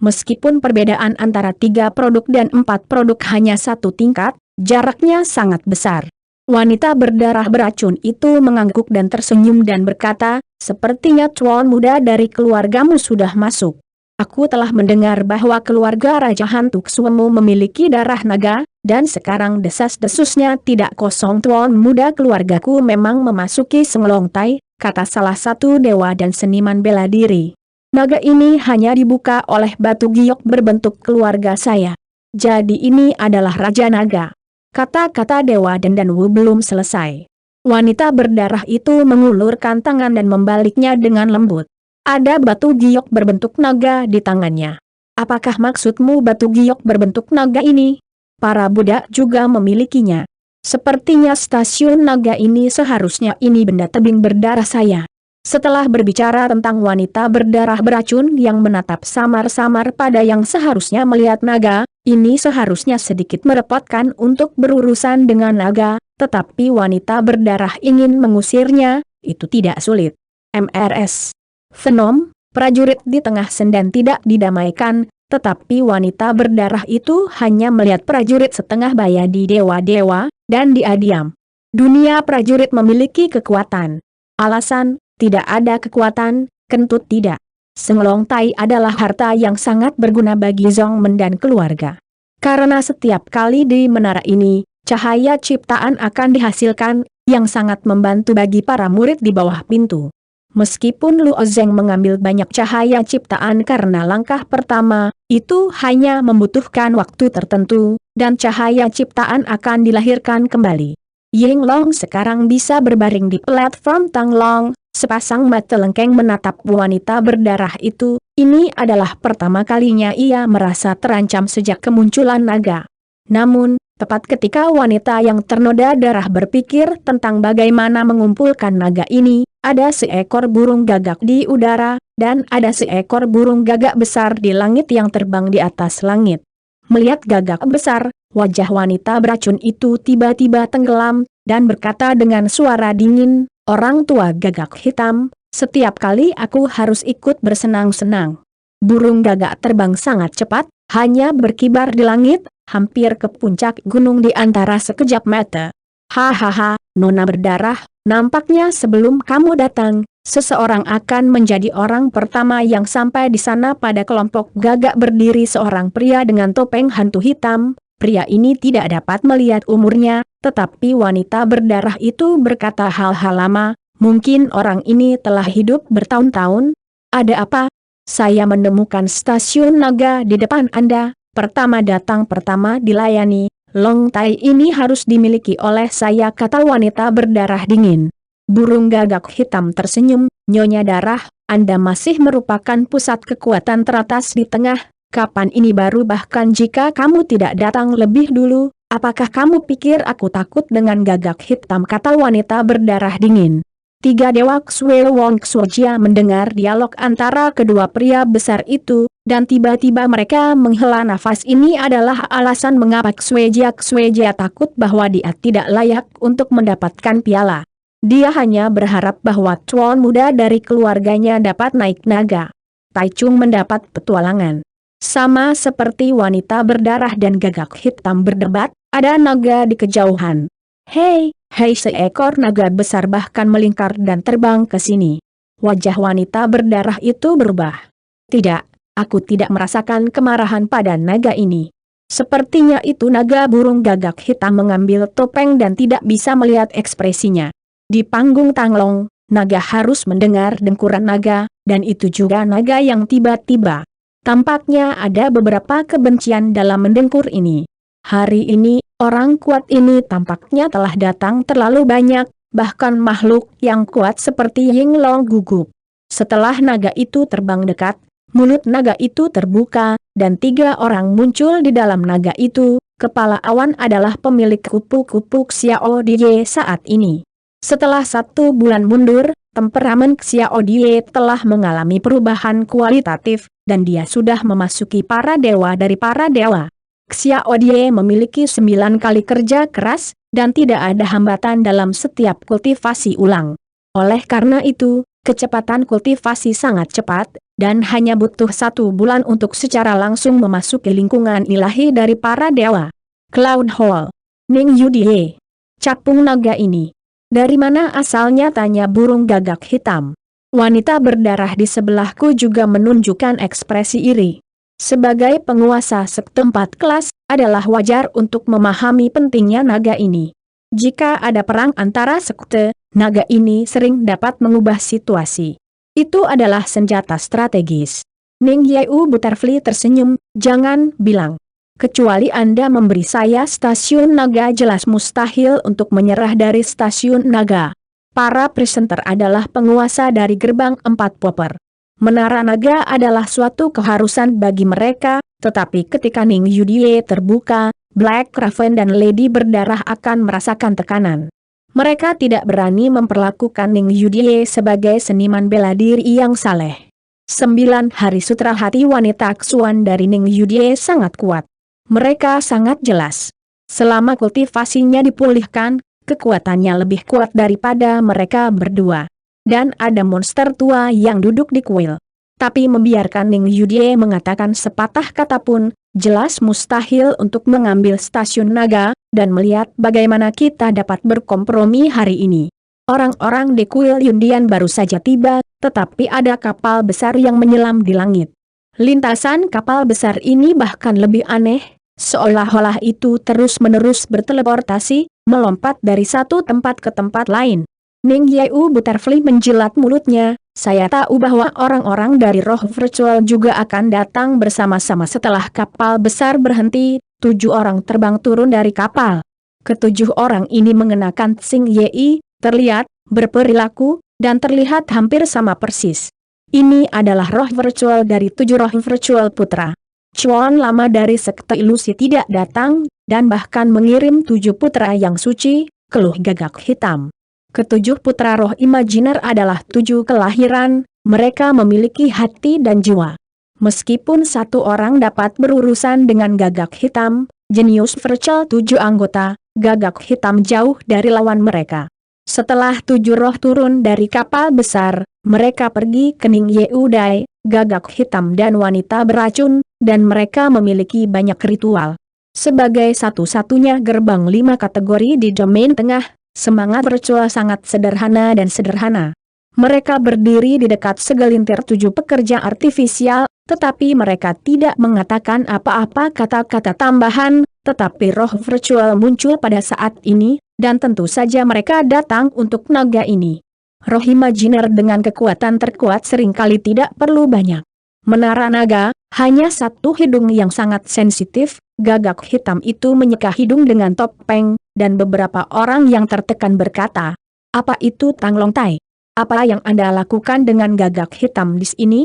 Meskipun perbedaan antara 3 produk dan 4 produk hanya 1 tingkat, jaraknya sangat besar. Wanita berdarah beracun itu mengangguk dan tersenyum dan berkata, sepertinya tuan muda dari keluargamu sudah masuk. Aku telah mendengar bahwa keluarga Raja Hantu Suemu memiliki darah naga, dan sekarang desas-desusnya tidak kosong. Tuan muda keluargaku memang memasuki Senglongtai, kata salah satu dewa dan seniman bela diri. Naga ini hanya dibuka oleh batu giok berbentuk keluarga saya. Jadi ini adalah Raja Naga. Kata-kata Dewa dan Wu belum selesai. Wanita berdarah itu mengulurkan tangan dan membaliknya dengan lembut. Ada batu giok berbentuk naga di tangannya. Apakah maksudmu batu giok berbentuk naga ini? Para budak juga memilikinya. Sepertinya stasiun naga ini seharusnya ini benda tebing berdarah saya. Setelah berbicara tentang wanita berdarah beracun yang menatap samar-samar pada yang seharusnya melihat naga, ini seharusnya sedikit merepotkan untuk berurusan dengan naga, tetapi wanita berdarah ingin mengusirnya, itu tidak sulit. MRS Venom, prajurit di tengah sendan tidak didamaikan, tetapi wanita berdarah itu hanya melihat prajurit setengah baya di dewa-dewa, dan dia diam. Dunia prajurit memiliki kekuatan. Alasan, tidak ada kekuatan, kentut tidak. Senglong Tai adalah harta yang sangat berguna bagi Zhong Men dan keluarga. Karena setiap kali di menara ini, cahaya ciptaan akan dihasilkan, yang sangat membantu bagi para murid di bawah pintu. Meskipun Luo Zheng mengambil banyak cahaya ciptaan karena langkah pertama, itu hanya membutuhkan waktu tertentu, dan cahaya ciptaan akan dilahirkan kembali. Ying Long sekarang bisa berbaring di platform Tang Long, sepasang mata lengkeng menatap wanita berdarah itu. Ini adalah pertama kalinya ia merasa terancam sejak kemunculan naga. Namun, tepat ketika wanita yang ternoda darah berpikir tentang bagaimana mengumpulkan naga ini, ada seekor burung gagak di udara, dan ada seekor burung gagak besar di langit yang terbang di atas langit. Melihat gagak besar, wajah wanita beracun itu tiba-tiba tenggelam, dan berkata dengan suara dingin, "Orang tua gagak hitam, setiap kali aku harus ikut bersenang-senang." Burung gagak terbang sangat cepat, hanya berkibar di langit, hampir ke puncak gunung di antara sekejap mata. "Hahaha, Nona berdarah, nampaknya sebelum kamu datang, seseorang akan menjadi orang pertama yang sampai di sana." Pada kelompok gagak berdiri seorang pria dengan topeng hantu hitam. Pria ini tidak dapat melihat umurnya, tetapi wanita berdarah itu berkata hal-hal lama, "Mungkin orang ini telah hidup bertahun-tahun." "Ada apa?" "Saya menemukan stasiun naga di depan Anda, pertama datang pertama dilayani. Long Tai ini harus dimiliki oleh saya," kata wanita berdarah dingin. Burung gagak hitam tersenyum, "Nyonya Darah, Anda masih merupakan pusat kekuatan teratas di tengah. Kapan ini baru, bahkan jika kamu tidak datang lebih dulu, apakah kamu pikir aku takut dengan gagak hitam?" kata wanita berdarah dingin. Tiga dewa Xue Wong Xue mendengar dialog antara kedua pria besar itu, dan tiba-tiba mereka menghela nafas. Ini adalah alasan mengapa Xue Jia takut bahwa dia tidak layak untuk mendapatkan piala. Dia hanya berharap bahwa tuan muda dari keluarganya dapat naik naga. Tai Chung mendapat petualangan. Sama seperti wanita berdarah dan gagak hitam berdebat, ada naga di kejauhan. Hei, seekor naga besar bahkan melingkar dan terbang ke sini. Wajah wanita berdarah itu berubah. "Tidak, aku tidak merasakan kemarahan pada naga ini." Sepertinya itu naga burung gagak hitam mengambil topeng dan tidak bisa melihat ekspresinya. Di panggung Tanglong, naga harus mendengar dengkuran naga, dan itu juga naga yang tiba-tiba. Tampaknya ada beberapa kebencian dalam mendengkur ini. Hari ini, orang kuat ini tampaknya telah datang terlalu banyak, bahkan makhluk yang kuat seperti Ying Long gugup. Setelah naga itu terbang dekat, mulut naga itu terbuka, dan tiga orang muncul di dalam naga itu. Kepala awan adalah pemilik kupu-kupu Xiao Die saat ini. Setelah 1 bulan mundur, temperamen Xiao Die telah mengalami perubahan kualitatif, dan dia sudah memasuki para dewa dari para dewa. Xiao Die memiliki 9 kali kerja keras, dan tidak ada hambatan dalam setiap kultivasi ulang. Oleh karena itu, kecepatan kultivasi sangat cepat, dan hanya butuh 1 bulan untuk secara langsung memasuki lingkungan ilahi dari para dewa. Cloud Hall. Ning Yudie. Capung naga ini. "Dari mana asalnya?" tanya burung gagak hitam. Wanita berdarah di sebelahku juga menunjukkan ekspresi iri. Sebagai penguasa setempat kelas, adalah wajar untuk memahami pentingnya naga ini. Jika ada perang antara sekte, naga ini sering dapat mengubah situasi. Itu adalah senjata strategis. Ning Yeu Butterfly tersenyum, "Jangan bilang. Kecuali Anda memberi saya stasiun naga, jelas mustahil untuk menyerah dari stasiun naga. Para presenter adalah penguasa dari gerbang 4 Popper. Menara naga adalah suatu keharusan bagi mereka, tetapi ketika Ning Yudie terbuka, Black Raven dan Lady Berdarah akan merasakan tekanan. Mereka tidak berani memperlakukan Ning Yudie sebagai seniman bela diri yang saleh." 9 hari sutra hati wanita Xuan dari Ning Yudie sangat kuat. Mereka sangat jelas. Selama kultivasinya dipulihkan, kekuatannya lebih kuat daripada mereka berdua. Dan ada monster tua yang duduk di kuil. Tapi membiarkan Ning Yudie mengatakan sepatah kata pun, jelas mustahil untuk mengambil stasiun naga, dan melihat bagaimana kita dapat berkompromi hari ini. Orang-orang di kuil Yundian baru saja tiba, tetapi ada kapal besar yang menyelam di langit. Lintasan kapal besar ini bahkan lebih aneh, seolah-olah itu terus-menerus berteleportasi, melompat dari satu tempat ke tempat lain. Ning Yeu Butterfly menjilat mulutnya, saya tahu bahwa orang-orang dari roh virtual juga akan datang bersama-sama setelah kapal besar berhenti. 7 orang terbang turun dari kapal. Ketujuh orang ini mengenakan Tsing Yei, terlihat, berperilaku, dan terlihat hampir sama persis. Ini adalah roh virtual dari 7 roh virtual putra. Chuan Lama dari sekte ilusi tidak datang, dan bahkan mengirim 7 putra yang suci, keluh Gagak Hitam. Ketujuh putra roh imajiner adalah 7 kelahiran, mereka memiliki hati dan jiwa. Meskipun satu orang dapat berurusan dengan Gagak Hitam, jenius virtual 7 anggota, Gagak Hitam jauh dari lawan mereka. Setelah 7 roh turun dari kapal besar, mereka pergi ke Ning Yeu Dai, Gagak Hitam dan wanita beracun, dan mereka memiliki banyak ritual. Sebagai satu-satunya gerbang 5 kategori di domain tengah, semangat virtual sangat sederhana dan sederhana. Mereka berdiri di dekat segelintir 7 pekerja artifisial, tetapi mereka tidak mengatakan apa-apa kata-kata tambahan, tetapi roh virtual muncul pada saat ini, dan tentu saja mereka datang untuk naga ini. Roh imajiner dengan kekuatan terkuat seringkali tidak perlu banyak. Menara naga, hanya satu hidung yang sangat sensitif, Gagak Hitam itu menyeka hidung dengan topeng, dan beberapa orang yang tertekan berkata, "Apa itu Tang Long Tai? Apa yang Anda lakukan dengan Gagak Hitam di sini?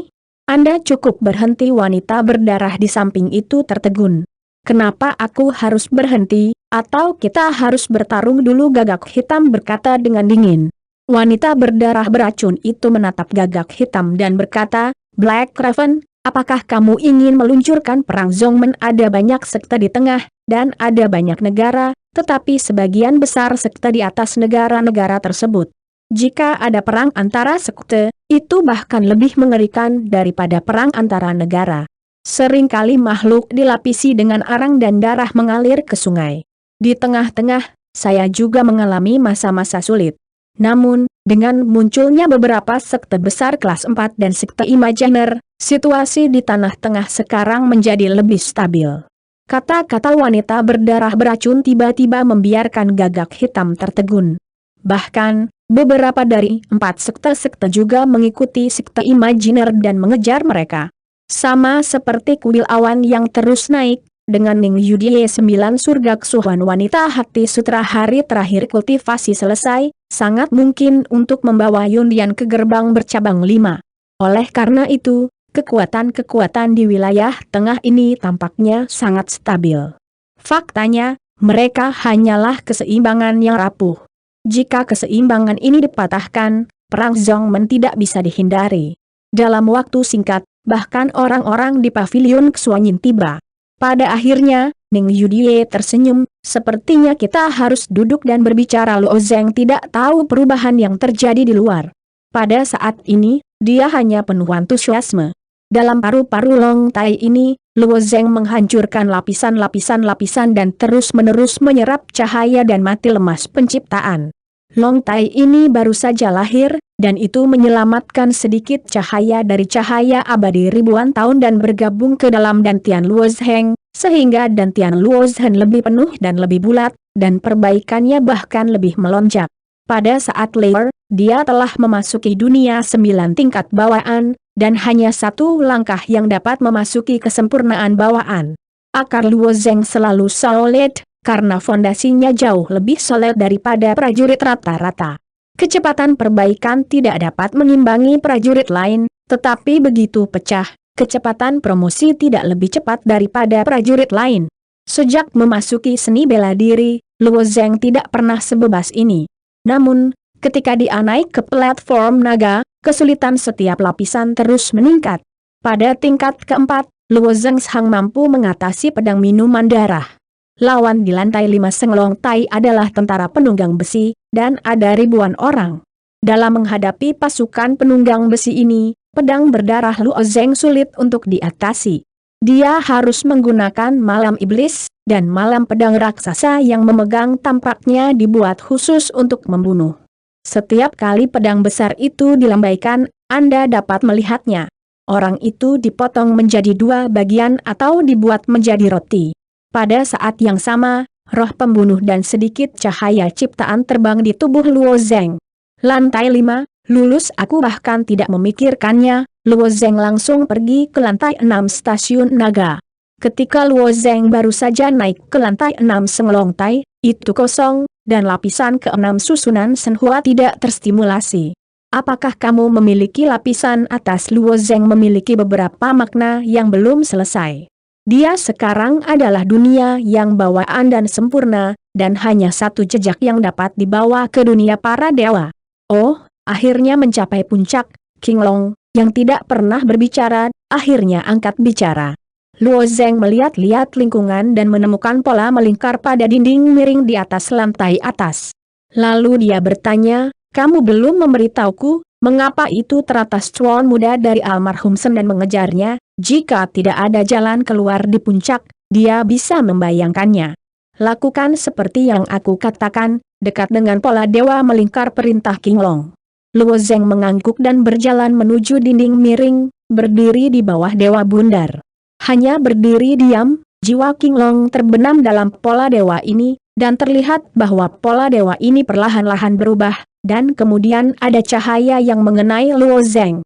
Anda cukup berhenti." Wanita berdarah di samping itu tertegun. "Kenapa aku harus berhenti, atau kita harus bertarung dulu?" Gagak Hitam berkata dengan dingin. Wanita berdarah beracun itu menatap Gagak Hitam dan berkata, "Black Raven, apakah kamu ingin meluncurkan perang Zongmen?" Ada banyak sekte di tengah, dan ada banyak negara, tetapi sebagian besar sekte di atas negara-negara tersebut. Jika ada perang antara sekte, itu bahkan lebih mengerikan daripada perang antara negara. Seringkali makhluk dilapisi dengan arang dan darah mengalir ke sungai. Di tengah-tengah, saya juga mengalami masa-masa sulit. Namun, dengan munculnya beberapa sekte besar kelas 4 dan sekte imajiner, situasi di tanah tengah sekarang menjadi lebih stabil. Kata-kata wanita berdarah beracun tiba-tiba membiarkan Gagak Hitam tertegun. Bahkan, beberapa dari 4 sekte-sekte juga mengikuti sekte imajiner dan mengejar mereka. Sama seperti kuil awan yang terus naik, dengan Ning Yudie 9 surga kesuhuan wanita hati sutra hari terakhir kultivasi selesai, sangat mungkin untuk membawa Yundian ke gerbang bercabang 5. Oleh karena itu, kekuatan-kekuatan di wilayah tengah ini tampaknya sangat stabil. Faktanya, mereka hanyalah keseimbangan yang rapuh. Jika keseimbangan ini dipatahkan, perang Zongmen tidak bisa dihindari. Dalam waktu singkat, bahkan orang-orang di pavilion Xuanyin tiba. Pada akhirnya, Ning Yudie tersenyum, "Sepertinya kita harus duduk dan berbicara." Luo Zeng tidak tahu perubahan yang terjadi di luar. Pada saat ini, dia hanya penuh antusiasme. Dalam paru-paru Long Tai ini, Luo Zeng menghancurkan lapisan-lapisan dan terus-menerus menyerap cahaya dan mati lemas penciptaan. Long Tai ini baru saja lahir, dan itu menyelamatkan sedikit cahaya dari cahaya abadi ribuan tahun dan bergabung ke dalam dantian Luo Zeng, sehingga dantian Luo Zeng lebih penuh dan lebih bulat, dan perbaikannya bahkan lebih melonjak. Pada saat lahir, dia telah memasuki dunia 9 tingkat bawaan, dan hanya 1 langkah yang dapat memasuki kesempurnaan bawaan. Akar Luo Zeng selalu solid, karena fondasinya jauh lebih solid daripada prajurit rata-rata. Kecepatan perbaikan tidak dapat mengimbangi prajurit lain, tetapi begitu pecah, kecepatan promosi tidak lebih cepat daripada prajurit lain. Sejak memasuki seni bela diri, Luo Zeng tidak pernah sebebas ini. Namun, ketika dia naik ke platform naga, kesulitan setiap lapisan terus meningkat. Pada tingkat keempat, Luo Zeng Sang mampu mengatasi pedang minuman darah. Lawan di lantai 5 Seng Long Tai adalah tentara penunggang besi, dan ada ribuan orang. Dalam menghadapi pasukan penunggang besi ini, pedang berdarah Luo Zeng sulit untuk diatasi. Dia harus menggunakan malam iblis, dan malam pedang raksasa yang memegang tampaknya dibuat khusus untuk membunuh. Setiap kali pedang besar itu dilambaikan, Anda dapat melihatnya. Orang itu dipotong menjadi dua bagian atau dibuat menjadi roti. Pada saat yang sama, roh pembunuh dan sedikit cahaya ciptaan terbang di tubuh Luo Zeng. Lantai 5, lulus aku bahkan tidak memikirkannya. Luo Zeng langsung pergi ke lantai 6 stasiun naga. Ketika Luo Zeng baru saja naik ke lantai 6 Senglongtai, itu kosong, dan lapisan ke-6 susunan Senhua tidak terstimulasi. Apakah kamu memiliki lapisan atas? Luo Zeng memiliki beberapa makna yang belum selesai. Dia sekarang adalah dunia yang bawaan dan sempurna, dan hanya satu jejak yang dapat dibawa ke dunia para dewa. Oh, akhirnya mencapai puncak. King Long, yang tidak pernah berbicara, akhirnya angkat bicara. Luo Zeng melihat-lihat lingkungan dan menemukan pola melingkar pada dinding miring di atas lantai atas. Lalu dia bertanya, kamu belum memberitahuku, mengapa itu teratas Chuan muda dari almarhum Sen dan mengejarnya? Jika tidak ada jalan keluar di puncak, dia bisa membayangkannya. Lakukan seperti yang aku katakan, dekat dengan pola dewa melingkar, perintah King Long. Luo Zeng mengangguk dan berjalan menuju dinding miring, berdiri di bawah dewa bundar. Hanya berdiri diam, jiwa King Long terbenam dalam pola dewa ini, dan terlihat bahwa pola dewa ini perlahan-lahan berubah, dan kemudian ada cahaya yang mengenai Luo Zeng.